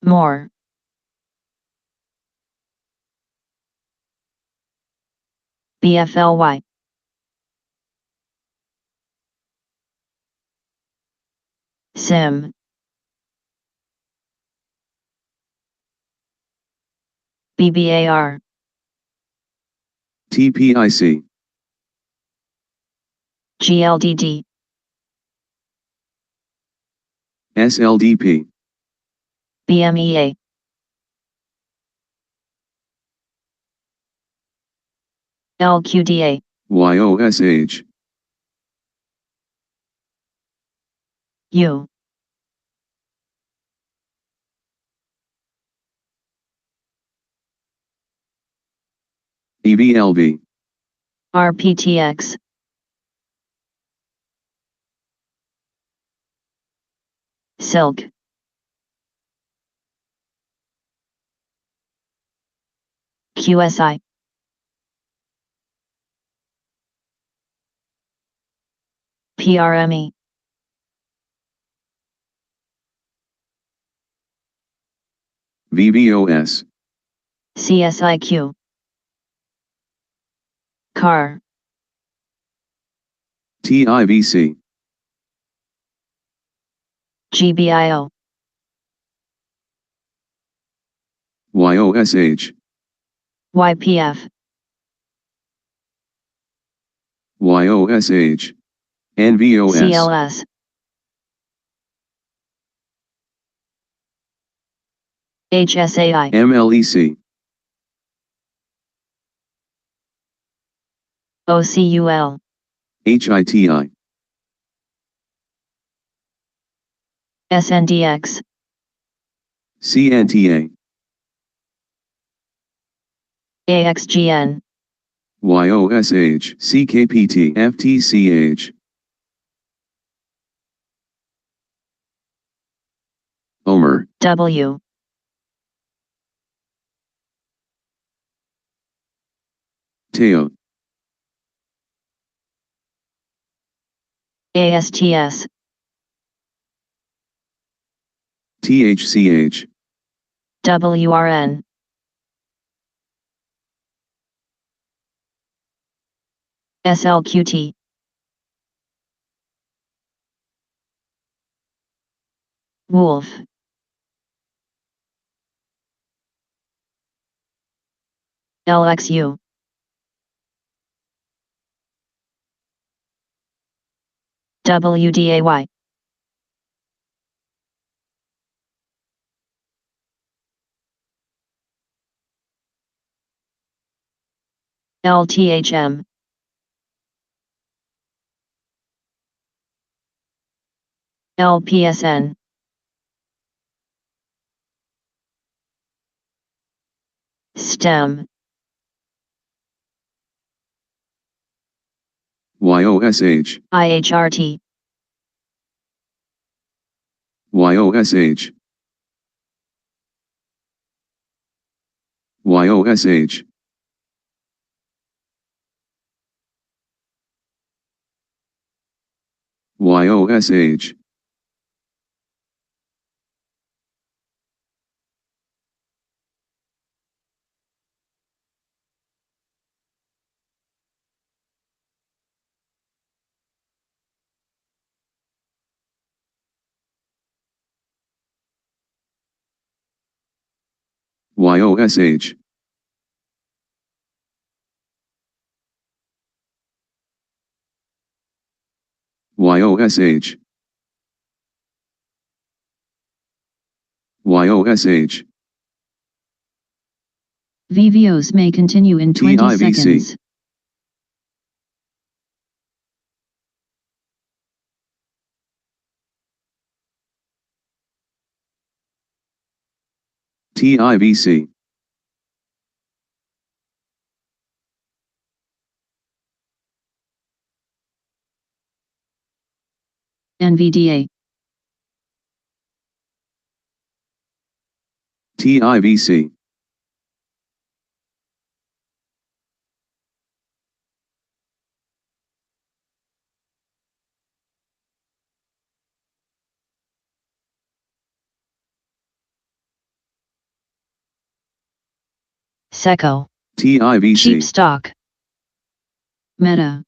more, BFLY, SIM, BBAR, TPIC, GLDD, SLDP, BMEA, LQDA, YOSH, U, EVLV, RPTX, Silk, QSI, PRME, VVOS, CSIQ, CAR, TIVC, GBIO, YOSH, YPF, YOSH, NVOS, CLS, HSAI, MLEC, OCUL, HITI, SNDX, CNTA, AXGN, YOSH, CKPT, FTCH, Omer, W, Teo, ASTS, THCH, WRN, SLQT, Wolf, LXU, WDAY, LTHM, LPSN. STEM. YOSH, IHRT. YOSH, YOSH, YOSH, YOSH, YOSH, YOSH, VVOs may continue in 20 TIVC. seconds. TIVC, NVDA, TIVC, SECO. TIVC, Cheap stock. Meta,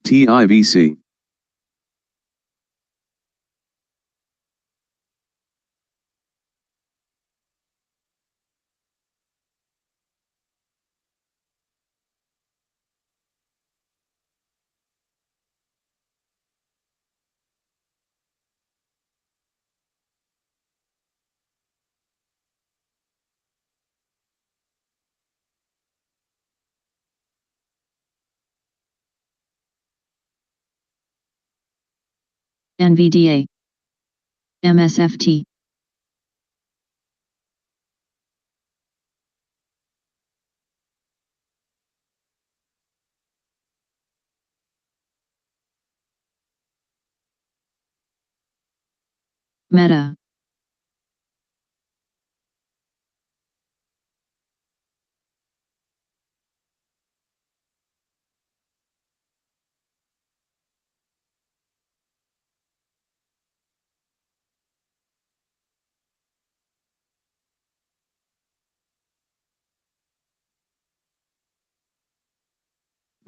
TIVC, NVDA, MSFT, Meta,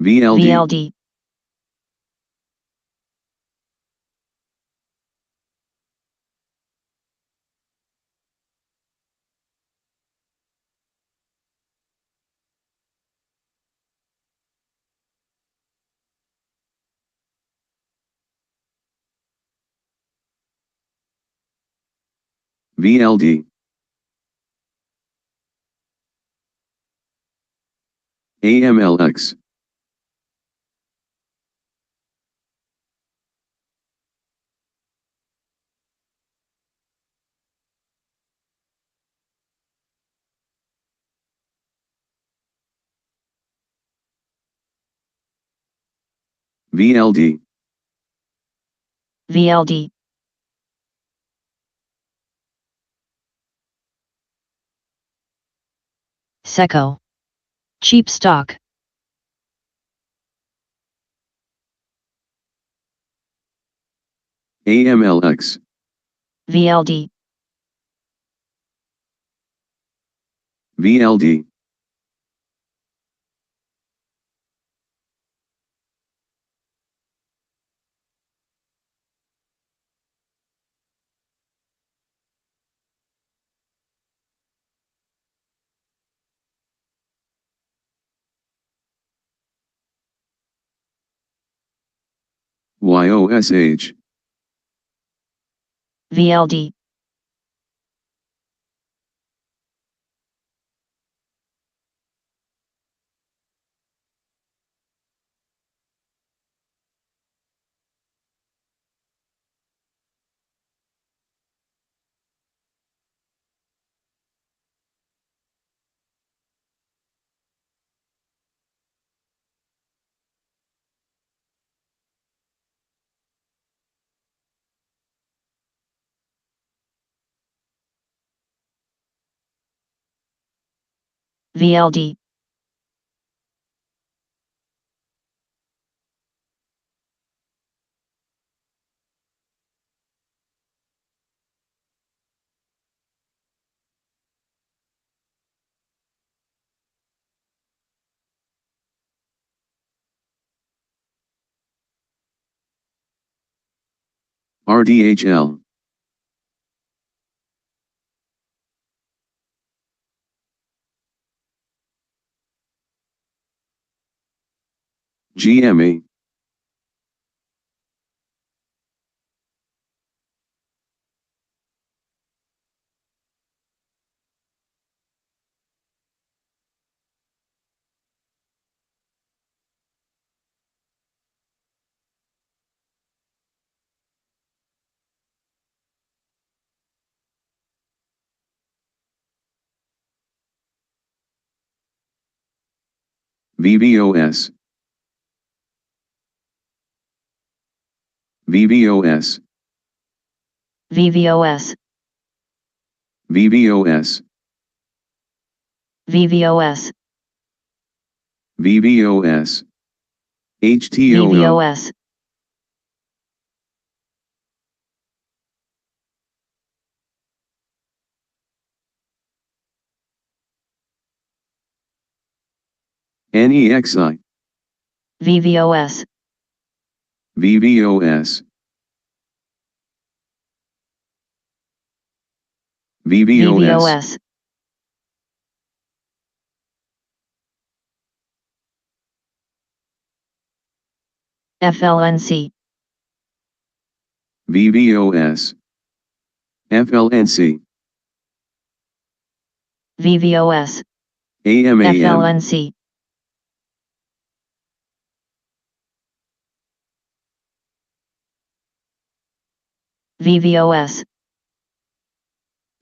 VLD, VLD. VLD, AMLX, VLD, VLD. SECO. Cheap stock. AMLX, VLD. VLD, YOSH, VLD. VLD, RDHL, GME, VBOS, VBOS, VVOS, VBOS, VVOS, VBOS, HTOO, VVOS, NEXI, VVOS, VBOS, VBOS, VVOS, FLNC, VBOS, FLNC, VVOS, AMAM, FLNC, VVOS,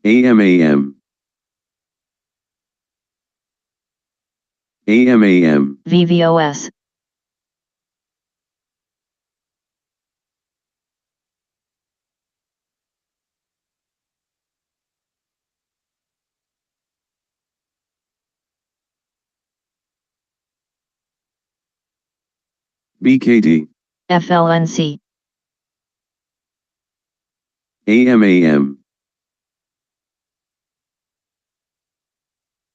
AMAM, AMAM, VVOS, BKD, FLNC, AMAM,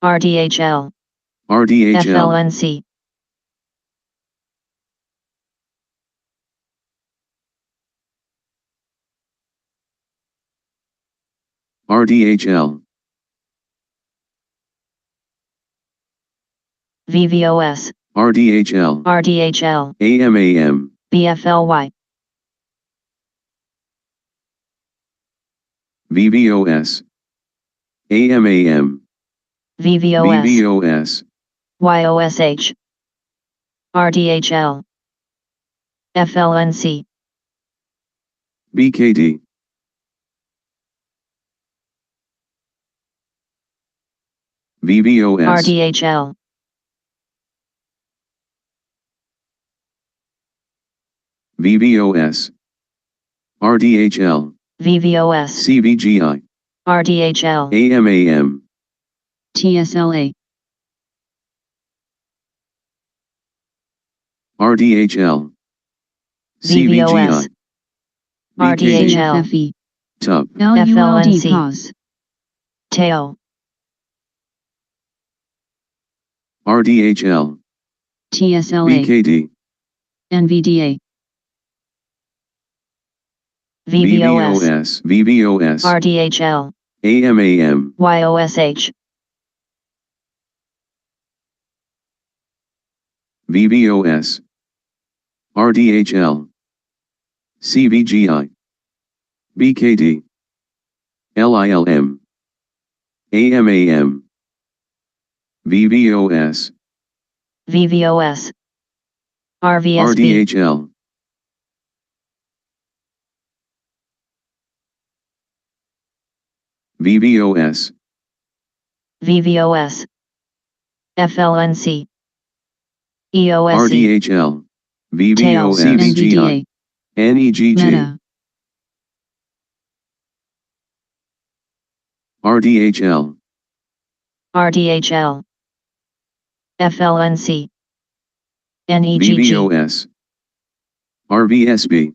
RDHL, RDHL, FLNC, RDHL, VVOS, RDHL, RDHL, AMAM, BFLY, VBOS, AMAM, VVOS, VBOS, YOSH, RDHL, FLNC, BKD, VBOS, RDHL, VBOS, RDHL, VVOS, CVGI, RDHL, AMAM, TSLA, RDHL, VVOS, CVGI, BKD, RDHL, CFFE, TUP, LULD FLNC. pause, TEO, RDHL, TSLA, BKD, NVDA, VVOS, VBOS, RDHL, AMAM, YOSH, VBOS, RDHL, CVGI, BKD, LILM, AMAM, VBOS, VVOS, RVSB, RDHL, VBOS, VVOS, FLNC, EOSE, RDHL, Tail. VBOS, CVGI, NVDA, NEGG, Meta, RDHL, RDHL, FLNC, NEGG, VVOS, RVSB,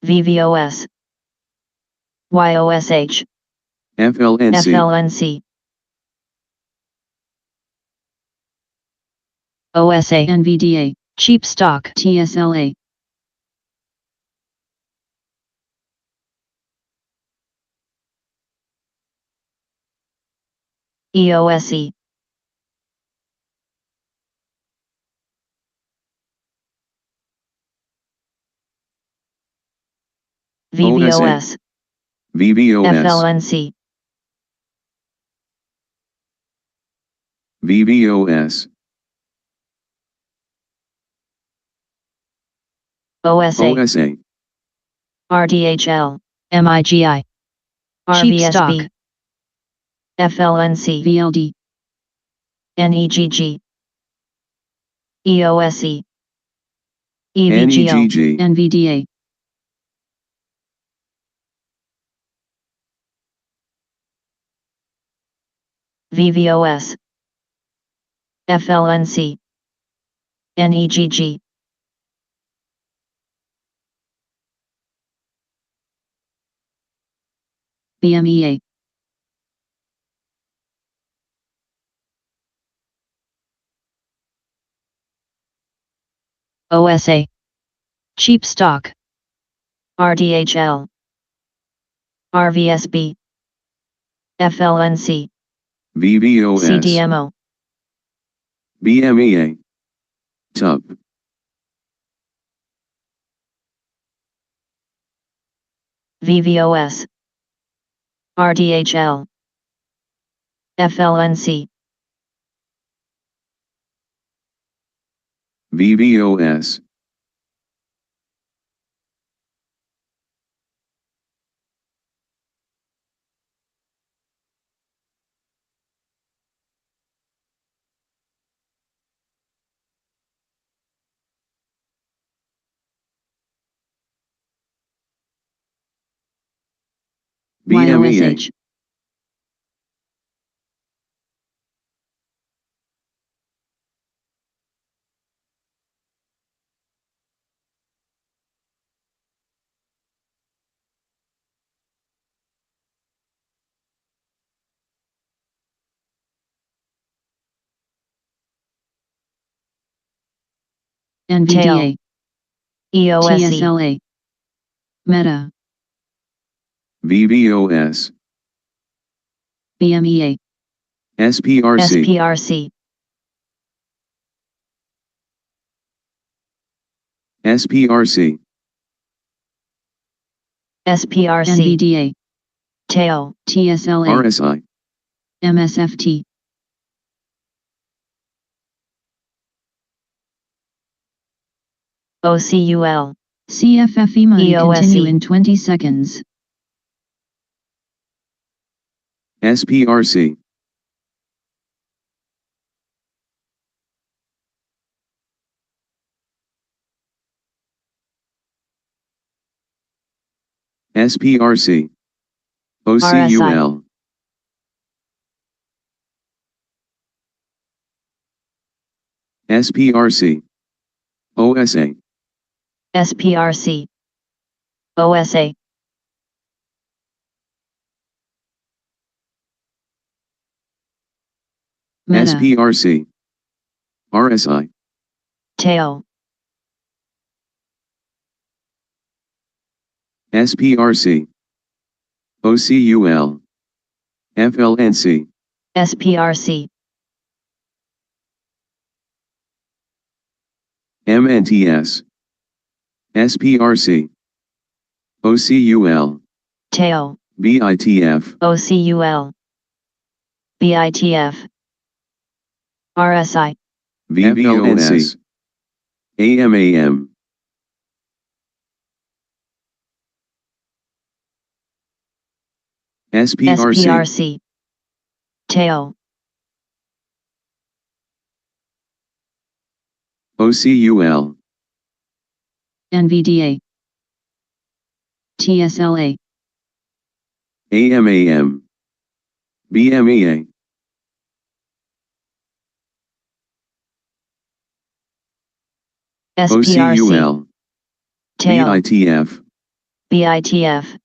VVOS, YOSH, FLNC, FLNC, OSA NVDA, cheap stock, TSLA, EOSE, VVOS, VVOS, FLNC, VVOS, OSA, OSA, RDHL, MIGI, cheap stock, RVSB, FLNC, VLD, NEGG, EOSE, EVGL, NEGG, NVDA, VVOS, FLNC, NEGG, BMEA, OSA, cheap stock, RDHL, RVSB, FLNC, VVOS, CDMO, BMEA, TUP, VVOS, RDHL, FLNC, VVOS, BMEA, YOSH, NVDA, EOSE, TSLA, Meta, VVOS, BMEA, SPRC, SPRC, SPRC, SPRC, NVDA, TAO, TSLA, RSI, MSFT, OCUL, CFFE money EOSE. continue in 20 seconds. SPRC, SPRC, OCUL, SPRC, OSA, SPRC, OSA, Meta, SPRC, RSI, TAO, SPRC, OCUL, FLNC, SPRC, MNTS, SPRC, OCUL, TAO, BITF, OCUL, BITF, RSI, VVOS, AMAM, SPRC, SPRC, TAO, OCUL, NVDA, TSLA, AMAM, BMEA, SPRC, OCUL, tail, BITF, BITF,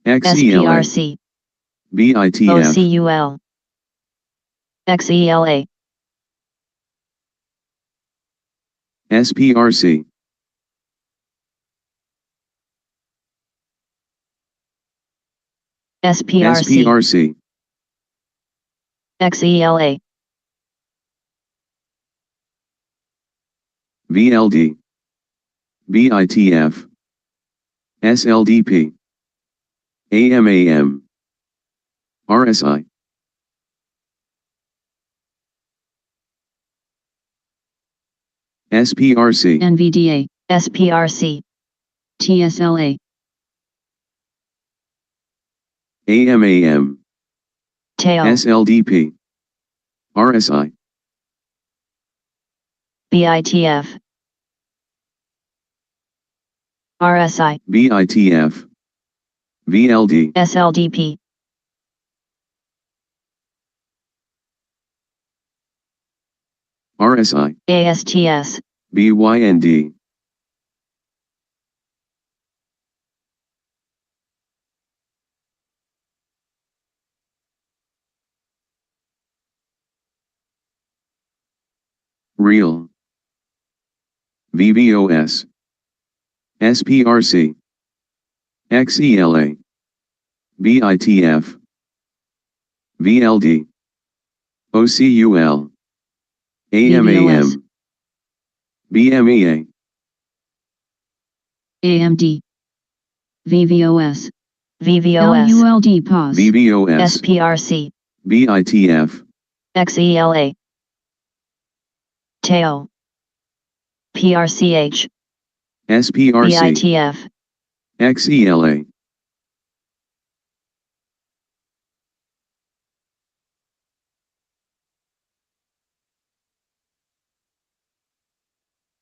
XELA, SPRC, BITF, OCUL, XELA, SPRC, SPRC, SPRC, XELA, VLD, BITF, SLDP, AMAM, RSI, SPRC, NVDA, SPRC, TSLA, AMAM, tail, SLDP, RSI, BITF, RSI, BITF, VLD, SLDP, RSI, ASTS, BYND, Real, VVOS, SPRC, XELA, BITF, VLD, OCUL, AMAM, BMEA, AMD, VVOS, VVOS, LULD pause, VVOS, SPRC, BITF, XELA, tail, PRCH, SPRC, BITF, XELA,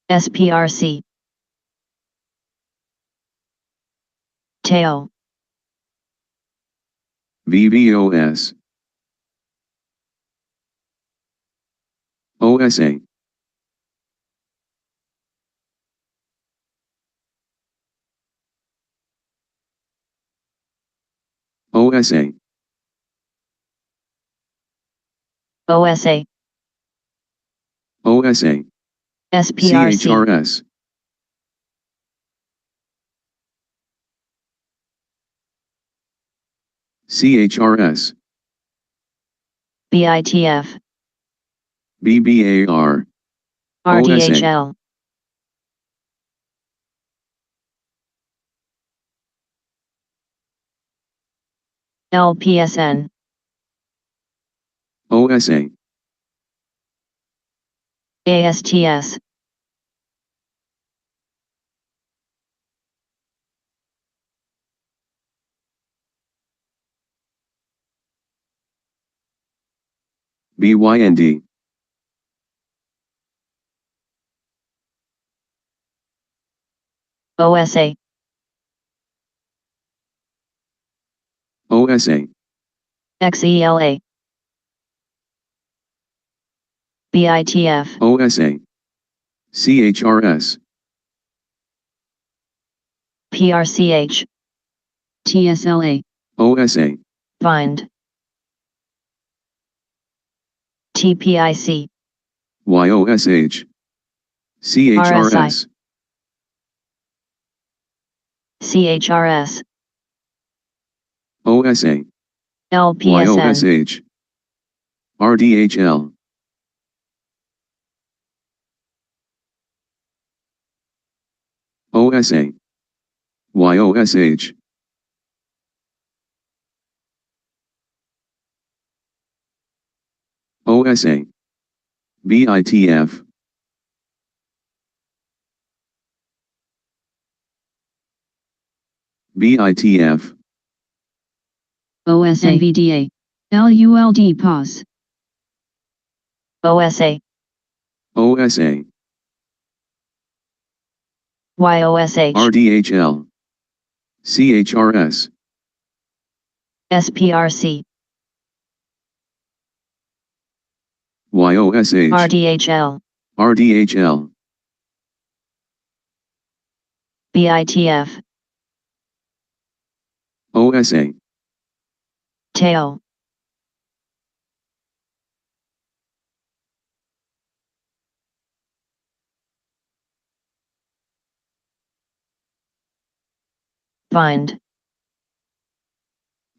SPRC, tail, VVOS, OSA, OSA, OSA, OSA, SPRC, CHRS, CHRS, BITF, BBAR, OSA, RDHL, LPSN, OSA, ASTS, BYND, OSA, OSA, XELA, BITF, OSA, CHRS, PRCH, TSLA, OSA, bind, TPIC, YOSH, CHRS, CHRS, OSA, LPSN, YOSH, RDHL, OSA, YOSH, OSA, BITF, BITF, OS NVDA, LULD pause, OSA, OSA, YOSH, RDHL, CHRS, SPRC, YOSH, RDHL, RDHL, BITF, OSA, TAO, Bind,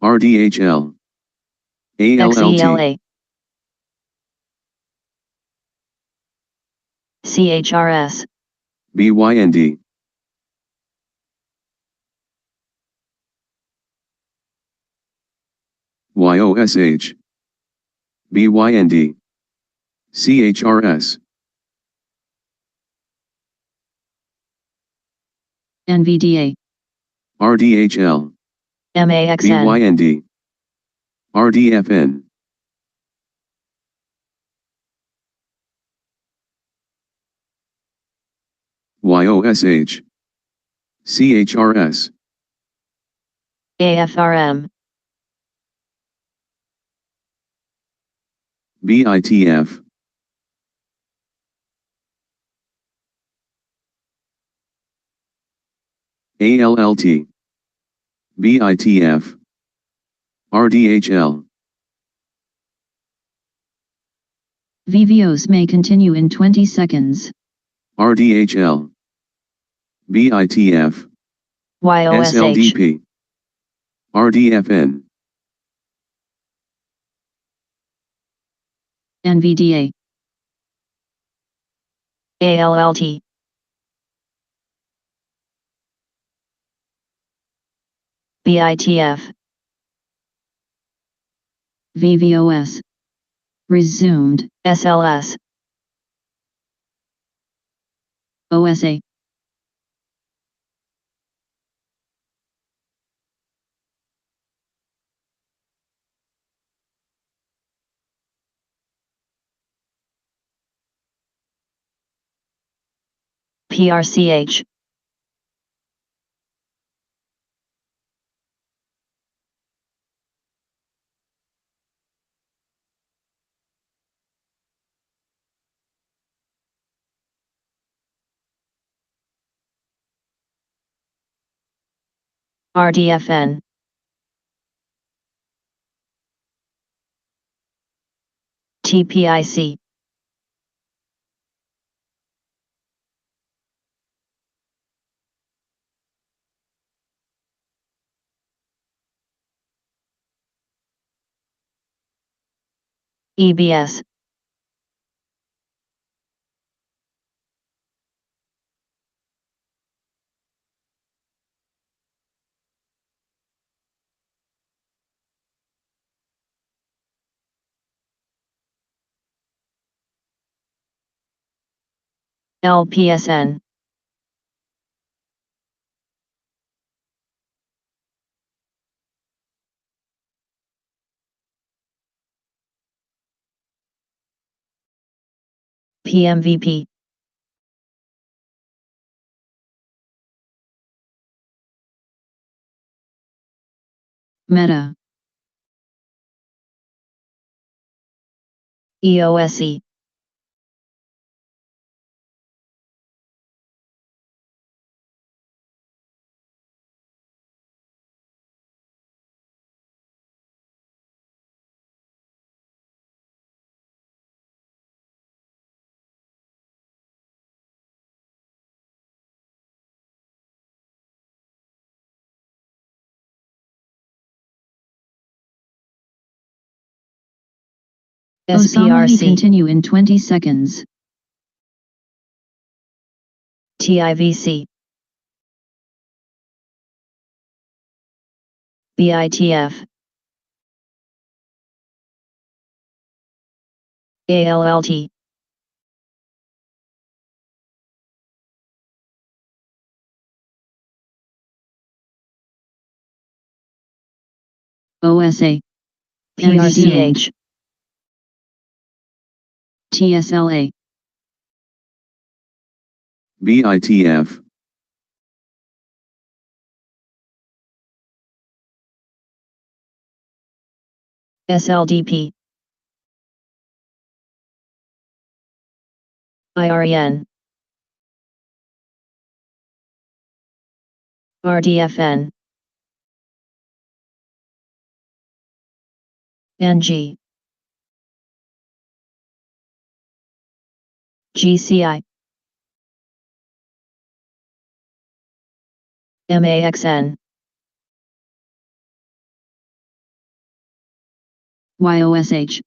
RDHL, ALLT, XELA, CHRS, BYND, YOSH, BYND, CHRS, NVDA, RDHL, MAXN, BYND, RDFN, YOSH, CHRS, AFRM, BITF, ALLT, BITF, RDHL, VVOs may continue in 20 seconds. RDHL, BITF, YOSH, SLDP, RDFN, NVDA, ALLT, BITF, VVOS. Resumed. SLS, OSA. PRCH, RDFN, TPIC, EBS, LPSN, PMVP, Meta. EOSE, Osama SPRC, continue in 20 seconds. TIVC, BITF, ALLT, OSA. PRCH, TSLA. BITF, SLDP, IREN, RDFN, NG, GCI, MAXN, YOSH,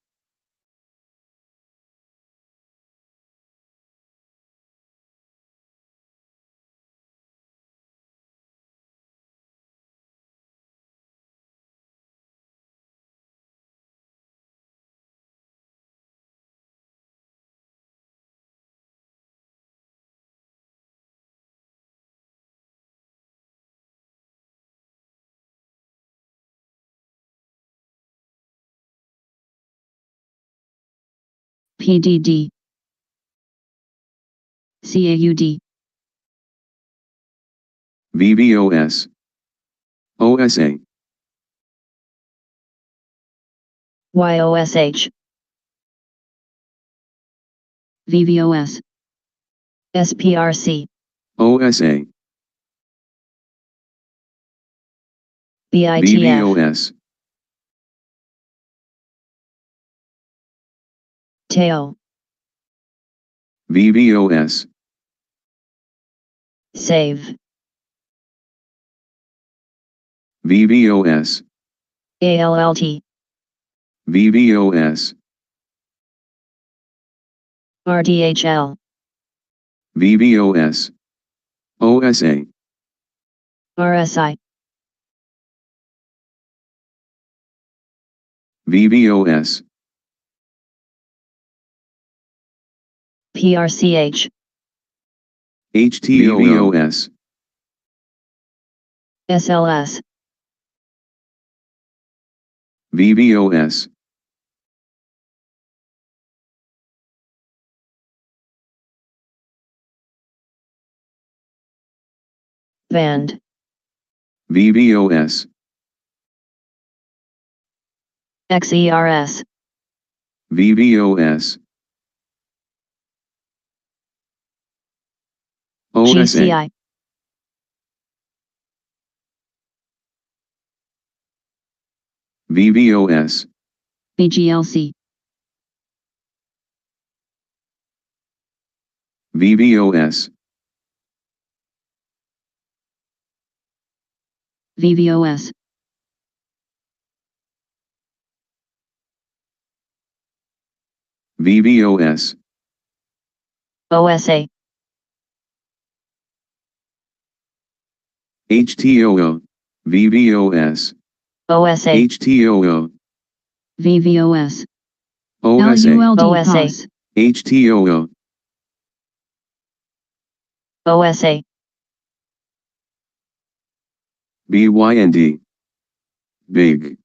PDD, CAUD, VVOS, OSA, YOSH, VVOS, SPRC, OSA, BITF, VVOS, TAO, VVOS, SAVE, VVOS, ALLT, VVOS, RDHL, VVOS, OSA, RSI, VVOS, PRCH, HTOO, VVOS, SLS, VVOS, Band, VVOS, XERS, VVOS, OSA, GCI, VVOS, BGLC, VVOS, VVOS, VVOS, OSA, HTOO, VVOS, OSA, HTOO, VVOS, OSA, LULD OSA. pause, HTOO, OSA, BYND, big,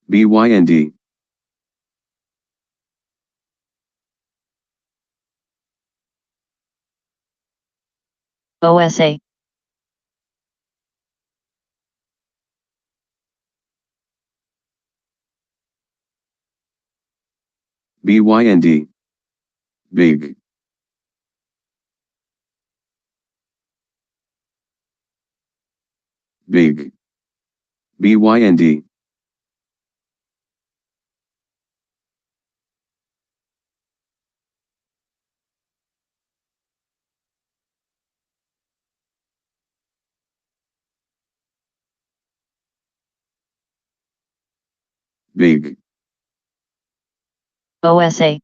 BYND, OSA, BYND, big, big, BYND, big, OSA,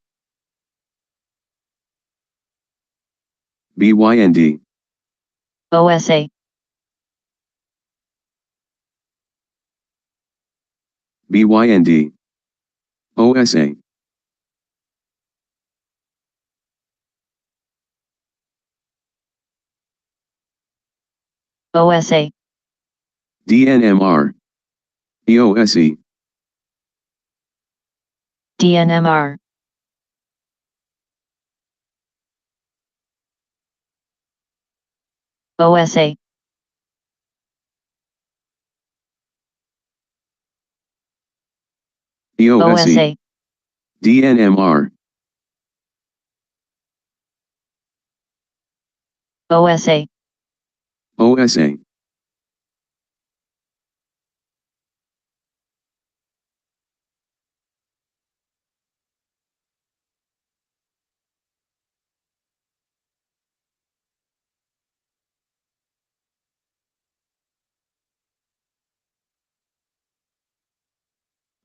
BYND, OSA, BYND, OSA, OSA, DNMR. EOSE. DNMR, OSA, EOSE. OSA, DNMR. OSA, OSA.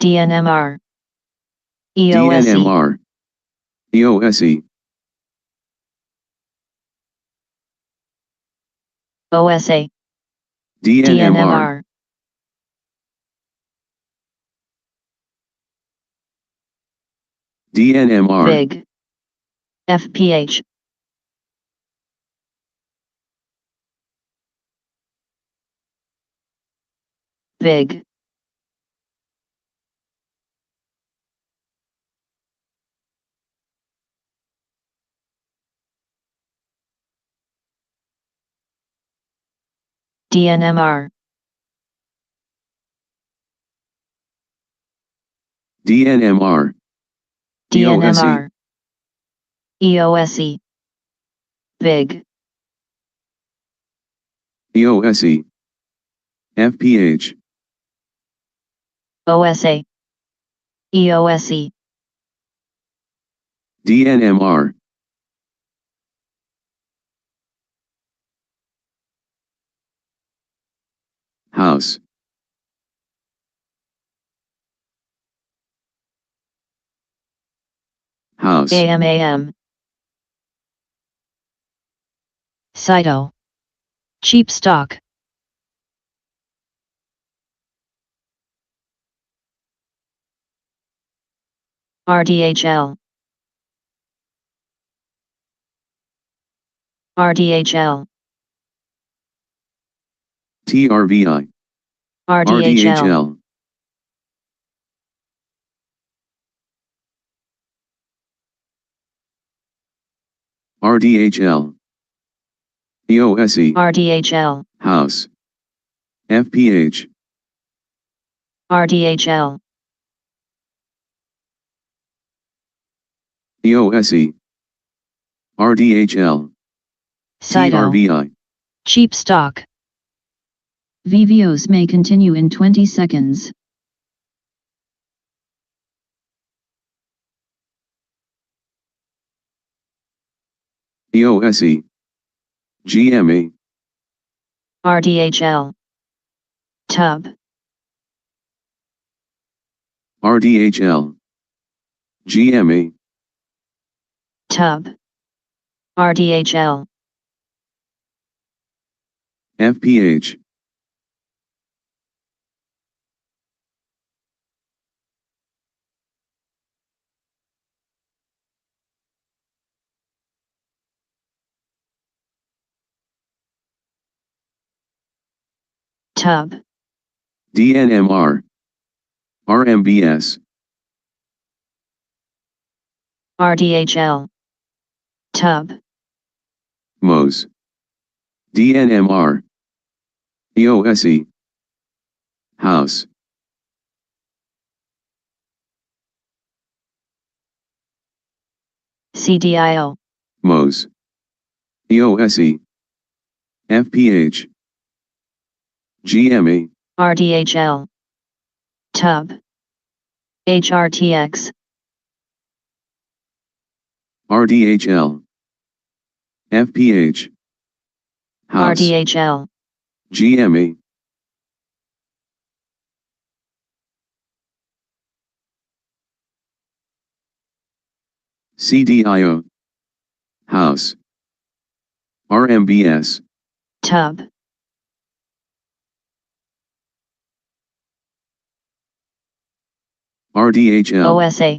DNMR, EOSE, DNMR. EOSE. OSA, DNMR. DNMR, DNMR. VIG, FPH, VIG, DNMR, DNMR. EOSE. DNMR, EOSE, VIG, EOSE. FPH. OSA, EOSE, DNMR. House. House. AMAM, Cyto, cheap stock, RDHL, RDHL, TRVI. RDHL, RDHL. RDHL. EOSE. RDHL, House. FPH. RDHL, EOSE. RDHL. Cyto, TRVI. cheap stock, VVOs may continue in 20 seconds. EOSE. GME. RDHL, Tub, RDHL. GME. Tub, RDHL, FPH. Tub, DNMR. RMBS. RDHL, Tub, MOS. DNMR. EOSE. House. CDIO, MOS. EOSE. FPH. GME. RDHL, Tub, HRTX, RDHL. FPH. House. RDHL, GME. CDIO. House. RMBS. Tub, RDHL. OSA,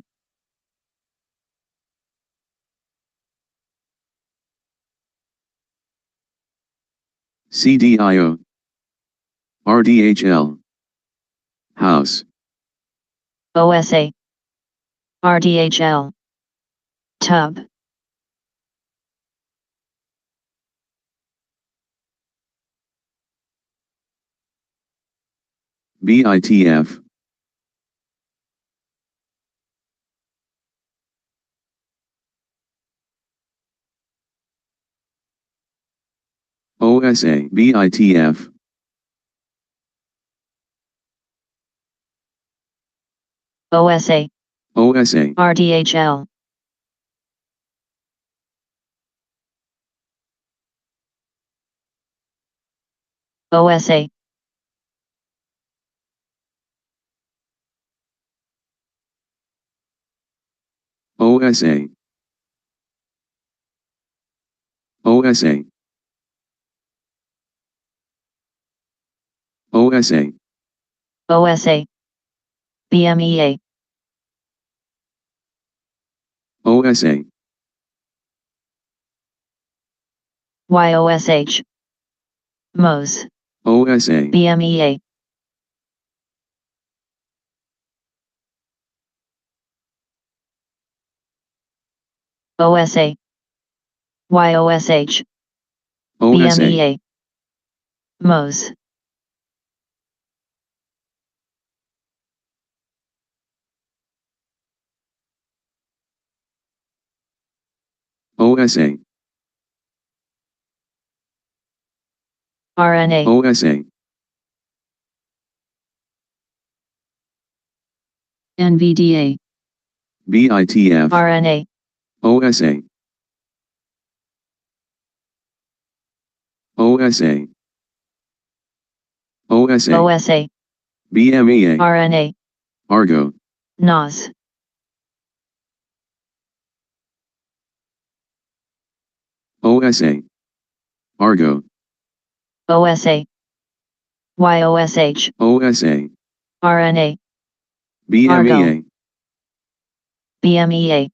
CDIO. RDHL. House. OSA. RDHL. Tub. BITF. OSA. BITF. OSA. OSA. RDHL. OSA. OSA. OSA. OSA. OSA. BMEA. OSA. YOSH. MOS. OSA. BMEA. OSA. YOSH. OSA. BMEA. MOS. OSA. RNA. OSA. NVDA. BITF. RNA. OSA. OSA. OSA. OSA. BMEA. RNA. Argo. NOS. OSA. Argo. OSA. YOSH. OSA. RNA. BMEA. BMEA.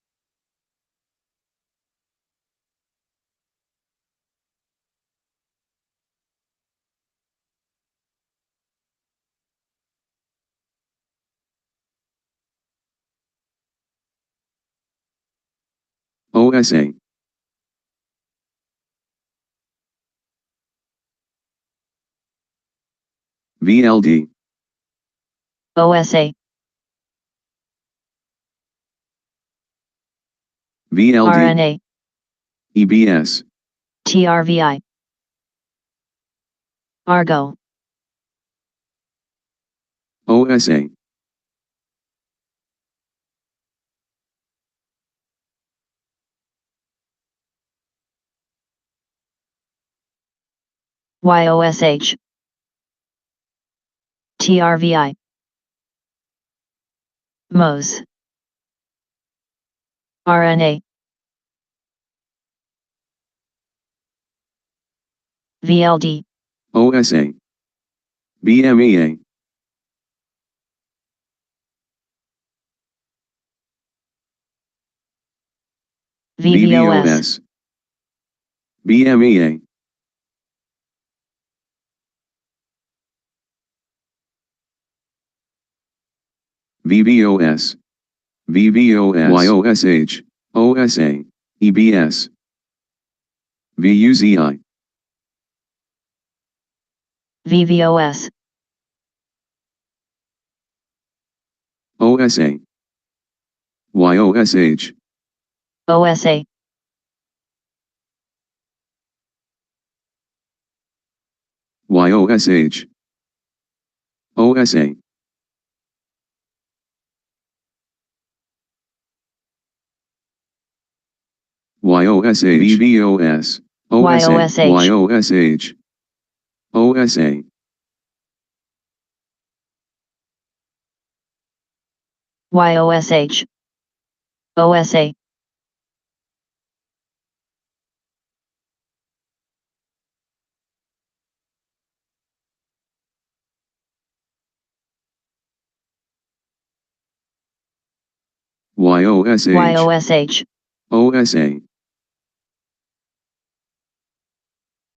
OSA. VLD. OSA. VLD. RNA. EBS. TRVI. Argo. OSA. YOSH. TRVI. MOS. RNA. VLD. OSA. BMEA. VVOS. BMEA. VVOS. VVOS. YOSH. OSA. EBS. VUZI. VVOS. OSA. YOSH. OSA. YOSH. OSA. YOSH. VVOS. OSA. YOSH. YOSH. OSA. YOSH. OSA. YOSH. YOSH. OSA.